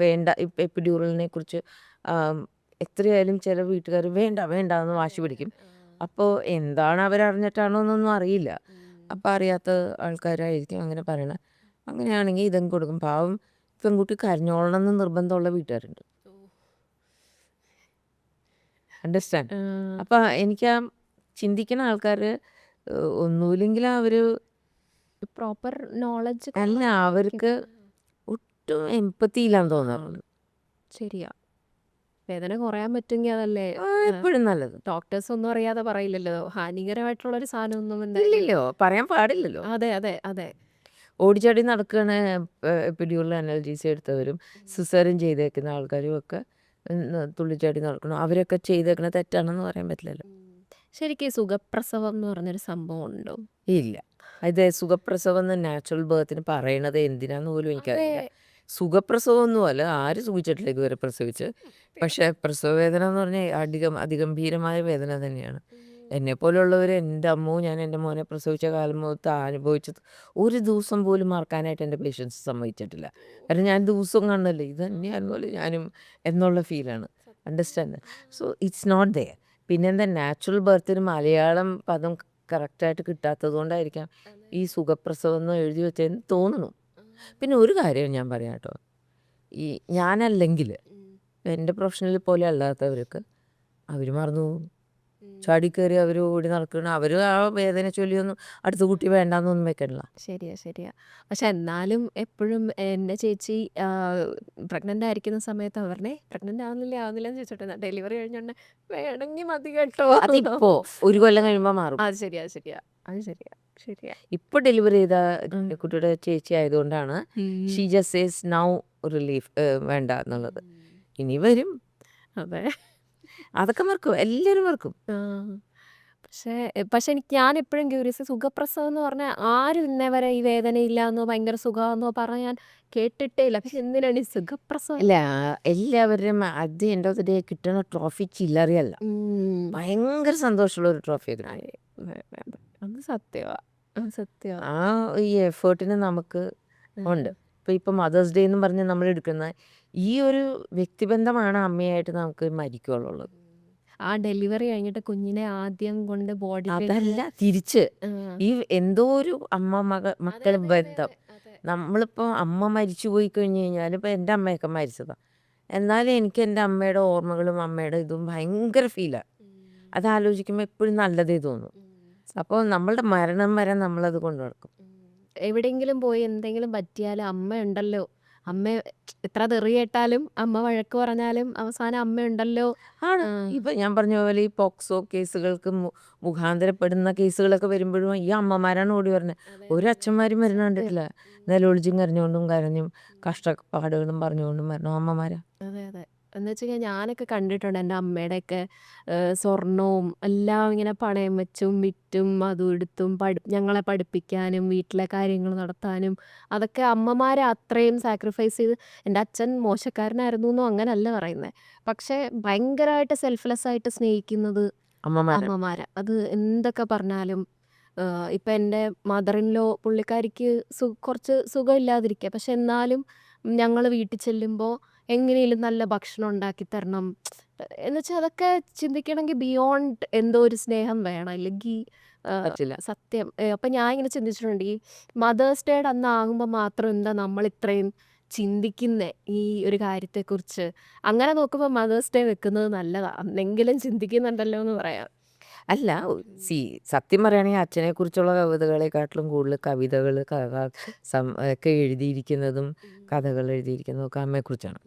വേണ്ട, ഇപ്പം എപ്പിഡ്യൂറലിനെ കുറിച്ച് എത്രയായാലും ചില വീട്ടുകാർ വേണ്ട വേണ്ട എന്ന് വാശി പിടിക്കും. അപ്പോൾ എന്താണ് അവരറിഞ്ഞിട്ടാണോ എന്നൊന്നും അറിയില്ല. അപ്പോൾ അറിയാത്ത ആൾക്കാരായിരിക്കും അങ്ങനെ പറയണത്. അങ്ങനെയാണെങ്കിൽ ഇതും കൊടുക്കും. പാവം പെൺകുട്ടി കരഞ്ഞോളണം എന്ന് നിർബന്ധമുള്ള വീട്ടുകാരുണ്ട്. അണ്ടർസ്റ്റാൻഡ്? അപ്പം എനിക്ക് ചിന്തിക്കുന്ന ആൾക്കാർ ഒന്നുമില്ലെങ്കിൽ അവർ പ്രോപ്പർ നോളജ് അല്ല, അവർക്ക് ഒട്ടും എമ്പത്തി ഇല്ലാന്ന് തോന്നാറുണ്ട്. ശരിയാ. വേദന കുറയാൻ പറ്റുമെങ്കിൽ അതല്ലേ എപ്പോഴും നല്ലത്. ഡോക്ടേഴ്സ് ഒന്നും അറിയാതെ പറയില്ലല്ലോ, ഹാനികരമായിട്ടുള്ളൊരു സാധനമൊന്നും ഇല്ലല്ലോ, പറയാൻ പാടില്ലല്ലോ. അതെ അതെ അതെ. ഓടിച്ചാടി നടക്കുകയാണ് എപ്പിഡ്യൂറൽ അനൽജീസിയ എടുത്തവരും സിസേറിയൻ ചെയ്തേക്കുന്ന ആൾക്കാരും ഒക്കെ തുള്ളിച്ചാടി നടക്കണം. അവരൊക്കെ ചെയ്തേക്കണ തെറ്റാണെന്ന് പറയാൻ പറ്റില്ലല്ലോ. ശരിക്കും ഈ സുഖപ്രസവം എന്ന് പറഞ്ഞൊരു സംഭവം ഉണ്ടോ? ഇല്ല. ഇത് സുഖപ്രസവം എന്ന് നാച്ചുറൽ ബർത്തിന് പറയണത് എന്തിനാന്ന് പോലും എനിക്കറിയില്ല. സുഖപ്രസവമൊന്നുമല്ല, ആര് സുഖിച്ചിട്ടില്ല ഇതുവരെ പ്രസവിച്ച്. പക്ഷേ പ്രസവ വേദന എന്ന് പറഞ്ഞാൽ അതിഗംഭീരമായ വേദന തന്നെയാണ്. എന്നെപ്പോലുള്ളവർ, എൻ്റെ അമ്മോ, ഞാൻ എൻ്റെ മോനെ പ്രസവിച്ച കാലം മുതൽ അനുഭവിച്ചത് ഒരു ദിവസം പോലും മറക്കാനായിട്ട് എൻ്റെ പേഷ്യൻസ് സമ്മതിച്ചിട്ടില്ല. കാരണം ഞാൻ ദിവസവും കാണണല്ലേ, ഇത് തന്നെയായിരുന്നല്ലോ ഞാനും എന്നുള്ള ഫീലാണ്. Understand. So it's not there. പിന്നെന്താ നാച്ചുറൽ ബർത്തിന് മലയാളം പദം കറക്റ്റായിട്ട് കിട്ടാത്തത് കൊണ്ടായിരിക്കാം ഈ സുഖപ്രസവം എന്ന് എഴുതി വെച്ചതെന്ന് തോന്നുന്നു. പിന്നെ ഒരു കാര്യം ഞാൻ പറയാം കേട്ടോ, ഈ ഞാനല്ലെങ്കിൽ എൻ്റെ പ്രൊഫഷണൽ പോലെ അല്ലാത്തവർക്ക് അവർ മറന്നു പോകും. ചാടിക്കയറി അവർ ഓടി നടക്കണം. അവർ ആ വേദന ചൊല്ലിയൊന്നും അടുത്ത കുട്ടി വേണ്ടാന്നൊന്നും വെക്കണില്ല. ശരിയാ, ശരിയാ. പക്ഷെ എന്നാലും എപ്പോഴും എൻ്റെ ചേച്ചി പ്രഗ്നൻ്റ് ആയിരിക്കുന്ന സമയത്ത് പറഞ്ഞേ പ്രഗ്നൻ്റ് ആവുന്നില്ല എന്ന് ചോദിച്ചോട്ടെ ഡെലിവറി കഴിഞ്ഞോണ്ട് വേണമെങ്കിൽ മതി കേട്ടോ. അതിപ്പോ ഒരു കൊല്ലം കഴിയുമ്പോൾ മാറും. അത് ശരിയാ, ശരിയാ, അത് ശരിയാ, ശരിയാ. ഇപ്പൊ ഡെലിവറി ചെയ്ത ഉം. കുട്ടിയുടെ ചേച്ചി ആയതുകൊണ്ടാണ് she just says now relief വേണ്ട എന്നുള്ളത്. ഇനി വരും, അതെ. അതൊക്കെ മറക്കും, എല്ലാവരും മറക്കും. ആ. പക്ഷെ ഞാൻ എപ്പോഴും ക്യൂരിയസ് സുഖപ്രസവം എന്ന് പറഞ്ഞാൽ ആരും ഇന്നേ വരെ ഈ വേദനയില്ലാന്നോ ഭയങ്കര സുഖമാണെന്നോ പറഞ്ഞ് ഞാൻ കേട്ടിട്ടേ ഇല്ല. പക്ഷെ എന്തിനാണ് ഈ സുഖപ്രസവം? അല്ല, എല്ലാവരുടെയും at the end of the day കിട്ടുന്ന ട്രോഫി ചില്ലറിയല്ല, ഉം. ഭയങ്കര സന്തോഷമുള്ള ഒരു ട്രോഫി അത്. ആയി. അത് സത്യമാ, അത് സത്യമാ. ആ ഈ എഫേർട്ടിന് നമുക്ക് ഉണ്ട്. ഇപ്പം മദേഴ്സ് ഡേ എന്ന് പറഞ്ഞ് നമ്മൾ എടുക്കുന്ന ഈ ഒരു വ്യക്തിബന്ധമാണ് അമ്മയായിട്ട് നമുക്ക് മരിക്കുള്ളത്. ആ ഡെലിവറി കഴിഞ്ഞിട്ട് കുഞ്ഞിനെ ആദ്യം കൊണ്ട് ബോഡി അതല്ല, തിരിച്ച് ഈ എന്തോ ഒരു അമ്മ മക്കൾ ബന്ധം. നമ്മളിപ്പോൾ അമ്മ മരിച്ചു പോയി കഴിഞ്ഞ് കഴിഞ്ഞാൽ, ഇപ്പോൾ എൻ്റെ അമ്മയൊക്കെ മരിച്ചതാണ്, എന്നാലും എനിക്ക് എൻ്റെ അമ്മയുടെ ഓർമ്മകളും അമ്മയുടെ ഇതും ഭയങ്കര ഫീലാണ്. അത് ആലോചിക്കുമ്പോൾ എപ്പോഴും നല്ലതേ തോന്നും. അപ്പോൾ നമ്മളുടെ മരണം വരെ നമ്മളത് കൊണ്ടു നടക്കും. എവിടെയെങ്കിലും പോയി എന്തെങ്കിലും പറ്റിയാൽ അമ്മ ഉണ്ടല്ലോ, അമ്മ എത്ര തെറി കേട്ടാലും അമ്മ വഴക്ക് പറഞ്ഞാലും അവസാനം അമ്മ ഉണ്ടല്ലോ. ആണ്. ഇപ്പം ഞാൻ പറഞ്ഞ പോലെ ഈ പോക്സോ കേസുകൾക്ക് മുഖാന്തരപ്പെടുന്ന കേസുകളൊക്കെ വരുമ്പോഴും ഈ അമ്മമാരാണ് ഓടി വരുന്നത്. ഒരു അച്ഛന്മാരും വരുന്ന കണ്ടിട്ടില്ല. നിലവിളിച്ചും കരഞ്ഞുകൊണ്ടും കരഞ്ഞും കഷ്ടപ്പാടുകളും പറഞ്ഞുകൊണ്ടും വരണം അമ്മമാരാ. അതെ, അതെ. എന്ന് വെച്ച് കഴിഞ്ഞാൽ ഞാനൊക്കെ കണ്ടിട്ടുണ്ട് എൻ്റെ അമ്മയുടെയൊക്കെ സ്വർണവും എല്ലാം ഇങ്ങനെ പണയം വെച്ചും വിറ്റും അതും എടുത്തും ഞങ്ങളെ പഠിപ്പിക്കാനും വീട്ടിലെ കാര്യങ്ങൾ നടത്താനും അതൊക്കെ അമ്മമാരെ അത്രയും സാക്രിഫൈസ് ചെയ്ത്. എൻ്റെ അച്ഛൻ മോശക്കാരനായിരുന്നു എന്നോ അങ്ങനല്ല പറയുന്നത്, പക്ഷേ ഭയങ്കരമായിട്ട് സെൽഫ്ലെസ് ആയിട്ട് സ്നേഹിക്കുന്നത് അമ്മമാരാ. അത് എന്തൊക്കെ പറഞ്ഞാലും ഇപ്പം എൻ്റെ മദർ ഇൻ ലോ പുള്ളിക്കാരിക്ക് കുറച്ച് സുഖമില്ലാതിരിക്കുക, പക്ഷെ എന്നാലും ഞങ്ങൾ വീട്ടിൽ ചെല്ലുമ്പോൾ എങ്ങനെയും നല്ല ഭക്ഷണം ഉണ്ടാക്കി തരണം എന്ന് വെച്ചാൽ അതൊക്കെ ചിന്തിക്കണമെങ്കിൽ ബിയോണ്ട് എന്തോ ഒരു സ്നേഹം വേണം, അല്ലെങ്കിൽ പറ്റില്ല. സത്യം. അപ്പം ഞാൻ ഇങ്ങനെ ചിന്തിച്ചിട്ടുണ്ട് ഈ മദേഴ്സ് ഡേയുടെ അന്ന് ആകുമ്പോൾ മാത്രം എന്താ നമ്മൾ ഇത്രയും ചിന്തിക്കുന്നേ ഈ ഒരു കാര്യത്തെക്കുറിച്ച്. അങ്ങനെ നോക്കുമ്പോൾ മദേഴ്സ് ഡേ വെക്കുന്നത് നല്ലതാണ്, അന്നെങ്കിലും ചിന്തിക്കുന്നുണ്ടല്ലോ എന്ന് പറയാം. അല്ല, സത്യം പറയുകയാണെങ്കിൽ അച്ഛനെക്കുറിച്ചുള്ള കവിതകളെക്കാട്ടിലും കൂടുതൽ കവിതകൾ ഒക്കെ എഴുതിയിരിക്കുന്നതും കഥകൾ എഴുതിയിരിക്കുന്നതും ഒക്കെ അമ്മയെക്കുറിച്ചാണ്.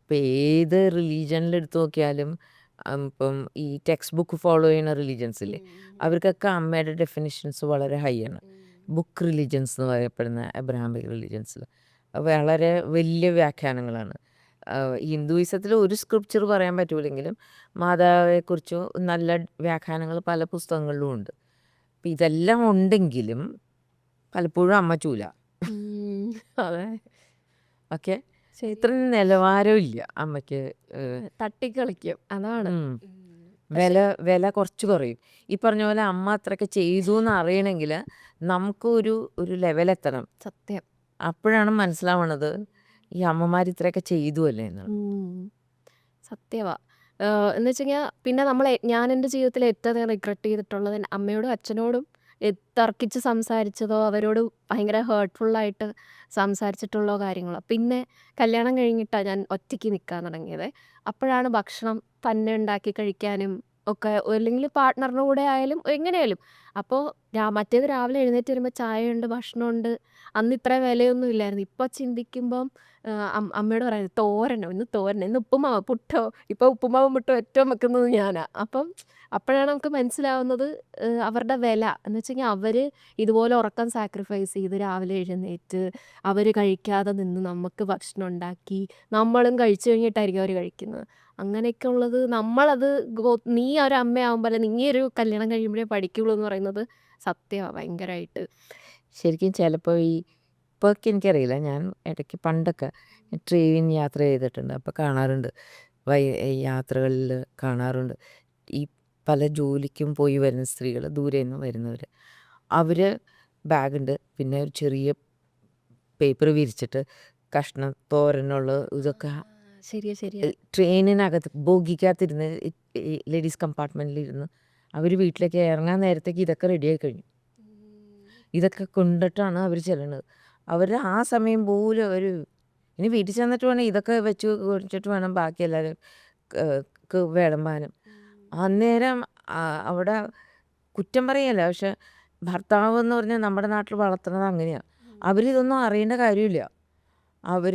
ഇപ്പം ഏത് റിലീജനിൽ എടുത്തു നോക്കിയാലും ഇപ്പം ഈ ടെക്സ്റ്റ് ബുക്ക് ഫോളോ ചെയ്യുന്ന റിലീജൻസില്ലേ, അവർക്കൊക്കെ അമ്മയുടെ ഡെഫിനിഷൻസ് വളരെ ഹൈ ആണ്. ബുക്ക് റിലീജൻസ് എന്ന് പറയപ്പെടുന്ന അബ്രഹാമിക് റിലീജൻസിൽ വളരെ വലിയ വ്യാഖ്യാനങ്ങളാണ്. ഹിന്ദുയിസത്തിൽ ഒരു സ്ക്രിപ്ചർ പറയാൻ പറ്റൂലെങ്കിലും മാതാവിനെക്കുറിച്ച് നല്ല വ്യാഖ്യാനങ്ങൾ പല പുസ്തകങ്ങളിലും ഉണ്ട്. അപ്പം ഇതെല്ലാം ഉണ്ടെങ്കിലും പലപ്പോഴും അമ്മ ചൂല. അതെ, ഓക്കെ, ഇത്രയും നിലവാരം ഇല്ല അമ്മയ്ക്ക്. തട്ടിക്കളിക്കും, അതാണ്. വില കുറച്ച് കുറയും. ഈ പറഞ്ഞ പോലെ അമ്മ അത്രയൊക്കെ ചെയ്തു എന്ന് അറിയണമെങ്കിൽ നമുക്ക് ഒരു ലെവലെത്തണം. സത്യം. അപ്പോഴാണ് മനസ്സിലാവണത് ഈ അമ്മമാർ ഇത്രയൊക്കെ ചെയ്തു അല്ലേ എന്നുള്ളത്. സത്യവാ. എന്ന് വെച്ച് കഴിഞ്ഞാൽ പിന്നെ ഞാൻ എൻ്റെ ജീവിതത്തിൽ ഏറ്റവും റിഗ്രറ്റ് ചെയ്തിട്ടുള്ളത് അമ്മയോടും അച്ഛനോടും തർക്കിച്ച് സംസാരിച്ചതോ അവരോട് ഭയങ്കര ഹേർട്ട്ഫുള്ളായിട്ട് സംസാരിച്ചിട്ടുള്ള കാര്യങ്ങളോ. പിന്നെ കല്യാണം കഴിഞ്ഞിട്ടാണ് ഞാൻ ഒറ്റയ്ക്ക് നിൽക്കാൻ തുടങ്ങിയത്. അപ്പോഴാണ് ഭക്ഷണം തന്നെ ഉണ്ടാക്കി കഴിക്കാനും ഒക്കെ, അല്ലെങ്കിൽ പാർട്ട്ണറിൻ്റെ കൂടെ ആയാലും എങ്ങനെയായാലും. അപ്പോൾ മറ്റേത് രാവിലെ എഴുന്നേറ്റ് വരുമ്പോൾ ചായയുണ്ട്, ഭക്ഷണമുണ്ട്, അന്ന് ഇത്ര വിലയൊന്നും ഇല്ലായിരുന്നു. ഇപ്പോൾ ചിന്തിക്കുമ്പം അമ്മയോട് പറയുന്നത് തോരനോ, ഇന്ന് ഉപ്പുമാവോ പുട്ടോ, ഇപ്പോൾ ഉപ്പുമാവും പുട്ടോ ഏറ്റവും വെക്കുന്നത് ഞാനാ. അപ്പം അപ്പോഴാണ് നമുക്ക് മനസ്സിലാവുന്നത് അവരുടെ വില എന്ന് വെച്ച് കഴിഞ്ഞാൽ അവർ ഇതുപോലെ ഉറക്കം സാക്രിഫൈസ് ചെയ്ത് രാവിലെ എഴുന്നേറ്റ് അവർ കഴിക്കാതെ നിന്ന് നമുക്ക് ഭക്ഷണം ഉണ്ടാക്കി നമ്മളും കഴിച്ചു കഴിഞ്ഞിട്ടായിരിക്കും അവർ കഴിക്കുന്നത്. അങ്ങനെയൊക്കെ ഉള്ളത് നമ്മളത് നീ ഒരു അമ്മയാവുമ്പോൾ നീ ഒരു കല്യാണം കഴിയുമ്പോഴേ പഠിക്കുള്ളൂ എന്ന് പറയുന്നത് സത്യമാണ് ഭയങ്കരമായിട്ട്. ശരിക്കും ചിലപ്പോൾ ഇപ്പോഴൊക്കെ എനിക്കറിയില്ല, ഞാൻ ഇടയ്ക്ക് പണ്ടൊക്കെ ട്രെയിൻ യാത്ര ചെയ്തിട്ടുണ്ട്. അപ്പോൾ കാണാറുണ്ട്, യാത്രകളിൽ കാണാറുണ്ട് ഈ പല ജോലിക്കും പോയി വരുന്ന സ്ത്രീകൾ, ദൂരെ നിന്ന് വരുന്നവർ, അവർ ബാഗുണ്ട്, പിന്നെ ഒരു ചെറിയ പേപ്പർ വിരിച്ചിട്ട് കഷ്ണം തോരനുള്ള ഇതൊക്കെ ശരിയാ ശരിയാ. ട്രെയിനിനകത്ത് ബോഗിക്കകത്തിരുന്ന് ലേഡീസ് കമ്പാർട്ട്മെൻറ്റിലിരുന്ന് അവർ വീട്ടിലേക്ക് ഇറങ്ങാൻ നേരത്തേക്ക് ഇതൊക്കെ റെഡിയായി കഴിഞ്ഞു. ഇതൊക്കെ കൊണ്ടിട്ടാണ് അവർ ചെല്ലണത്. അവർ ആ സമയം പോലും അവർ ഇനി വീട്ടിൽ ചെന്നിട്ട് വേണം ഇതൊക്കെ വെച്ച് കുടിച്ചിട്ട് വേണം ബാക്കി എല്ലാവരും വിളമ്പാനും. അന്നേരം അവിടെ കുറ്റം പറയല്ല, പക്ഷെ ഭർത്താവ് എന്ന് പറഞ്ഞാൽ നമ്മുടെ നാട്ടിൽ വളർത്തുന്നത് അങ്ങനെയാണ്. അവരിതൊന്നും അറിയേണ്ട കാര്യമില്ല. അവർ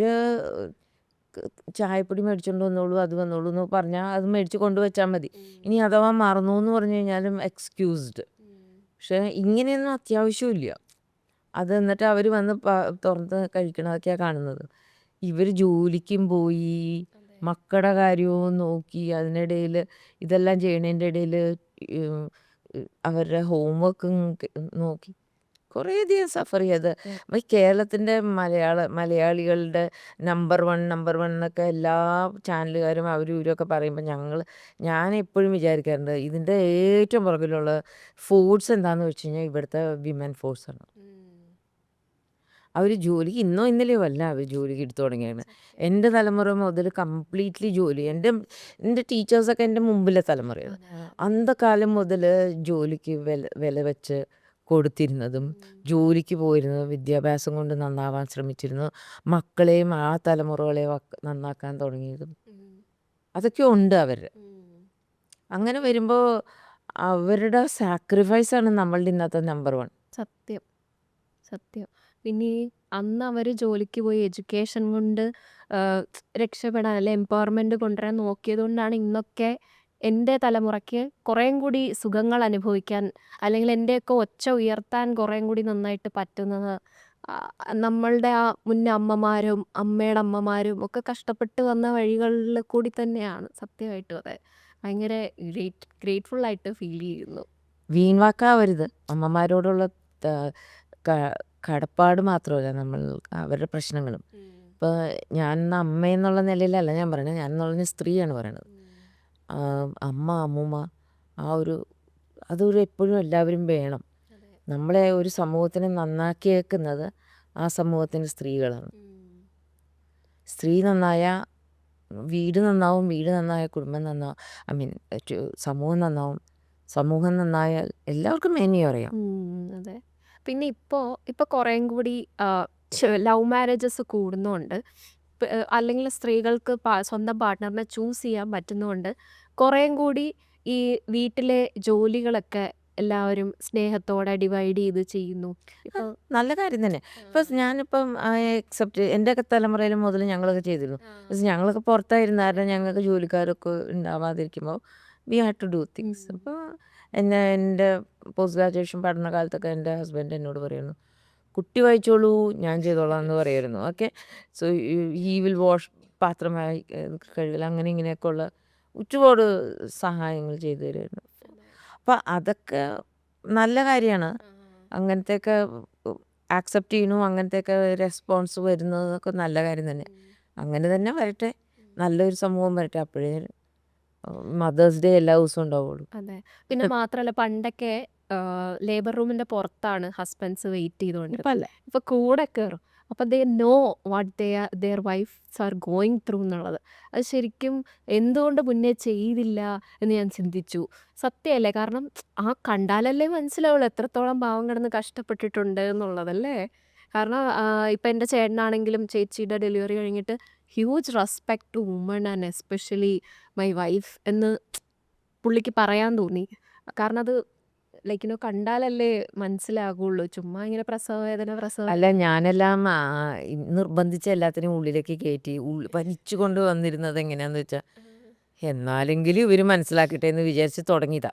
ചായപ്പൊടി മേടിച്ചുകൊണ്ട് വന്നോളൂ, അത് വന്നോളൂ എന്ന് പറഞ്ഞാൽ അത് മേടിച്ച് കൊണ്ടുവച്ചാൽ മതി. ഇനി അഥവാ മറന്നു എന്ന് പറഞ്ഞു കഴിഞ്ഞാലും എക്സ്ക്യൂസ്ഡ്. പക്ഷേ ഇങ്ങനെയൊന്നും അത്യാവശ്യമില്ല. അത് എന്നിട്ട് അവർ വന്ന് തുറന്ന് കഴിക്കണതൊക്കെയാണ് കാണുന്നത്. ഇവർ ജോലിക്കും പോയി, മക്കളുടെ കാര്യവും നോക്കി, അതിനിടയിൽ ഇതെല്ലാം ചെയ്യണതിൻ്റെ ഇടയിൽ അവരുടെ ഹോംവർക്കും നോക്കി കുറേയധികം സഫർ ചെയ്ത്. ഈ കേരളത്തിൻ്റെ മലയാളികളുടെ നമ്പർ വൺ എന്നൊക്കെ എല്ലാ ചാനലുകാരും അവരും ഇവരൊക്കെ പറയുമ്പോൾ ഞാൻ എപ്പോഴും വിചാരിക്കാറുണ്ട് ഇതിൻ്റെ ഏറ്റവും പുറകിലുള്ള ഫോഴ്സ് എന്താണെന്ന് വെച്ച് കഴിഞ്ഞാൽ ഇവിടുത്തെ വിമൻ ഫോഴ്സാണ്. അവർ ജോലിക്ക് ഇന്നോ ഇന്നലെയോ അല്ല അവർ ജോലിക്ക് എടുത്തു തുടങ്ങിയാണ്. എൻ്റെ തലമുറ മുതൽ കംപ്ലീറ്റ്ലി ജോലി. എൻ്റെ ടീച്ചേഴ്സൊക്കെ എൻ്റെ മുമ്പിലെ തലമുറയാണ്. അന്തകാലം മുതൽ ജോലിക്ക് വില വെച്ച് കൊടുത്തിരുന്നതും ജോലിക്ക് പോയിരുന്നതും വിദ്യാഭ്യാസം കൊണ്ട് നന്നാവാൻ ശ്രമിച്ചിരുന്നു. മക്കളെയും ആ തലമുറകളെയും നന്നാക്കാൻ തുടങ്ങിയതും അതൊക്കെ ഉണ്ട് അവർ. അങ്ങനെ വരുമ്പോൾ അവരുടെ സാക്രിഫൈസാണ് നമ്മളുടെ ഇന്നത്തെ നമ്പർ വൺ. സത്യം സത്യം. പിന്നെ അന്ന് അവർ ജോലിക്ക് പോയി എഡ്യൂക്കേഷൻ കൊണ്ട് രക്ഷപ്പെടാൻ അല്ലെ എംപവർമെന്റ് കൊണ്ടുവരാൻ നോക്കിയത് കൊണ്ടാണ് ഇന്നൊക്കെ എൻ്റെ തലമുറയ്ക്ക് കുറേയും കൂടി സുഖങ്ങൾ അനുഭവിക്കാൻ അല്ലെങ്കിൽ എൻ്റെയൊക്കെ ഒച്ച ഉയർത്താൻ കുറേയും കൂടി നന്നായിട്ട് പറ്റുന്നത്. നമ്മളുടെ ആ മുന്നേ അമ്മമാരും അമ്മയുടെ അമ്മമാരും ഒക്കെ കഷ്ടപ്പെട്ട് വന്ന വഴികളിൽ കൂടി തന്നെയാണ്. സത്യമായിട്ടും അതെ. ഭയങ്കര ഗ്രേറ്റ്ഫുൾ ആയിട്ട് ഫീൽ ചെയ്യുന്നു. വീൺവാക്കാവരുത്. അമ്മമാരോടുള്ള കടപ്പാട് മാത്രമല്ല നമ്മൾ അവരുടെ പ്രശ്നങ്ങളും. ഇപ്പോൾ ഞാൻ അമ്മയെന്നുള്ള നിലയിലല്ല ഞാൻ പറയണത്, ഞാൻ എന്നുള്ള സ്ത്രീയാണ് പറയണത്. അമ്മൂമ്മ അതൊരു എപ്പോഴും എല്ലാവരും വേണം. നമ്മളെ ഒരു സമൂഹത്തിനെ നന്നാക്കിയേക്കുന്നത് ആ സമൂഹത്തിൻ്റെ സ്ത്രീകളാണ്. സ്ത്രീ നന്നായാൽ വീട് നന്നാവും, വീട് നന്നായാൽ കുടുംബം നന്നാവും, സമൂഹം നന്നാവും, സമൂഹം നന്നായാൽ എല്ലാവർക്കും മേന്മ അറിയാം. അതെ. പിന്നെ ഇപ്പോൾ കുറേയും കൂടി ലവ് മാരേജസ് കൂടുന്നുണ്ട്. അല്ലെങ്കിൽ സ്ത്രീകൾക്ക് സ്വന്തം പാർട്ട്ണറിനെ ചൂസ് ചെയ്യാൻ പറ്റുന്നതുകൊണ്ട് കുറേയും കൂടി ഈ വീട്ടിലെ ജോലികളൊക്കെ എല്ലാവരും സ്നേഹത്തോടെ ഡിവൈഡ് ചെയ്ത് ചെയ്യുന്നു. നല്ല കാര്യം തന്നെ. ഞാനിപ്പം എൻ്റെ ഒക്കെ തലമുറയിൽ മുതൽ ഞങ്ങളൊക്കെ ചെയ്തിരുന്നു. ഞങ്ങളൊക്കെ പുറത്തായിരുന്നാലും ഞങ്ങൾക്ക് ജോലിക്കാരൊക്കെ ഉണ്ടാവാതിരിക്കുമ്പോൾ we had to do things. അപ്പോൾ എൻ്റെ പോസ്റ്റ് ഗ്രാജുവേഷൻ പഠനകാലത്തൊക്കെ എൻ്റെ ഹസ്ബൻഡ് എന്നോട് പറയുന്നു, കുട്ടി വായിച്ചോളൂ ഞാൻ ചെയ്തോളാം എന്ന് പറയുമായിരുന്നു. Okay, so he will wash പാത്രമായി കഴുകൽ അങ്ങനെ ഇങ്ങനെയൊക്കെ ഉള്ള ഒരുപാട് സഹായങ്ങൾ ചെയ്തു തരുമായിരുന്നു. അപ്പം അതൊക്കെ നല്ല കാര്യമാണ്. അങ്ങനത്തെയൊക്കെ ആക്സെപ്റ്റ് ചെയ്യണു, അങ്ങനത്തെയൊക്കെ റെസ്പോൺസ് വരുന്നതൊക്കെ നല്ല കാര്യം തന്നെ. അങ്ങനെ തന്നെ വരട്ടെ, നല്ലൊരു സമൂഹം വരട്ടെ. അപ്പോഴേ മദേഴ്സ് ഡേ എല്ലാ ദിവസവും ഉണ്ടാവുള്ളൂ. അതെ. പിന്നെ മാത്രമല്ല പണ്ടൊക്കെ ലേബർ റൂമിന്റെ പുറത്താണ് ഹസ്ബൻഡ്സ് വെയിറ്റ് ചെയ്തുകൊണ്ടിരുന്നത്. ഇപ്പം അല്ലേ, ഇപ്പൊ കൂടെ കയറും. അപ്പം they know what their wives are going through എന്നുള്ളത്. അത് ശരിക്കും എന്തുകൊണ്ട് മുന്നേ ചെയ്തില്ല എന്ന് ഞാൻ ചിന്തിച്ചു. സത്യമല്ലേ? കാരണം കണ്ടാലല്ലേ മനസ്സിലാവുള്ളൂ എത്രത്തോളം പാവം കിടന്ന് കഷ്ടപ്പെട്ടിട്ടുണ്ട് എന്നുള്ളതല്ലേ. കാരണം ഇപ്പം എൻ്റെ ചേട്ടനാണെങ്കിലും ചേച്ചിയുടെ ഡെലിവറി കഴിഞ്ഞിട്ട് huge respect to woman and especially my wife എന്ന് പുള്ളിക്ക് പറയാൻ തോന്നി. കാരണം അത് കണ്ടാലല്ലേ മനസ്സിലാകുള്ളൂ. ചുമ്മാ ഇങ്ങനെ പ്രസവ വേദന അല്ല ഞാനെല്ലാം നിർബന്ധിച്ച് എല്ലാത്തിനും ഉള്ളിലേക്ക് കയറ്റി വലിച്ചു കൊണ്ട് വന്നിരുന്നത് എങ്ങനെയാന്ന് വെച്ചാൽ എന്നാലെങ്കിലും ഇവർ മനസ്സിലാക്കട്ടെ എന്ന് വിചാരിച്ച് തുടങ്ങിയതാ.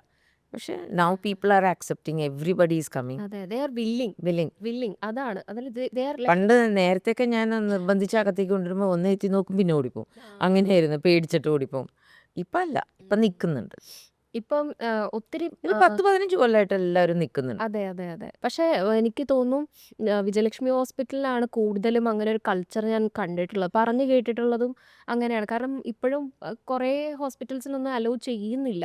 പക്ഷെ now people are accepting, everybody is coming അതെ. ദേ ആർ വില്ലിങ് അതാണ്. അതിൽ ദേ ആർ പണ്ട് നേരത്തെയൊക്കെ ഞാൻ നിർബന്ധിച്ച് അകത്തേക്ക് കൊണ്ടുവരുമ്പോൾ ഒന്ന് എത്തി നോക്കും, പിന്നെ ഓടിപ്പോവും. അങ്ങനെയായിരുന്നു, പേടിച്ചിട്ട് ഓടിപ്പോവും. ഇപ്പം അല്ല, ഇപ്പം നിൽക്കുന്നുണ്ട്. ഇപ്പം ഒത്തിരി ഒരു 10-15 കൊല്ലമായിട്ട് എല്ലാവരും നിൽക്കുന്നുണ്ട്. അതെ അതെ അതെ. പക്ഷേ എനിക്ക് തോന്നുന്നു വിജയലക്ഷ്മി ഹോസ്പിറ്റലിലാണ് കൂടുതലും അങ്ങനെ ഒരു കൾച്ചർ ഞാൻ കണ്ടിട്ടുള്ളത്, പറഞ്ഞു കേട്ടിട്ടുള്ളതും അങ്ങനെയാണ്. കാരണം ഇപ്പോഴും കുറേ ഹോസ്പിറ്റൽസിലൊന്നും അലോ ചെയ്യുന്നില്ല.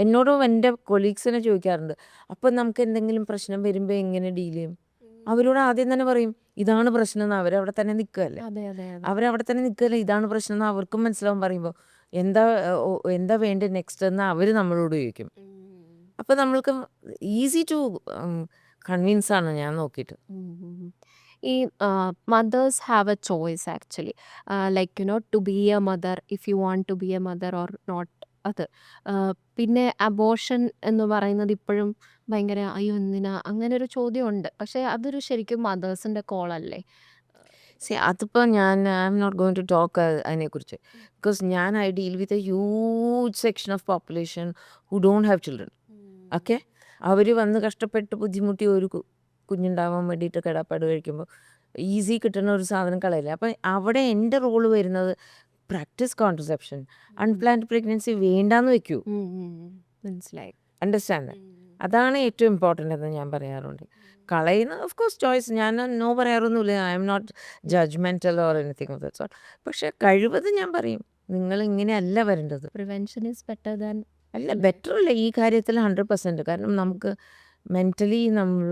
എന്നോടും എൻ്റെ കൊളീഗ്സിനെ ചോദിക്കാറുണ്ട്, അപ്പം നമുക്ക് എന്തെങ്കിലും പ്രശ്നം വരുമ്പോൾ എങ്ങനെ ഡീൽ ചെയ്യും? അവരോട് ആദ്യം തന്നെ പറയും ഇതാണ് പ്രശ്നം എന്ന്. അവരവിടെ തന്നെ നിൽക്കുകയല്ലേ, അതെ അതെ അതെ അവരവിടെ തന്നെ നിൽക്കുകയല്ലേ, ഇതാണ് പ്രശ്നം എന്ന് അവർക്കും മനസ്സിലാവും. പറയുമ്പോൾ എന്താ എന്താ വേണ്ടത് നെക്സ്റ്റ് എന്ന് അവർ നമ്മളോട് ചോദിക്കും. അപ്പോൾ നമ്മൾക്ക് ഈസി ടു കൺവിൻസ് ആണ് ഞാൻ നോക്കിയിട്ട്. ഈ mothers have a choice actually, like to be a mother if you want to be a mother or not. അത് പിന്നെ അബോർഷൻ എന്ന് പറയുന്നത് ഇപ്പോഴും ഭയങ്കര അയ്യോ എന്തിനാ അങ്ങനെ ഒരു ചോദ്യമുണ്ട്. പക്ഷെ അതൊരു ശരിക്കും മദേഴ്സിന്റെ കോൾ അല്ലേ? അതിപ്പോൾ I am not going to talk അതിനെക്കുറിച്ച്. Because I deal with a huge section of population who don't have children. Okay, അവർ വന്ന് കഷ്ടപ്പെട്ട് ബുദ്ധിമുട്ടി ഒരു കുഞ്ഞുണ്ടാവാൻ വേണ്ടിയിട്ട് കിടപ്പാട് കഴിക്കുമ്പോൾ ഈസി കിട്ടുന്ന ഒരു സാധനം കളയില്ല. അപ്പം അവിടെ എൻ്റെ റോള് വരുന്നത് പ്രാക്ടീസ് കോൺട്രസെപ്ഷൻ. അൺപ്ലാൻഡ് പ്രഗ്നൻസി വേണ്ടാന്ന് വെക്കൂ. മനസ്സിലായി. അണ്ടർസ്റ്റാൻഡ്? അതാണ് ഏറ്റവും ഇമ്പോർട്ടൻ്റ് എന്ന് ഞാൻ പറയാറുണ്ട്. കളയുന്ന ഓഫ് കോഴ്സ് ചോയ്സ്, ഞാൻ നോ പറയാറൊന്നുമില്ല. I am not judgemental or anything of that sort. പക്ഷേ കഴിവതും ഞാൻ പറയും നിങ്ങൾ ഇങ്ങനെയല്ല വരേണ്ടത്. പ്രിവെൻഷൻ ഈസ് ബെറ്റർ ദാൻ അല്ല, ബെറ്റർ അല്ല ഈ കാര്യത്തിൽ 100%. കാരണം നമുക്ക് മെൻ്റലി നമ്മൾ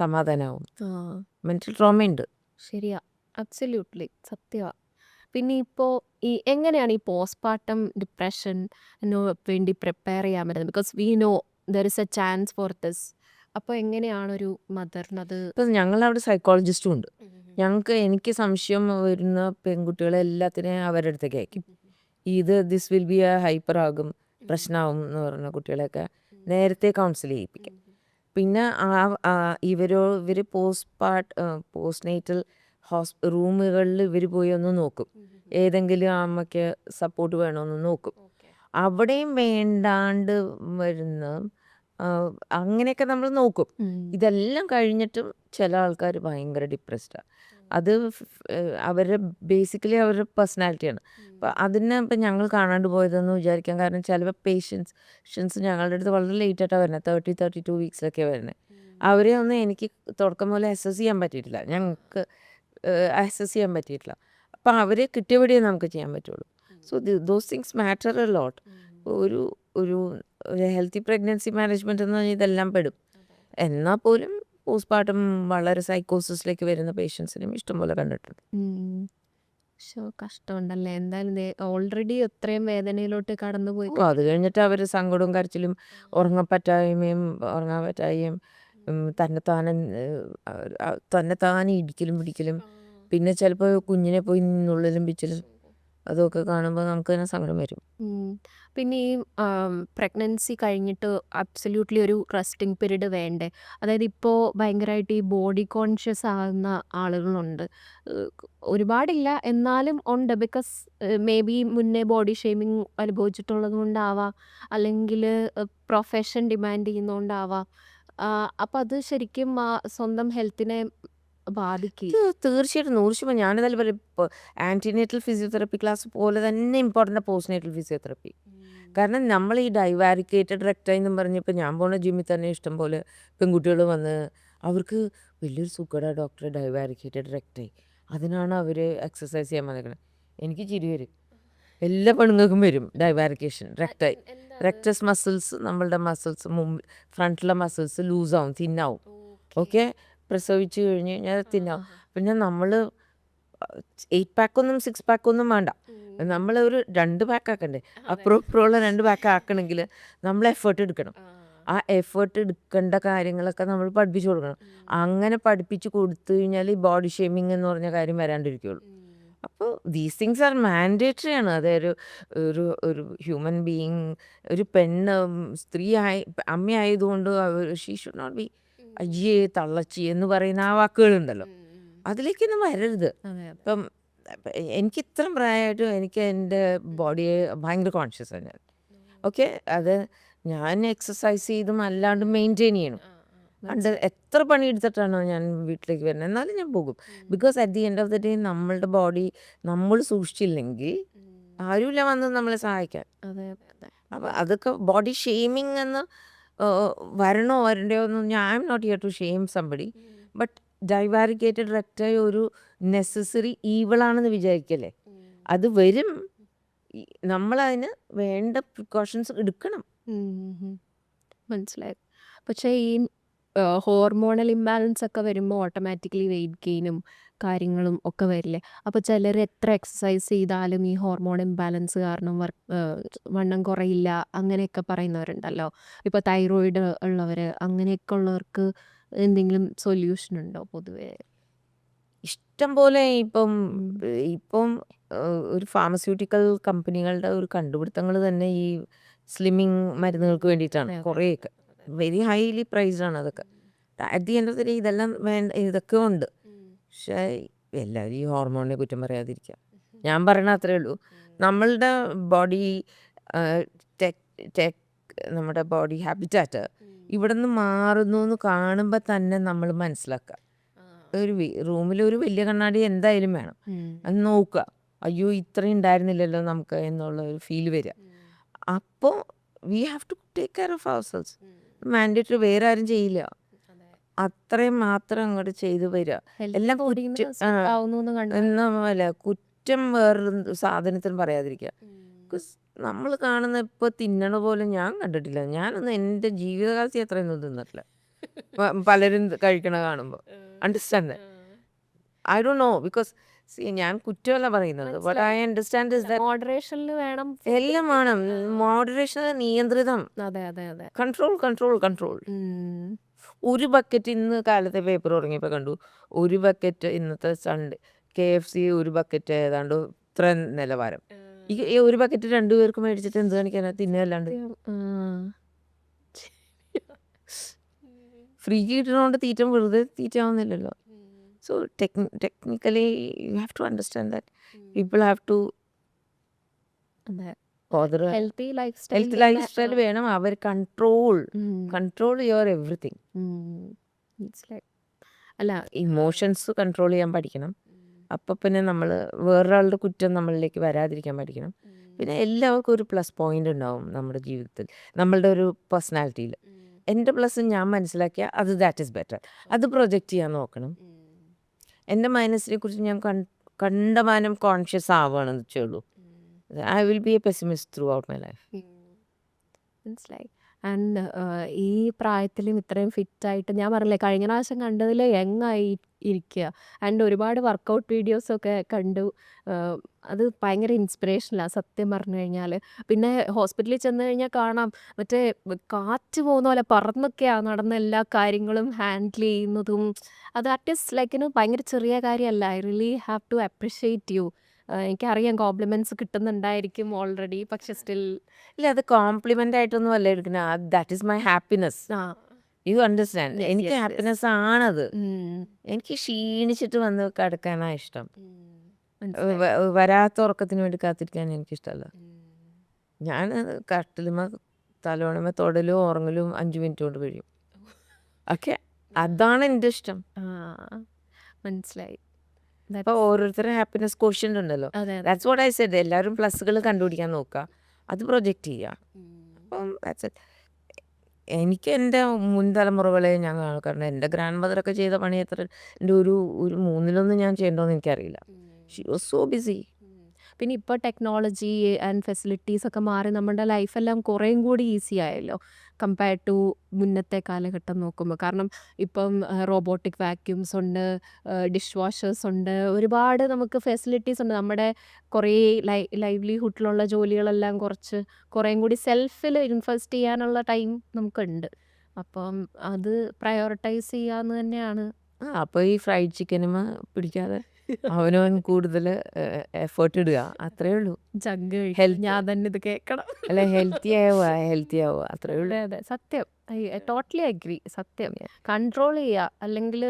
സമാധാനമാവും. മെൻ്റൽ ട്രോമ ഉണ്ട്. ശരിയാ, അബ്സല്യൂട്ട്ലി സത്യമാ. പിന്നെ ഇപ്പോൾ എങ്ങനെയാണ് ഈ പോസ്റ്റ്പാർട്ടം ഡിപ്രഷൻ വേണ്ടി പ്രിപ്പയർ ചെയ്യാൻ പറ്റുന്നത്? Because we know there is A chance for this. അപ്പോൾ എങ്ങനെയാണ് ഒരു മദറിനത്? ഇപ്പം ഞങ്ങളവിടെ സൈക്കോളജിസ്റ്റും ഉണ്ട്. എനിക്ക് സംശയം വരുന്ന പെൺകുട്ടികളെ എല്ലാത്തിനെയും അവരുടെ അടുത്തേക്ക് അയക്കും. This will be A hyper ആകും, പ്രശ്നമാകും എന്ന് പറഞ്ഞ കുട്ടികളെയൊക്കെ നേരത്തെ കൗൺസിൽ ചെയ്യിപ്പിക്കും. പിന്നെ ഇവർ പോസ്റ്റ് നേറ്റൽ റൂമുകളിൽ ഇവർ പോയി ഒന്ന് നോക്കും. ഏതെങ്കിലും അമ്മയ്ക്ക് സപ്പോർട്ട് വേണമെന്ന് നോക്കും. അവിടെയും വേണ്ടാണ്ട് വരുന്ന അങ്ങനെയൊക്കെ നമ്മൾ നോക്കും. ഇതെല്ലാം കഴിഞ്ഞിട്ടും ചില ആൾക്കാർ ഭയങ്കര ഡിപ്രസ്ഡാണ്. അത് അവരുടെ അവരുടെ പേഴ്സണാലിറ്റിയാണ്. അപ്പം ഇപ്പം ഞങ്ങൾ കാണാണ്ട് പോയതെന്ന് വിചാരിക്കാം. കാരണം ചില പേഷ്യൻസ് ഞങ്ങളുടെ അടുത്ത് വളരെ ലേറ്റായിട്ടാണ് വരുന്നത്. 32 വീക്സിലൊക്കെയാണ് വരുന്നത്. അവരെ ഒന്നും എനിക്ക് തുടക്കം പോലെ അസസ് ചെയ്യാൻ പറ്റിയിട്ടില്ല. ഞങ്ങൾക്ക് അസസ് ചെയ്യാൻ പറ്റിയിട്ടില്ല. അപ്പം അവരെ കിട്ടിയപടിയേ നമുക്ക് ചെയ്യാൻ പറ്റുള്ളൂ. So those things matter a lot. ഒരു ഒരു ഹെൽത്തി പ്രഗ്നൻസി മാനേജ്മെൻറ്റ് എന്ന് പറഞ്ഞാൽ ഇതെല്ലാം പെടും. എന്നാൽ പോലും പോസ്റ്റ്പാർട്ടം വളരെ സൈക്കോസിസിലേക്ക് വരുന്ന പേഷ്യൻസിനും ഇഷ്ടംപോലെ കണ്ടിട്ടുണ്ട്. കഷ്ടമുണ്ടല്ലേ? എന്തായാലും ഓൾറെഡി അത്രയും വേദനയിലോട്ട് കടന്നുപോയി. അത് കഴിഞ്ഞിട്ട് അവർ സങ്കടവും കരച്ചിലും ഉറങ്ങാൻ പറ്റായ്മയും തന്നെത്താനെ ഇടിക്കലും പിടിക്കലും, പിന്നെ ചിലപ്പോൾ കുഞ്ഞിനെ പോയി നുള്ളലും പിച്ചലും, അതൊക്കെ കാണുമ്പോൾ നമുക്ക് തന്നെ സങ്കടം വരും. പിന്നെ ഈ പ്രഗ്നൻസി കഴിഞ്ഞിട്ട് അബ്സല്യൂട്ട്ലി ഒരു റെസ്റ്റിംഗ് പീരീഡ് വേണ്ടേ? അതായത് ഇപ്പോൾ ഭയങ്കരമായിട്ട് ഈ ബോഡി കോൺഷ്യസ് ആകുന്ന ആളുകളുണ്ട്. ഒരുപാടില്ല എന്നാലും ഉണ്ട്. ബിക്കോസ് മേ ബി മുന്നേ ബോഡി ഷെയ്മിങ് അനുഭവിച്ചിട്ടുള്ളത് കൊണ്ടാവാം, അല്ലെങ്കിൽ പ്രൊഫഷൻ ഡിമാൻഡ് ചെയ്യുന്നതുകൊണ്ടാവാം. അപ്പം അത് ശരിക്കും സ്വന്തം ഹെൽത്തിനെ ബാധിക്കും. തീർച്ചയായിട്ടും 100%. ഞാനിതല്ല പറയും, ഇപ്പോൾ ആൻറ്റിനേറ്റൽ ഫിസിയോതെറപ്പി ക്ലാസ് പോലെ തന്നെ ഇമ്പോർട്ടൻ്റ് പോസ്റ്റ്നേറ്റൽ ഫിസിയോതെറപ്പി. കാരണം നമ്മൾ ഈ ഡൈവാരിക്കേറ്റഡ് റെക്ടൈ എന്നും പറഞ്ഞപ്പോൾ ഞാൻ പോണ ജിമ്മിൽ തന്നെ ഇഷ്ടം പോലെ പെൺകുട്ടികൾ വന്ന് അവർക്ക് വലിയൊരു സുഖമാണ് ഡോക്ടറെ ഡൈവാരിക്കേറ്റഡ് റെക്ടൈ, അതിനാണ് അവർ എക്സസൈസ് ചെയ്യാൻ വന്നിരിക്കുന്നത്. എനിക്ക് ചിരി വരും. എല്ലാ പെണ്ണുങ്ങൾക്കും വരും ഡൈവാരിക്കേഷൻ റെക്ടൈ. റെക്ടസ് മസിൽസ്, നമ്മളുടെ മസിൽസ് ഫ്രണ്ടിലെ മസിൽസ് ലൂസാവും, തിന്നാവും. ഓക്കെ, പ്രസവിച്ച് കഴിഞ്ഞ് കഴിഞ്ഞാൽ തിന്നാവും. പിന്നെ നമ്മൾ 8 പാക്കൊന്നും 6 പാക്കൊന്നും വേണ്ട, നമ്മൾ ഒരു 2 പാക്ക് ആക്കണ്ടേ? അപ്പുറമുള്ള 2 പാക്ക് ആക്കണമെങ്കിൽ നമ്മൾ എഫേർട്ട് എടുക്കണം. ആ എഫേർട്ട് എടുക്കേണ്ട കാര്യങ്ങളൊക്കെ നമ്മൾ പഠിപ്പിച്ചു കൊടുക്കണം. അങ്ങനെ പഠിപ്പിച്ച് കൊടുത്തു കഴിഞ്ഞാൽ ഈ ബോഡി ഷേമിങ് എന്ന് പറഞ്ഞ കാര്യം വരാണ്ടിരിക്കുകയുള്ളൂ. അപ്പോൾ ദീസ് തിങ്സ് ആർ മാൻഡേറ്ററി ആണ്. അതൊരു ഒരു ഹ്യൂമൻ ബീയിങ്, ഒരു സ്ത്രീ അമ്മയായതുകൊണ്ട് ഷീ ഷുഡ് നോട്ട് ബി അയ്യേ തള്ളച്ചി എന്ന് പറയുന്ന ആ വാക്കുകളുണ്ടല്ലോ, അതിലേക്കൊന്നും വരരുത്. ഇപ്പം എനിക്ക് ഇത്രയും പ്രായമായിട്ടും എനിക്ക് എൻ്റെ ബോഡിയെ ഭയങ്കര കോൺഷ്യസ് ആണ് ഞാൻ. ഓക്കെ, അത് ഞാൻ എക്സസൈസ് ചെയ്തും അല്ലാണ്ട് മെയിൻറ്റെയിൻ ചെയ്യണം. എത്ര പണിയെടുത്തിട്ടാണോ ഞാൻ വീട്ടിലേക്ക് വരുന്നത്, എന്നാലും ഞാൻ പോകും. Because at the end of the day നമ്മളുടെ ബോഡി നമ്മൾ സൂക്ഷിച്ചില്ലെങ്കിൽ ആരുമില്ല വന്ന് നമ്മളെ സഹായിക്കാൻ. അപ്പം അതൊക്കെ ബോഡി ഷെയ്മിങ് എന്ന് വരണ്ടയോ ഒന്നും I am not here to shame somebody. But divaricated recti ഒരു നെസസറി ഈവിളാണെന്ന് വിചാരിക്കല്ലേ? അത് വരും. നമ്മളതിന് വേണ്ട പ്രിക്കോഷൻസ് എടുക്കണം. മനസ്സിലായി. പക്ഷേ ഈ ഹോർമോണൽ ഇംബാലൻസ് ഒക്കെ വരുമ്പോൾ ഓട്ടോമാറ്റിക്കലി വെയിറ്റ് ഗെയിനും കാര്യങ്ങളും ഒക്കെ വരില്ലേ? അപ്പോൾ ചിലർ എത്ര എക്സസൈസ് ചെയ്താലും ഈ ഹോർമോൺ ഇംബാലൻസ് കാരണം വണ്ണം കുറയില്ല അങ്ങനെയൊക്കെ പറയുന്നവരുണ്ടല്ലോ. ഇപ്പോൾ തൈറോയിഡ് ഉള്ളവർ അങ്ങനെയൊക്കെ ഉള്ളവർക്ക് എന്തെങ്കിലും സൊല്യൂഷൻ ഉണ്ടോ പൊതുവേ? ഇഷ്ടം പോലെ ഇപ്പം ഉം. ഇപ്പം ഒരു ഫാർമസ്യൂട്ടിക്കൽ കമ്പനികളുടെ ഒരു കണ്ടുപിടുത്തങ്ങൾ തന്നെ ഈ സ്ലിമ്മിങ് മരുന്നുകൾക്ക് വേണ്ടിയിട്ടാണ്. അതെ അതെ കുറേയൊക്കെ വെരി ഹൈലി പ്രൈസ്ഡ് ആണ് അതൊക്കെ. At the end of the day ഇതെല്ലാം ഇതൊക്കെ ഉണ്ട്. പക്ഷേ എല്ലാവരും ഈ ഹോർമോണിനെ കുറ്റം പറയാതിരിക്കുക. ഞാൻ പറയണ അത്രേ ഉള്ളൂ. നമ്മളുടെ ബോഡി ടെക് ടെക് നമ്മുടെ ബോഡി ഹാബിറ്റാറ്റ് ഇവിടെ നിന്ന് മാറുന്നു എന്ന് കാണുമ്പോൾ തന്നെ നമ്മൾ മനസ്സിലാക്കുക. ഒരു റൂമിൽ ഒരു വലിയ കണ്ണാടി എന്തായാലും വേണം. അത് നോക്കുക. അയ്യോ ഇത്രയും ഉണ്ടായിരുന്നില്ലല്ലോ നമുക്ക് എന്നുള്ള ഒരു ഫീൽ വരിക. അപ്പോൾ we have to take care of ourselves. Mandatory വേറെ ആരും ചെയ്യില്ല. അത്രയും മാത്രം അങ്ങോട്ട് ചെയ്തു വരിക. എല്ലാം എന്നല്ല കുറ്റം വേറൊരു സാധനത്തിനും പറയാതിരിക്കുക. ബിക്കോസ് നമ്മൾ കാണുന്ന ഇപ്പോൾ തിന്നണ പോലെ ഞാൻ കണ്ടിട്ടില്ല. ഞാനൊന്നും എൻ്റെ ജീവിതകാലത്ത് അത്രയൊന്നും തിന്നിട്ടില്ല. പലരും കഴിക്കണ കാണുമ്പോൾ understand I don't know. Because ഞാൻ കുറ്റമല്ല പറയുന്നത്. But I understand is that മോഡറേഷനിൽ വേണം. എല്ലാം വേണം. മോഡറേഷൻ, നിയന്ത്രിതം, അതെ അതെ അതെ. Control control control. ഒരു ബക്കറ്റ് ഇന്ന് കാലത്തെ പേപ്പർ തുടങ്ങിയപ്പോൾ കണ്ടു. ഒരു ബക്കറ്റ് ഇന്നത്തെ സൺഡേ KFC ഒരു ബക്കറ്റ് ഏതാണ്ട് ഇത്ര നിലവാരം. ഈ ഒരു ബക്കറ്റ് 2 പേർക്ക് മേടിച്ചിട്ട് എന്ത് കാണിക്കാനാ? തിന്നല്ലാണ്ട് ഫ്രീ കിട്ടണോണ്ട് തീറ്റ വെറുതെ തീറ്റ ആവുന്നില്ലല്ലോ. So technically you have to understand that people have to healthy health life style വേണം. അവർ കൺട്രോൾ യുവർ എവറിത്തിങ്. അല്ല ഇമോഷൻസ് കൺട്രോൾ ചെയ്യാൻ പഠിക്കണം. അപ്പം പിന്നെ നമ്മൾ വേറൊരാളുടെ കുറ്റം നമ്മളിലേക്ക് വരാതിരിക്കാൻ പഠിക്കണം. പിന്നെ എല്ലാവർക്കും ഒരു പ്ലസ് പോയിന്റ് ഉണ്ടാവും നമ്മുടെ ജീവിതത്തിൽ, നമ്മളുടെ ഒരു പേഴ്സണാലിറ്റിയിൽ. എൻ്റെ പ്ലസ് ഞാൻ മനസ്സിലാക്കിയ അത് ദാറ്റ് ഈസ് ബെറ്റർ. അത് പ്രൊജക്റ്റ് ചെയ്യാൻ നോക്കണം. എൻ്റെ മൈനസിനെ കുറിച്ച് ഞാൻ കണ്ടമാനം കോൺഷ്യസ് ആവുകയാണെന്ന് വെച്ചുള്ളൂ. I will be a pessimist throughout my life. മനസ്സിലായി. ആൻഡ് ഈ പ്രായത്തിലും ഇത്രയും ഫിറ്റായിട്ട് ഞാൻ പറഞ്ഞില്ലേ കഴിഞ്ഞ പ്രാവശ്യം കണ്ടതിൽ യങ്ങായി ഇരിക്കുക. ആൻഡ് ഒരുപാട് വർക്കൗട്ട് വീഡിയോസൊക്കെ കണ്ടു. അത് ഭയങ്കര ഇൻസ്പിറേഷനിലാണ് സത്യം പറഞ്ഞു കഴിഞ്ഞാൽ. പിന്നെ ഹോസ്പിറ്റലിൽ ചെന്ന് കഴിഞ്ഞാൽ കാണാം മറ്റേ കാറ്റ് പോകുന്ന പോലെ പറന്നൊക്കെയാണ് നടന്ന എല്ലാ കാര്യങ്ങളും ഹാൻഡിൽ ചെയ്യുന്നതും. അത് അറ്റ്ലീസ്റ്റ് ലൈക്കിന് ഭയങ്കര ചെറിയ കാര്യമല്ല. I really have to appreciate you. എനിക്കറിയാം കോംപ്ലിമെന്റ്സ് കിട്ടുന്നുണ്ടായിരിക്കും ഓൾറെഡി. പക്ഷെ സ്റ്റിൽ ഇല്ല, അത് കോംപ്ലിമെന്റ് ആയിട്ടൊന്നും അല്ല എടുക്കുന്നത്. That is my happiness. You understand? എനിക്ക് ഹാപ്പിനെസ് ആണത്. എനിക്ക് ക്ഷീണിച്ചിട്ട് വന്ന് കിടക്കാനാണ് ഇഷ്ടം. വരാത്ത ഉറക്കത്തിന് വേണ്ടി കാത്തിരിക്കാൻ എനിക്കിഷ്ടമല്ല. ഞാൻ കട്ടിലുമ തലോണമ തൊടലും ഉറങ്ങലും 5 മിനിറ്റ് കൊണ്ട് കഴിയും. ഓക്കെ, അതാണ് എൻ്റെ ഇഷ്ടം. മനസ്സിലായി. അപ്പോൾ ഓരോരുത്തരുടെ ഹാപ്പിനെസ് ക്വസ്റ്റ്യൻ ഉണ്ടല്ലോ. അതെ അതെ. That's what I said. എല്ലാവരും പ്ലസ്സുകൾ കണ്ടുപിടിക്കാൻ നോക്കുക, അത് പ്രൊജക്റ്റ് ചെയ്യുക. അപ്പം ദാറ്റ്സ് ഇറ്റ്. എനിക്ക് എൻ്റെ മുൻ തലമുറകളെ ഞാൻ കാണും. കാരണം എൻ്റെ ഗ്രാൻഡ് മദറൊക്കെ ചെയ്ത പണി എത്ര എൻ്റെ ഒരു 3/1 ഞാൻ ചെയ്യണ്ടോന്ന് എനിക്കറിയില്ല. She was so busy. പിന്നെ ഇപ്പോൾ ടെക്നോളജി ആൻഡ് ഫെസിലിറ്റീസ് ഒക്കെ മാറി നമ്മുടെ ലൈഫെല്ലാം കുറേയും കൂടി ഈസി ആയല്ലോ കമ്പയർഡ് ടു മുന്നത്തെ കാലഘട്ടം നോക്കുമ്പോൾ. കാരണം ഇപ്പം റോബോട്ടിക് വാക്യൂംസ് ഉണ്ട്, ഡിഷ് വാഷേഴ്സ് ഉണ്ട്, ഒരുപാട് നമുക്ക് ഫെസിലിറ്റീസ് ഉണ്ട്. നമ്മുടെ കുറേ ലൈവ്ലിഹുഡിലുള്ള ജോലികളെല്ലാം കുറേയും കൂടി സെൽഫിൽ ഇൻവെസ്റ്റ് ചെയ്യാനുള്ള ടൈം നമുക്കുണ്ട്. അപ്പം അത് പ്രയോറിറ്റൈസ് ചെയ്യാന്ന് തന്നെയാണ്. അപ്പോൾ ഈ ഫ്രൈഡ് ചിക്കനും പിടിക്കാതെ അവനവൻ കൂടുതൽ എഫേർട്ട് ഇടുക, അത്രേ ഉള്ളൂ. ജഗ് Health. ഞാൻ തന്നെ ഇത് കേൾക്കണം. അല്ല, ഹെൽത്തി ആവുക അത്രേ ഉള്ളൂ. അതെ അതെ സത്യം. Totally agree. സത്യം. കൺട്രോൾ ചെയ്യുക. അല്ലെങ്കിൽ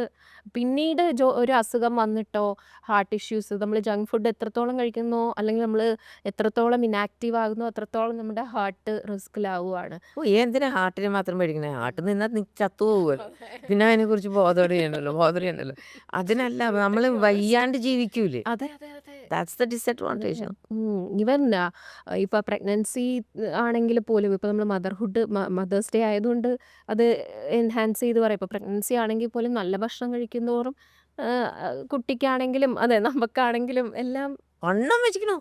പിന്നീട് ഒരു അസുഖം വന്നിട്ടോ ഹാർട്ട് ഇഷ്യൂസ് നമ്മൾ ജങ്ക് ഫുഡ് എത്രത്തോളം കഴിക്കുന്നോ അല്ലെങ്കിൽ നമ്മൾ എത്രത്തോളം ഇനാക്റ്റീവ് ആകുന്നോ അത്രത്തോളം നമ്മുടെ ഹാർട്ട് റിസ്കിലാവുകയാണ്. ഓ, എന്തിനാ ഹാർട്ടിന് മാത്രം പേടിക്കണേ? ഹാർട്ട് നിന്നാൽ ചത്തു പോകുമല്ലോ. പിന്നെ അതിനെ കുറിച്ച് ബോധം ചെയ്യണ്ടല്ലോ. അതിനല്ല, നമ്മൾ വയ്യാണ്ട് ജീവിക്കൂലേ. അതെ അതെ അതെ. That's the disadvantage. ഈവൻ ഇപ്പോൾ പ്രഗ്നൻസി ആണെങ്കിൽ പോലും ഇപ്പോൾ നമ്മൾ മദേഴ്സ് ഡേ ആയതുകൊണ്ട് അത് എൻഹാൻസ് ചെയ്ത് പറയാം. ഇപ്പോൾ പ്രഗ്നൻസി ആണെങ്കിൽ പോലും നല്ല ഭക്ഷണം കഴിക്കുന്നതോറും കുട്ടിക്കാണെങ്കിലും അതെ നമുക്കാണെങ്കിലും എല്ലാം വണ്ണം വെച്ചിക്കണോ?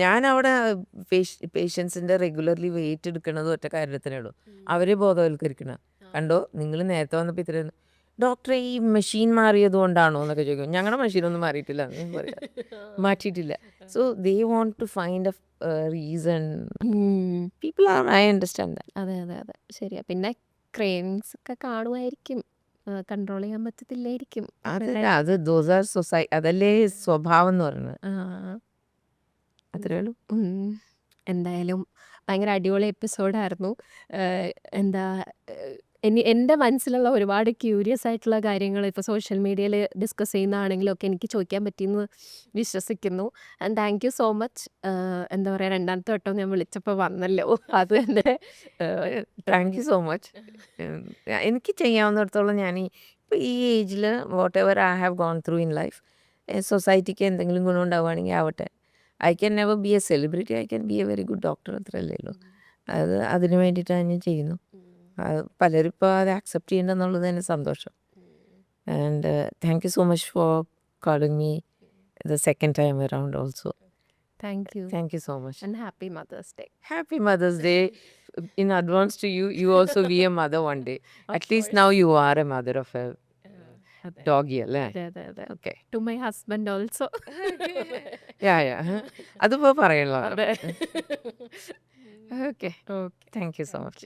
ഞാൻ അവിടെ പേഷ്യൻസിന്റെ റെഗുലർലി വെയിറ്റ് എടുക്കണത് ഒറ്റ കാര്യത്തിനേ ഉള്ളൂ. അവരെ ബോധവൽക്കരിക്കണം. കണ്ടോ നിങ്ങൾ നേരത്തെ വന്നപ്പോൾ ഇത്ര ഡോക്ടറെ ഈ മെഷീൻ മാറിയത് കൊണ്ടാണോ എന്നൊക്കെ ചോദിക്കും. ഞങ്ങളുടെ മെഷീനൊന്നും മാറിയിട്ടില്ല എന്ന് പറയാം, മാറ്റിയിട്ടില്ല. So they won't to find a reason. People are, I understand that. അതെ അതെ അതെ ശരിയാ. പിന്നെ ക്രേവിങ്സ് ഒക്കെ കാണുമായിരിക്കും, കൺട്രോൾ ചെയ്യാൻ പറ്റത്തില്ലായിരിക്കും. അത് ദോസ് ആർ അതല്ലേ സ്വഭാവം എന്ന് പറയുന്നത്. ആ അത്രേ ഉള്ളൂ. എന്തായാലും ഭയങ്കര അടിപൊളി എപ്പിസോഡായിരുന്നു. എന്താ എൻ്റെ മനസ്സിലുള്ള ഒരുപാട് ക്യൂരിയസ് ആയിട്ടുള്ള കാര്യങ്ങൾ ഇപ്പോൾ സോഷ്യൽ മീഡിയയിൽ ഡിസ്കസ് ചെയ്യുന്നതാണെങ്കിലും ഒക്കെ എനിക്ക് ചോദിക്കാൻ പറ്റിയെന്ന് വിശ്വസിക്കുന്നു. And thank you so much. എന്താ പറയുക, രണ്ടാമത്തെ വട്ടം ഞാൻ വിളിച്ചപ്പോൾ വന്നല്ലോ, അത് തന്നെ. Thank you so much. എനിക്ക് ചെയ്യാവുന്നിടത്തോളം ഞാൻ ഇപ്പോൾ ഈ ഏജിൽ whatever I have gone through in life, സൊസൈറ്റിക്ക് എന്തെങ്കിലും ഗുണം ഉണ്ടാവുകയാണെങ്കിൽ ആവട്ടെ. I can never be a celebrity, I can be a very good doctor, അത്രയല്ലേ ഉള്ളൂ. അതിന് വേണ്ടിയിട്ടാണ് ഞാൻ ചെയ്യുന്നു. പലരും ഇപ്പോൾ അത് ആക്സെപ്റ്റ് ചെയ്യണ്ടെന്നുള്ളത് തന്നെ സന്തോഷം. And thank you so much for calling me the second time around also. Thank you thank you so much. And happy mother's day. Happy Mother's Day in advance to you. You also be a mother one day. At least now you are a mother of a doggy, അല്ലേ? അതെ അതെ അതെ. Okay. To my husband also. Yeah. അതിപ്പോൾ പറയണല്ലോ. അതെ. Okay. Okay. Thank you so much.